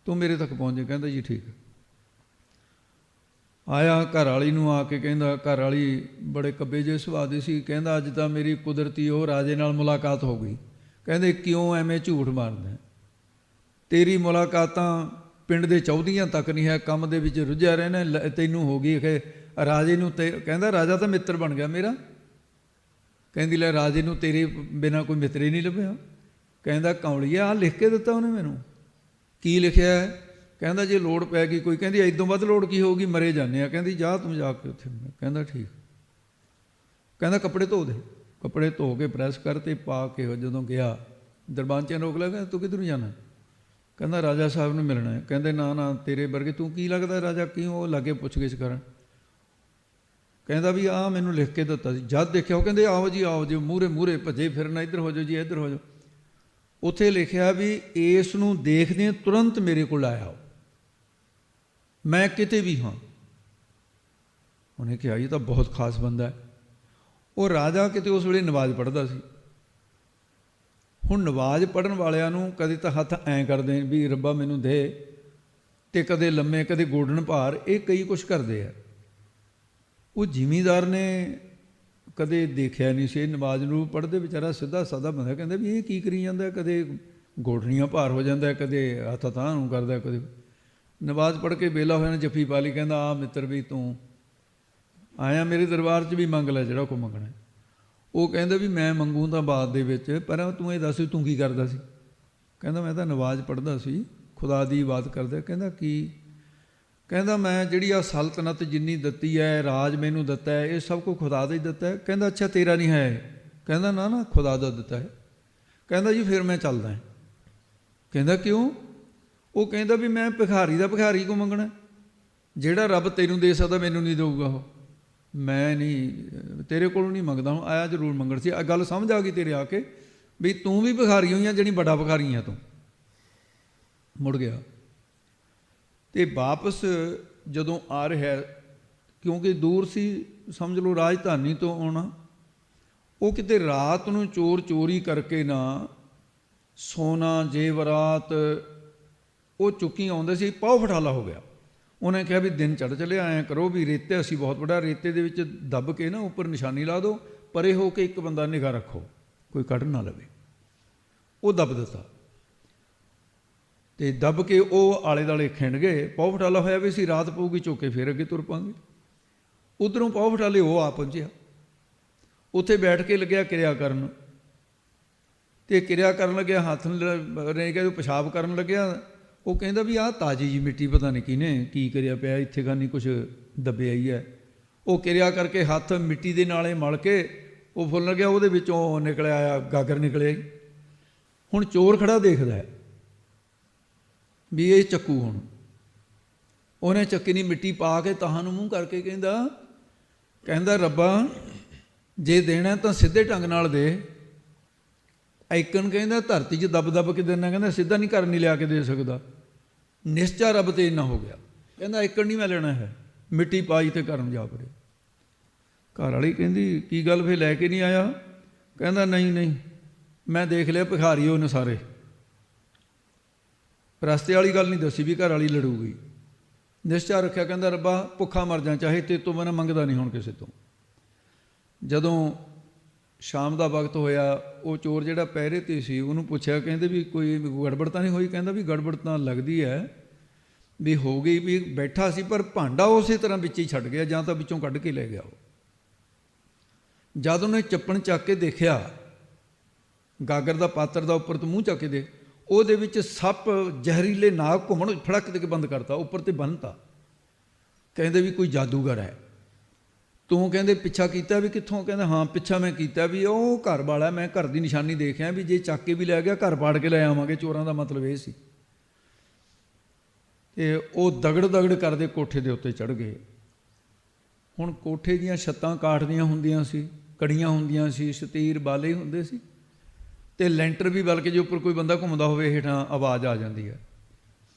Speaker 2: ਤੂੰ ਮੇਰੇ ਤੱਕ ਪਹੁੰਚ ਜਾ। ਕਹਿੰਦਾ ਜੀ ਠੀਕ। ਆਇਆ ਘਰ ਵਾਲੀ ਨੂੰ ਆ ਕੇ ਕਹਿੰਦਾ, ਘਰ ਵਾਲੀ ਬੜੇ ਕੱਬੇ ਜਿਹੇ ਸੁਭਾਅ ਦੀ ਸੀ, ਕਹਿੰਦਾ ਅੱਜ ਤਾਂ ਮੇਰੀ ਕੁਦਰਤੀ ਉਹ ਰਾਜੇ ਨਾਲ ਮੁਲਾਕਾਤ ਹੋ ਗਈ। ਕਹਿੰਦੇ ਕਿਉਂ ਐਵੇਂ ਝੂਠ ਮਾਰਦਾ, ਤੇਰੀ ਮੁਲਾਕਾਤਾਂ ਪਿੰਡ ਦੇ ਚੌਧੀਆਂ ਤੱਕ ਨਹੀਂ ਹੈ, ਕੰਮ ਦੇ ਵਿੱਚ ਰੁੱਝਿਆ ਰਹਿਣਾ, ਤੈਨੂੰ ਹੋ ਗਈ ਕਿ ਰਾਜੇ ਨੂੰ ਤੇ। ਕਹਿੰਦਾ ਰਾਜਾ ਤਾਂ ਮਿੱਤਰ ਬਣ ਗਿਆ ਮੇਰਾ। ਕਹਿੰਦੀ ਲੈ ਰਾਜੇ ਨੂੰ ਤੇਰੇ ਬਿਨਾਂ ਕੋਈ ਮਿੱਤਰ ਹੀ ਨਹੀਂ ਲੱਭਿਆ। ਕਹਿੰਦਾ ਕੌਲੀਆ, ਆਹ ਲਿਖ ਕੇ ਦਿੱਤਾ ਉਹਨੇ ਮੈਨੂੰ। ਕੀ ਲਿਖਿਆ ਹੈ? ਕਹਿੰਦਾ ਜੇ ਲੋੜ ਪੈ ਗਈ ਕੋਈ। ਕਹਿੰਦੀ ਐਦੋਂ ਵੱਧ ਲੋੜ ਕੀ ਹੋਊਗੀ, ਮਰੇ ਜਾਂਦੇ ਆ। ਕਹਿੰਦੀ ਜਾ ਤੂੰ ਜਾ ਕੇ ਉੱਥੇ। ਕਹਿੰਦਾ ਠੀਕ। ਕਹਿੰਦਾ ਕੱਪੜੇ ਧੋ ਦੇ। ਕੱਪੜੇ ਧੋ ਕੇ ਪ੍ਰੈਸ ਕਰ ਤੇ ਪਾ ਕੇ ਜਦੋਂ ਗਿਆ, ਦਰਬਾਨਚੀਆਂ ਰੋਕ ਲਿਆ, ਕਹਿੰਦਾ ਤੂੰ ਕਿੱਧਰ ਨੂੰ ਜਾਣਾ? ਕਹਿੰਦਾ ਰਾਜਾ ਸਾਹਿਬ ਨੂੰ ਮਿਲਣਾ ਹੈ। ਕਹਿੰਦੇ ਨਾ ਨਾ, ਤੇਰੇ ਵਰਗੇ ਤੂੰ ਕੀ ਲੱਗਦਾ ਰਾਜਾ ਕਿਉਂ? ਉਹ ਲਾਗੇ ਪੁੱਛ ਗਿੱਛ ਕਰਨ। ਕਹਿੰਦਾ ਵੀ ਆਹ ਮੈਨੂੰ ਲਿਖ ਕੇ ਦਿੱਤਾ ਸੀ। ਜਦ ਦੇਖਿਆ ਉਹ ਕਹਿੰਦੇ ਆਓ ਜੀ ਆਓ ਜੀ, ਮੂਹਰੇ ਮੂਹਰੇ ਭੱਜੇ ਫਿਰਨਾ, ਇੱਧਰ ਹੋ ਜਾਓ ਜੀ ਇੱਧਰ ਹੋ ਜਾਓ। ਉੱਥੇ ਲਿਖਿਆ ਵੀ ਇਸ ਨੂੰ ਦੇਖਦੇ ਤੁਰੰਤ ਮੇਰੇ ਕੋਲ ਆਇਆ, ਮੈਂ ਕਿਤੇ ਵੀ ਹਾਂ। ਉਹਨੇ ਕਿਹਾ ਇਹ ਤਾਂ ਬਹੁਤ ਖਾਸ ਬੰਦਾ ਹੈ। ਉਹ ਰਾਜਾ ਕਿਤੇ ਉਸ ਵੇਲੇ ਨਮਾਜ਼ ਪੜ੍ਹਦਾ ਸੀ। ਹੁਣ ਨਮਾਜ਼ ਪੜ੍ਹਨ ਵਾਲਿਆਂ ਨੂੰ ਕਦੇ ਤਾਂ ਹੱਥ ਐਂ ਕਰਦੇ ਵੀ ਰੱਬਾ ਮੈਨੂੰ ਦੇ, ਤੇ ਕਦੇ ਲੰਮੇ, ਕਦੇ ਗੋਡਣ ਭਾਰ, ਇਹ ਕਈ ਕੁਛ ਕਰਦੇ ਆ। ਉਹ ਜ਼ਿਮੀਂਦਾਰ ਨੇ ਕਦੇ ਦੇਖਿਆ ਨਹੀਂ ਸੀ ਨਮਾਜ਼ ਨੂੰ ਪੜ੍ਹਦੇ, ਵਿਚਾਰਾ ਸਿੱਧਾ ਸਾਦਾ ਬੰਦਾ। ਕਹਿੰਦਾ ਵੀ ਇਹ ਕੀ ਕਰੀ ਜਾਂਦਾ, ਕਦੇ ਗੋਡਣੀਆਂ ਭਾਰ ਹੋ ਜਾਂਦਾ, ਕਦੇ ਹੱਥ ਤਾਂ ਨੂੰ ਕਰਦਾ, ਕਦੇ ਨਮਾਜ਼ ਪੜ੍ਹ ਕੇ ਵਿਹਲਾ ਹੋਇਆ ਨਾ ਜੱਫੀ ਪਾ ਲਈ। ਕਹਿੰਦਾ ਆ ਮਿੱਤਰ ਵੀ ਤੂੰ ਆਇਆ ਮੇਰੇ ਦਰਬਾਰ 'ਚ ਵੀ ਮੰਗ ਲੈ ਜਿਹੜਾ ਕੋ ਮੰਗਣਾ। ਉਹ ਕਹਿੰਦਾ ਵੀ ਮੈਂ ਮੰਗੂ ਤਾਂ ਬਾਅਦ ਦੇ ਵਿੱਚ, ਪਰ ਤੂੰ ਇਹ ਦੱਸ ਤੂੰ ਕੀ ਕਰਦਾ ਸੀ? ਕਹਿੰਦਾ ਮੈਂ ਤਾਂ ਨਮਾਜ਼ ਪੜ੍ਹਦਾ ਸੀ, ਖੁਦਾ ਦੀ ਇਬਾਦਤ ਕਰਦਾ। ਕਹਿੰਦਾ ਕੀ? ਕਹਿੰਦਾ ਮੈਂ ਜਿਹੜੀ ਆ ਸਲਤਨਤ ਜਿੰਨੀ ਦਿੱਤੀ ਹੈ, ਰਾਜ ਮੈਨੂੰ ਦਿੱਤਾ ਹੈ, ਇਹ ਸਭ ਕੁਝ ਖੁਦਾ ਦਾ ਹੀ ਦਿੱਤਾ ਹੈ। ਕਹਿੰਦਾ ਅੱਛਾ ਤੇਰਾ ਨਹੀਂ ਹੈ? ਕਹਿੰਦਾ ਨਾ ਨਾ, ਖੁਦਾ ਦਾ ਦਿੱਤਾ ਹੈ। ਕਹਿੰਦਾ ਜੀ ਫਿਰ ਮੈਂ ਚੱਲਦਾ ਹਾਂ। ਕਹਿੰਦਾ ਕਿਉਂ? ਉਹ ਕਹਿੰਦਾ ਵੀ ਮੈਂ ਭਿਖਾਰੀ ਦਾ ਭਿਖਾਰੀ ਕੋ ਮੰਗਣਾ, ਜਿਹੜਾ ਰੱਬ ਤੈਨੂੰ ਦੇ ਸਕਦਾ ਮੈਨੂੰ ਨਹੀਂ ਦੇਊਗਾ ਉਹ। ਮੈਂ ਨਹੀਂ ਤੇਰੇ ਕੋਲੋਂ ਨਹੀਂ ਮੰਗਦਾ, ਹੁਣ ਆਇਆ ਜ਼ਰੂਰ ਮੰਗਣ ਸੀ। ਗੱਲ ਸਮਝ ਆ ਗਈ ਤੇਰੇ ਆ ਕੇ ਵੀ ਤੂੰ ਵੀ ਭਿਖਾਰੀ ਹੋਈ ਆ, ਜਿਹੜੀ ਵੱਡਾ ਭਿਖਾਰੀ ਆ ਤੂੰ। ਮੁੜ ਗਿਆ ਤੇ ਵਾਪਸ ਜਦੋਂ ਆ ਰਿਹਾ, ਕਿਉਂਕਿ ਦੂਰ ਸੀ, ਸਮਝ ਲਓ ਰਾਜਧਾਨੀ ਤੋਂ ਆਉਣਾ, ਉਹ ਕਿਤੇ ਰਾਤ ਨੂੰ ਚੋਰ ਚੋਰੀ ਕਰਕੇ ਨਾ ਸੋਨਾ ਜੇਵਰਾਤ ਉਹ ਚੁੱਕੀ ਆਉਂਦੇ ਸੀ। ਪਾਉ ਫਟਾਲਾ ਹੋ ਗਿਆ। ਉਹਨੇ ਕਿਹਾ ਵੀ ਦਿਨ ਚੜ੍ਹ ਚੱਲਿਆ, ਐਂ ਕਰੋ ਵੀ ਰੇਤੇ ਅਸੀਂ ਬਹੁਤ ਵੱਡਾ ਰੇਤੇ ਦੇ ਵਿੱਚ ਦੱਬ ਕੇ ਨਾ ਉੱਪਰ ਨਿਸ਼ਾਨੀ ਲਾ ਦਿਓ, ਪਰੇ ਹੋ ਕੇ ਇੱਕ ਬੰਦਾ ਨਿਗਾਹ ਰੱਖੋ ਕੋਈ ਕੱਢ ਨਾ ਲਵੇ। ਉਹ ਦੱਬ ਦਿੱਤਾ ਤੇ ਦੱਬ ਕੇ ਉਹ ਆਲੇ ਦੁਆਲੇ ਖਿੰਡ ਗਏ। ਪਾਉ ਫਟਾਲਾ ਹੋਇਆ ਵੀ ਅਸੀਂ ਰਾਤ ਪਊਗੀ, ਚੁੱਕ ਕੇ ਫਿਰ ਅੱਗੇ ਤੁਰ ਪਾਂਗੇ। ਉੱਧਰੋਂ ਪਾਉ ਫਟਾਲੇ ਉਹ ਆ ਪਹੁੰਚਿਆ, ਉੱਥੇ ਬੈਠ ਕੇ ਲੱਗਿਆ ਕਿਰਿਆ ਕਰਨ। ਤੇ ਕਿਰਿਆ ਕਰਨ ਲੱਗਿਆ, ਹੱਥ ਨੇ ਕਿਹਾ ਪਿਸ਼ਾਬ ਕਰਨ ਲੱਗਿਆ। ਉਹ ਕਹਿੰਦਾ ਵੀ ਆਹ ਤਾਜ਼ੀ ਜੀ ਮਿੱਟੀ ਪਤਾ ਨਹੀਂ ਕਿਹਨੇ ਕੀ ਕਰਿਆ ਪਿਆ, ਇੱਥੇ ਖਾਨੀ ਕੁਛ ਦੱਬਿਆ ਹੀ ਹੈ। ਉਹ ਕਿਰਿਆ ਕਰਕੇ ਹੱਥ ਮਿੱਟੀ ਦੇ ਨਾਲੇ ਮਲ ਕੇ ਉਹ ਫੁੱਲ ਲੱਗਿਆ, ਉਹਦੇ ਵਿੱਚੋਂ ਨਿਕਲਿਆ ਆਇਆ ਗਾਗਰ ਨਿਕਲਿਆ। ਹੁਣ ਚੋਰ ਖੜਾ ਦੇਖਦਾ ਵੀ ਇਹ ਚੱਕੂ। ਹੁਣ ਉਹਨੇ ਚੱਕੀ ਨਹੀਂ ਮਿੱਟੀ ਪਾ ਕੇ ਤਾਹਾਂ ਨੂੰ ਮੂੰਹ ਕਰਕੇ ਕਹਿੰਦਾ ਰੱਬਾ ਜੇ ਦੇਣਾ ਤਾਂ ਸਿੱਧੇ ਢੰਗ ਨਾਲ ਦੇ। ਐਕਣ ਕਹਿੰਦਾ ਧਰਤੀ 'ਚ ਦੱਬ ਦੱਬ ਕੇ ਦੇਣਾ, ਕਹਿੰਦਾ ਸਿੱਧਾ ਨਹੀਂ ਘਰ ਨਹੀਂ ਲਿਆ ਕੇ ਦੇ ਸਕਦਾ। ਨਿਸ਼ਚਾ ਰੱਬ ਤੇ ਇੰਨਾ ਹੋ ਗਿਆ, ਕਹਿੰਦਾ ਐਕਣ ਨਹੀਂ ਮੈਂ ਲੈਣਾ ਹੈ, ਮਿੱਟੀ ਪਾਈ ਤੇ ਘਰਮ ਜਾ ਪੜੇ। ਘਰ ਵਾਲੀ ਕਹਿੰਦੀ ਕੀ ਗੱਲ ਫਿਰ ਲੈ ਕੇ ਨਹੀਂ ਆਇਆ? ਕਹਿੰਦਾ ਨਹੀਂ ਨਹੀਂ, ਮੈਂ ਦੇਖ ਲਿਆ ਭਿਖਾਰੀ ਉਹਨੇ ਸਾਰੇ। ਰਸਤੇ ਵਾਲੀ ਗੱਲ ਨਹੀਂ ਦੱਸੀ ਵੀ ਘਰ ਵਾਲੀ ਲੜੂਗੀ। ਨਿਸ਼ਚਾ ਰੱਖਿਆ, ਕਹਿੰਦਾ ਰੱਬਾ ਭੁੱਖਾ ਮਰ ਜਾ, ਚਾਹੇ ਤੇ ਤੋਂ ਮੈਂ ਮੰਗਦਾ ਨਹੀਂ ਹੁਣ ਕਿਸੇ ਤੋਂ। ਜਦੋਂ ਸ਼ਾਮ ਦਾ ਵਕਤ ਹੋਇਆ, ਉਹ ਚੋਰ ਜਿਹੜਾ ਪਹਿਰੇ 'ਤੇ ਸੀ ਉਹਨੂੰ ਪੁੱਛਿਆ, ਕਹਿੰਦੇ ਵੀ ਕੋਈ ਗੜਬੜ ਤਾਂ ਨਹੀਂ ਹੋਈ? ਕਹਿੰਦਾ ਵੀ ਗੜਬੜ ਤਾਂ ਲੱਗਦੀ ਹੈ ਵੀ ਹੋ ਗਈ, ਵੀ ਬੈਠਾ ਸੀ ਪਰ ਭਾਂਡਾ ਉਸੇ ਤਰ੍ਹਾਂ ਵਿੱਚ ਹੀ ਛੱਡ ਗਿਆ, ਜਾਂ ਤਾਂ ਵਿੱਚੋਂ ਕੱਢ ਕੇ ਲੈ ਗਿਆ ਉਹ। ਜਦ ਉਹਨੇ ਚੱਪਣ ਚੱਕ ਕੇ ਦੇਖਿਆ, ਗਾਗਰ ਦਾ ਪਾਤਰ ਦਾ ਉੱਪਰ ਤੋਂ ਮੂੰਹ ਚੱਕ ਕੇ ਦੇ, ਉਹਦੇ ਵਿੱਚ ਸੱਪ ਜ਼ਹਿਰੀਲੇ ਨਾਗ ਘੁੰਮਣ, ਫੜਕ ਦੇ ਕੇ ਬੰਦ ਕਰਤਾ, ਉੱਪਰ ਤੇ ਬੰਨਤਾ। ਕਹਿੰਦੇ ਵੀ ਕੋਈ ਜਾਦੂਗਰ ਹੈ ਤੂੰ। ਕਹਿੰਦੇ ਪਿੱਛਾ ਕੀਤਾ? ਵੀ ਕਿੱਥੋਂ? ਕਹਿੰਦਾ ਹਾਂ ਪਿੱਛਾ ਮੈਂ ਕੀਤਾ, ਵੀ ਉਹ ਘਰ ਵਾਲਾ, ਮੈਂ ਘਰ ਦੀ ਨਿਸ਼ਾਨੀ ਦੇਖਿਆ ਵੀ ਜੇ ਚੱਕ ਕੇ ਵੀ ਲੈ ਗਿਆ ਘਰ ਪਾੜ ਕੇ ਲੈ ਆਵਾਂਗੇ, ਚੋਰਾਂ ਦਾ ਮਤਲਬ ਇਹ ਸੀ। ਤੇ ਉਹ ਦਗੜ ਦਗੜ ਕਰਦੇ ਕੋਠੇ ਦੇ ਉੱਤੇ ਚੜ੍ਹ ਗਏ। ਹੁਣ ਕੋਠੇ ਦੀਆਂ ਛੱਤਾਂ ਕਾਠ ਦੀਆਂ ਹੁੰਦੀਆਂ ਸੀ, ਕੜੀਆਂ ਹੁੰਦੀਆਂ ਸੀ, ਸ਼ਤੀਰ ਬਾਲੇ ਹੁੰਦੇ ਸੀ, ਤੇ ਲੈਂਟਰ ਵੀ, ਬਲਕਿ ਜੇ ਉੱਪਰ ਕੋਈ ਬੰਦਾ ਘੁੰਮਦਾ ਹੋਵੇ ਹੇਠਾਂ ਆਵਾਜ਼ ਆ ਜਾਂਦੀ ਹੈ।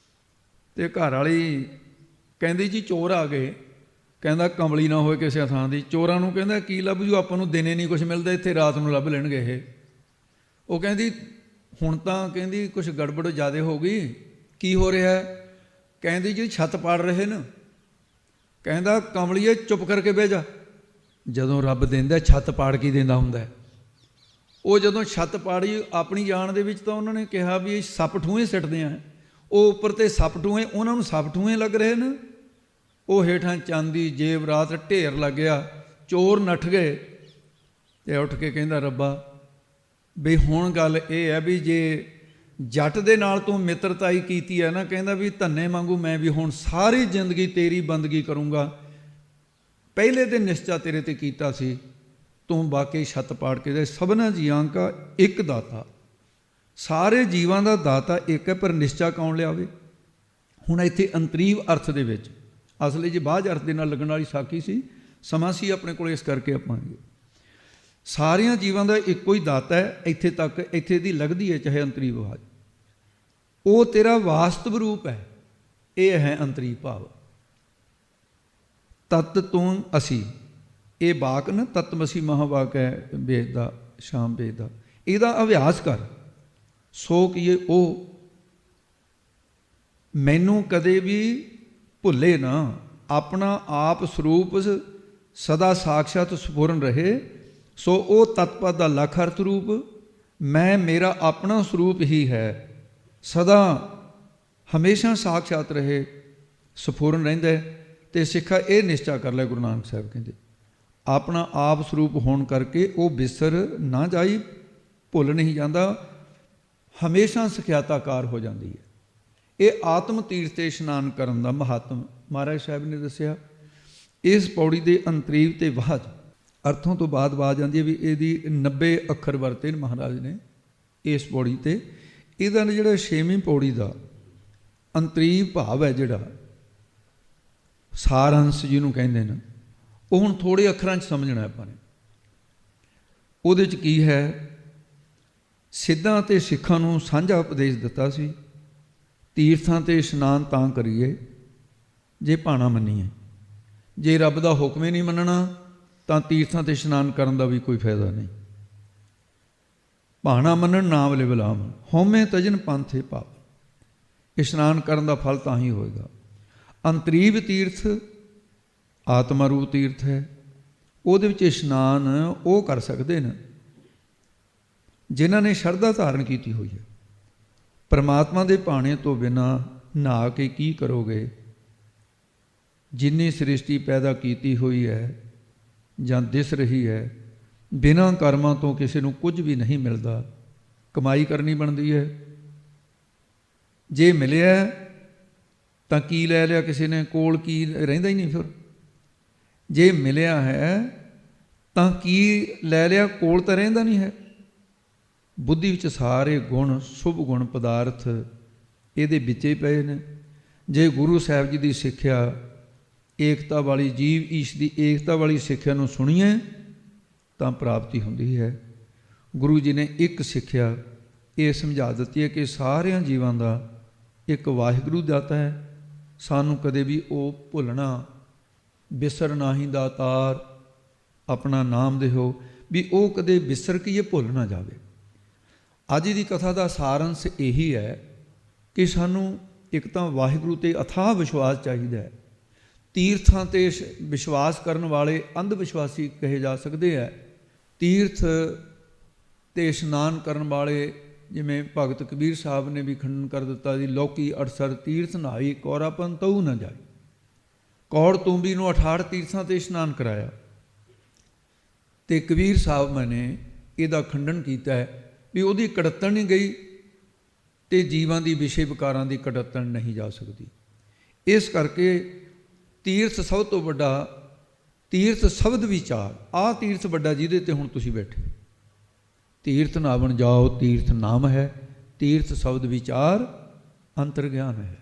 Speaker 2: ਤੇ ਘਰ ਵਾਲੀ ਕਹਿੰਦੀ ਜੀ ਚੋਰ ਆ ਗਏ। ਕਹਿੰਦਾ ਕਮਲੀ ਨਾ ਹੋਏ ਕਿਸੇ ਥਾਂ ਦੀ। ਚੋਰਾਂ ਨੂੰ ਕਹਿੰਦਾ ਕੀ ਲੱਭ ਜੂ, ਆਪਾਂ ਨੂੰ ਦਿਨੇ ਨਹੀਂ ਕੁਛ ਮਿਲਦਾ, ਇੱਥੇ ਰਾਤ ਨੂੰ ਲੱਭ ਲੈਣਗੇ ਇਹ। ਉਹ ਕਹਿੰਦੀ ਹੁਣ ਤਾਂ ਕਹਿੰਦੀ ਕੁਛ ਗੜਬੜ ਜ਼ਿਆਦਾ ਹੋ ਗਈ। ਕੀ ਹੋ ਰਿਹਾ? ਕਹਿੰਦੀ ਜੀ ਛੱਤ ਪਾੜ ਰਹੇ ਨੇ। ਕਹਿੰਦਾ ਕਮਲੀਏ ਚੁੱਪ ਕਰਕੇ ਬਹਿ ਜਾ। ਜਦੋਂ ਰੱਬ ਦਿੰਦਾ ਛੱਤ ਪਾੜ ਕੇ ਦਿੰਦਾ ਹੁੰਦਾ। ਉਹ ਜਦੋਂ ਛੱਤ ਪਾੜੀ ਆਪਣੀ ਜਾਨ ਦੇ ਵਿੱਚ, ਤਾਂ ਉਹਨਾਂ ਨੇ ਕਿਹਾ ਵੀ ਇਹ ਸੱਪ ਠੂਹੇ ਸਿੱਟਦੇ ਆ। ਉਹ ਉੱਪਰ ਤੇ ਸੱਪ ਠੂਹੇ, ਉਹਨਾਂ ਨੂੰ ਸੱਪ ਠੂਹੇ ਲੱਗ ਰਹੇ ਨੇ। ਉਹ ਹੇਠਾਂ ਚਾਂਦੀ ਜੇਵਰਾਤ ਢੇਰ ਲੱਗਿਆ। ਚੋਰ ਨੱਠ ਗਏ ਤੇ ਉੱਠ ਕੇ ਕਹਿੰਦਾ ਰੱਬਾ ਵੀ ਹੁਣ ਗੱਲ ਇਹ ਹੈ ਵੀ ਜੇ ਜੱਟ ਦੇ ਨਾਲ ਤੂੰ ਮਿੱਤਰਤਾਈ ਕੀਤੀ ਹੈ ਨਾ, ਕਹਿੰਦਾ ਵੀ ਧੰਨੇ ਵਾਂਗੂ ਮੈਂ ਵੀ ਹੁਣ ਸਾਰੀ ਜ਼ਿੰਦਗੀ ਤੇਰੀ ਬੰਦਗੀ ਕਰੂੰਗਾ। ਪਹਿਲੇ ਦਿਨ ਨਿਸ਼ਚਾ ਤੇਰੇ ਤੇ ਕੀਤਾ ਸੀ, ਤੂੰ ਵਾਕਈ ਛੱਤ ਪਾੜ ਕੇ ਦੇ। ਸਭਨਾ ਜੀਆਂ ਕਾ ਇੱਕ ਦਾਤਾ, ਸਾਰੇ ਜੀਵਾਂ ਦਾ ਦਾਤਾ ਇੱਕ ਹੈ, ਪਰ ਨਿਸ਼ਚਾ ਕੌਣ ਲਿਆਵੇ? ਹੁਣ ਇੱਥੇ ਅੰਤਰੀਵ ਅਰਥ ਦੇ ਵਿੱਚ, ਅਸਲੀ ਜੀ ਬਾਝ ਅਰਥ ਦੇ ਨਾਲ ਲੱਗਣ ਵਾਲੀ ਸਾਖੀ ਸੀ, ਸਮਾਂ ਸੀ ਆਪਣੇ ਕੋਲ, ਇਸ ਕਰਕੇ ਆਪਾਂ ਸਾਰਿਆਂ ਜੀਵਾਂ ਦਾ ਇੱਕੋ ਹੀ ਦਾਤਾ ਹੈ। ਇੱਥੇ ਤੱਕ, ਇੱਥੇ ਦੀ ਲੱਗਦੀ ਹੈ ਚਾਹੇ ਅੰਤਰੀਵ ਬਾਝ, ਉਹ ਤੇਰਾ ਵਾਸਤਵ ਰੂਪ ਹੈ। ਇਹ ਹੈ ਅੰਤਰੀ ਭਾਵ। ਤਤ ਤੂੰ ਅਸੀਂ, ਇਹ ਵਾਕ ਨਾ ਤਤਮਸੀ ਮਹਾਵਾਕ ਹੈ ਵੇਦ ਦਾ, ਸ਼ਾਮ ਵੇਦ ਦਾ। ਇਹਦਾ ਅਭਿਆਸ ਕਰ। ਸੋ ਕੀਏ ਉਹ ਮੈਨੂੰ ਕਦੇ ਵੀ ਭੁੱਲੇ ਨਾ। ਆਪਣਾ ਆਪ ਸਰੂਪ ਸਦਾ ਸਾਖਸ਼ਾਤ ਸਪੂਰਨ ਰਹੇ। ਸੋ ਉਹ ਤਤਪਦ ਦਾ ਲੱਖ ਅਰਥ ਰੂਪ, ਮੈਂ ਮੇਰਾ ਆਪਣਾ ਸਰੂਪ ਹੀ ਹੈ, ਸਦਾ ਹਮੇਸ਼ਾ ਸਾਖਸ਼ਾਤ ਰਹੇ, ਸਪੂਰਨ ਰਹਿੰਦਾ। ਤੇ ਸਿੱਖਾ ਇਹ ਨਿਸ਼ਚਾ ਕਰ ਲੈ, ਗੁਰੂ ਨਾਨਕ ਸਾਹਿਬ ਕਹਿੰਦੇ ਆਪਣਾ ਆਪ ਸਰੂਪ ਹੋਣ ਕਰਕੇ ਉਹ ਬਿਸਰ ਨਾ ਜਾਈ, ਭੁੱਲ ਨਹੀਂ ਜਾਂਦਾ, ਹਮੇਸ਼ਾ ਸਖਿਆਤਾਕਾਰ ਹੋ ਜਾਂਦੀ ਹੈ। ਇਹ ਆਤਮ ਤੀਰਥ ਤੇ ਇਸ਼ਨਾਨ ਕਰਨ ਦਾ ਮਹਾਤਮ ਮਹਾਰਾਜ ਸਾਹਿਬ ਨੇ ਦੱਸਿਆ। ਇਸ ਪੌੜੀ ਦੇ ਅੰਤਰੀਵ ਤੇ ਬਾਅਦ ਅਰਥੋਂ ਤੋਂ ਬਾਅਦ ਆ ਜਾਂਦੀ ਹੈ ਵੀ ਇਹਦੀ 90 ਅੱਖਰ ਵਰਤੇ ਨੇ ਮਹਾਰਾਜ ਨੇ ਇਸ ਪੌੜੀ ਤੇ। ਇਹਦਾ ਜਿਹੜਾ 6ਵੀਂ ਪੌੜੀ ਦਾ ਅੰਤਰੀਵ ਭਾਵ ਹੈ, ਜਿਹੜਾ ਸਾਰੰਸ਼ ਜਿਹਨੂੰ ਕਹਿੰਦੇ ਨੇ, ਉਹ ਹੁਣ ਥੋੜ੍ਹੇ ਅੱਖਰਾਂ 'ਚ ਸਮਝਣਾ ਆਪਾਂ ਨੇ। ਉਹਦੇ 'ਚ ਕੀ ਹੈ? ਸਿੱਧਾਂ ਤੇ ਸਿੱਖਾਂ ਨੂੰ ਸਾਂਝਾ ਉਪਦੇਸ਼ ਦਿੱਤਾ ਸੀ। ਤੀਰਥਾਂ 'ਤੇ ਇਸ਼ਨਾਨ ਤਾਂ ਕਰੀਏ ਜੇ ਭਾਣਾ ਮੰਨੀਏ। ਜੇ ਰੱਬ ਦਾ ਹੁਕਮ ਹੀ ਨਹੀਂ ਮੰਨਣਾ ਤਾਂ ਤੀਰਥਾਂ 'ਤੇ ਇਸ਼ਨਾਨ ਕਰਨ ਦਾ ਵੀ ਕੋਈ ਫਾਇਦਾ ਨਹੀਂ। ਭਾਣਾ ਮੰਨਣ ਨਾਮ ਲੈ ਬਲਾਮ, ਹਉਮੈ ਤਜਨ ਪੰਥੇ ਪਾਪ। ਇਸ਼ਨਾਨ ਕਰਨ ਦਾ ਫਲ ਤਾਂ ਹੀ ਹੋਏਗਾ। ਅੰਤਰੀਵ ਤੀਰਥ ਆਤਮਾ ਰੂਪ ਤੀਰਥ ਹੈ। ਉਹਦੇ ਵਿੱਚ ਇਸ਼ਨਾਨ ਉਹ ਕਰ ਸਕਦੇ ਨੇ ਜਿਨ੍ਹਾਂ ਨੇ ਸ਼ਰਧਾ ਧਾਰਨ ਕੀਤੀ ਹੋਈ ਹੈ। ਪਰਮਾਤਮਾ ਦੇ ਭਾਣੇ ਤੋਂ ਬਿਨਾਂ ਨਹਾ ਕੇ ਕੀ ਕਰੋਗੇ? ਜਿੰਨੀ ਸ੍ਰਿਸ਼ਟੀ ਪੈਦਾ ਕੀਤੀ ਹੋਈ ਹੈ ਜਾਂ ਦਿਸ ਰਹੀ ਹੈ, ਬਿਨਾਂ ਕਰਮਾਂ ਤੋਂ ਕਿਸੇ ਨੂੰ ਕੁਝ ਵੀ ਨਹੀਂ ਮਿਲਦਾ। ਕਮਾਈ ਕਰਨੀ ਬਣਦੀ ਹੈ। ਜੇ ਮਿਲਿਆ ਤਾਂ ਕੀ ਲੈ ਲਿਆ ਕਿਸੇ ਨੇ, ਕੋਲ ਕੀ ਰਹਿੰਦਾ ਹੀ ਨਹੀਂ। ਫਿਰ ਜੇ ਮਿਲਿਆ ਹੈ ਤਾਂ ਕੀ ਲੈ ਲਿਆ, ਕੋਲ ਤਾਂ ਰਹਿੰਦਾ ਨਹੀਂ ਹੈ। ਬੁੱਧੀ ਵਿੱਚ ਸਾਰੇ ਗੁਣ, ਸ਼ੁਭ ਗੁਣ ਪਦਾਰਥ ਇਹਦੇ ਵਿੱਚ ਹੀ ਪਏ ਨੇ। ਜੇ ਗੁਰੂ ਸਾਹਿਬ ਜੀ ਦੀ ਸਿੱਖਿਆ, ਏਕਤਾ ਵਾਲੀ, ਜੀਵ ਈਸ਼ ਦੀ ਏਕਤਾ ਵਾਲੀ ਸਿੱਖਿਆ ਨੂੰ ਸੁਣੀਏ ਤਾਂ ਪ੍ਰਾਪਤੀ ਹੁੰਦੀ ਹੈ। ਗੁਰੂ ਜੀ ਨੇ ਇੱਕ ਸਿੱਖਿਆ ਇਹ ਸਮਝਾ ਦਿੱਤੀ ਹੈ ਕਿ ਸਾਰਿਆਂ ਜੀਵਾਂ ਦਾ ਇੱਕ ਵਾਹਿਗੁਰੂ ਦਾਤਾ ਹੈ, ਸਾਨੂੰ ਕਦੇ ਵੀ ਉਹ ਭੁੱਲਣਾ, ਬਿਸਰਨਾ ਹੀ ਦਾਤਾਰ, ਆਪਣਾ ਨਾਮ ਦਿਓ, ਵੀ ਉਹ ਕਦੇ ਵਿਸਰ ਕੇ ਇਹ ਭੁੱਲ ਨਾ ਜਾਵੇ। ਅੱਜ ਦੀ ਕਥਾ ਦਾ ਸਾਰੰਸ਼ ਇਹੀ ਹੈ ਕਿ ਸਾਨੂੰ ਇੱਕ ਤਾਂ ਵਾਹਿਗੁਰੂ ਤੇ ਅਥਾਹ ਵਿਸ਼ਵਾਸ ਚਾਹੀਦਾ ਹੈ। ਤੀਰਥਾਂ ਤੇ ਵਿਸ਼ਵਾਸ ਕਰਨ ਵਾਲੇ ਅੰਧ ਵਿਸ਼ਵਾਸੀ ਕਹੇ ਜਾ ਸਕਦੇ ਹੈ। ਤੀਰਥ ਤੇ ਇਸ਼ਨਾਨ ਕਰਨ ਵਾਲੇ, ਜਿਵੇਂ ਭਗਤ ਕਬੀਰ ਸਾਹਿਬ ਨੇ ਵੀ ਖੰਡਨ ਕਰ ਦਿੱਤਾ ਜੀ, ਲੋਕੀ 68 ਤੀਰਥ ਨਹਾਈ, ਕੌਰਾਪਨ ਤਉ ਨਾ ਜਾਈ। ਕੌੜ ਤੂੰਬੀ ਨੂੰ 68 ਤੀਰਥਾਂ ਤੇ ਇਸ਼ਨਾਨ ਕਰਾਇਆ, ਤੇ ਕਬੀਰ ਸਾਹਿਬ ਨੇ ਇਹਦਾ ਖੰਡਨ ਕੀਤਾ ਹੈ ਵੀ ਉਹਦੀ ਕੜੱਤਣ ਨਹੀਂ ਗਈ ਤੇ ਜੀਵਾਂ ਦੀ ਵਿਸ਼ੇ ਵਿਕਾਰਾਂ ਦੀ ਕੜੱਤਣ ਨਹੀਂ ਜਾ ਸਕਦੀ। ਇਸ ਕਰਕੇ ਤੀਰਥ ਸਭ ਤੋਂ ਵੱਡਾ, ਤੀਰਥ ਸ਼ਬਦ ਵਿਚਾਰ, ਆਹ ਤੀਰਥ ਵੱਡਾ ਜਿਹਦੇ ਤੇ ਹੁਣ ਤੁਸੀਂ ਬੈਠੇ। ਤੀਰਥ ਨਾਵਣ ਜਾਓ, ਤੀਰਥ ਨਾਮ ਹੈ, ਤੀਰਥ ਸ਼ਬਦ ਵਿਚਾਰ ਅੰਤਰ ਗਿਆਨ ਹੈ।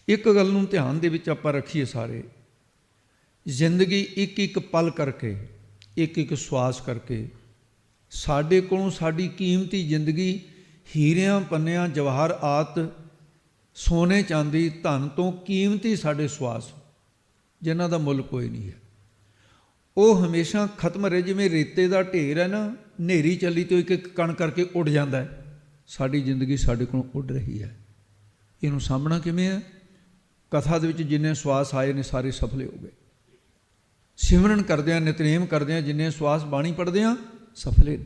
Speaker 2: ਇੱਕ ਗੱਲ ਨੂੰ ਧਿਆਨ ਦੇ ਵਿੱਚ ਆਪਾਂ ਰੱਖੀਏ ਸਾਰੇ, ਜ਼ਿੰਦਗੀ ਇੱਕ ਇੱਕ ਪਲ ਕਰਕੇ, ਇੱਕ ਇੱਕ ਸਵਾਸ ਕਰਕੇ, ਸਾਡੇ ਕੋਲੋਂ ਸਾਡੀ ਕੀਮਤੀ ਜ਼ਿੰਦਗੀ ਹੀਰਿਆਂ ਪੰਨਿਆਂ ਜਵਾਹਰ ਆਤ ਸੋਨੇ ਚਾਂਦੀ ਧਨ ਤੋਂ ਕੀਮਤੀ ਸਾਡੇ ਸਵਾਸ, ਜਿਨ੍ਹਾਂ ਦਾ ਮੁੱਲ ਕੋਈ ਨਹੀਂ ਹੈ, ਉਹ ਹਮੇਸ਼ਾ ਖਤਮ ਰਹੇ। ਜਿਵੇਂ ਰੇਤੇ ਦਾ ਢੇਰ ਹੈ ਨਾ, ਹਨੇਰੀ ਚੱਲੀ ਤੇ ਇੱਕ ਇੱਕ ਕਣ ਕਰਕੇ ਉੱਡ ਜਾਂਦਾ ਹੈ। ਸਾਡੀ ਜ਼ਿੰਦਗੀ ਸਾਡੇ ਕੋਲੋਂ ਉੱਡ ਰਹੀ ਹੈ। ਇਹਨੂੰ ਸਾਹਮਣਾ ਕਿਵੇਂ ਹੈ? ਕਥਾ ਦੇ ਵਿੱਚ ਜਿੰਨੇ ਸਵਾਸ ਆਏ ਨੇ ਸਾਰੇ ਸਫਲੇ ਹੋ ਗਏ। ਸਿਮਰਨ ਕਰਦਿਆਂ, ਨਿਤਨੇਮ ਕਰਦਿਆਂ ਜਿੰਨੇ ਸਵਾਸ ਬਾਣੀ ਪੜ੍ਹਦਿਆਂ ਸਫਲੇ,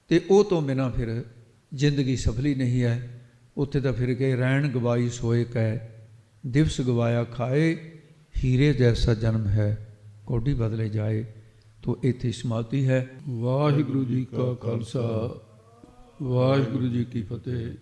Speaker 2: ਤੇ ਉਹ ਤੋਂ ਬਿਨਾਂ ਫਿਰ ਜ਼ਿੰਦਗੀ ਸਫਲੀ ਨਹੀਂ ਹੈ। ਉੱਥੇ ਤਾਂ ਫਿਰ ਕੇ ਰਹਿਣ ਗਵਾਈ ਸੋਏ ਕਹਿ, ਦਿਵਸ ਗਵਾਇਆ ਖਾਏ, ਹੀਰੇ ਜੈਸਾ ਜਨਮ ਹੈ ਕੋਡੀ ਬਦਲੇ ਜਾਏ। ਤੋਂ ਇੱਥੇ ਸਮਾਪਤੀ ਹੈ। ਵਾਹਿਗੁਰੂ ਜੀ ਕਾ ਖਾਲਸਾ, ਵਾਹਿਗੁਰੂ ਜੀ ਕੀ ਫਤਿਹ।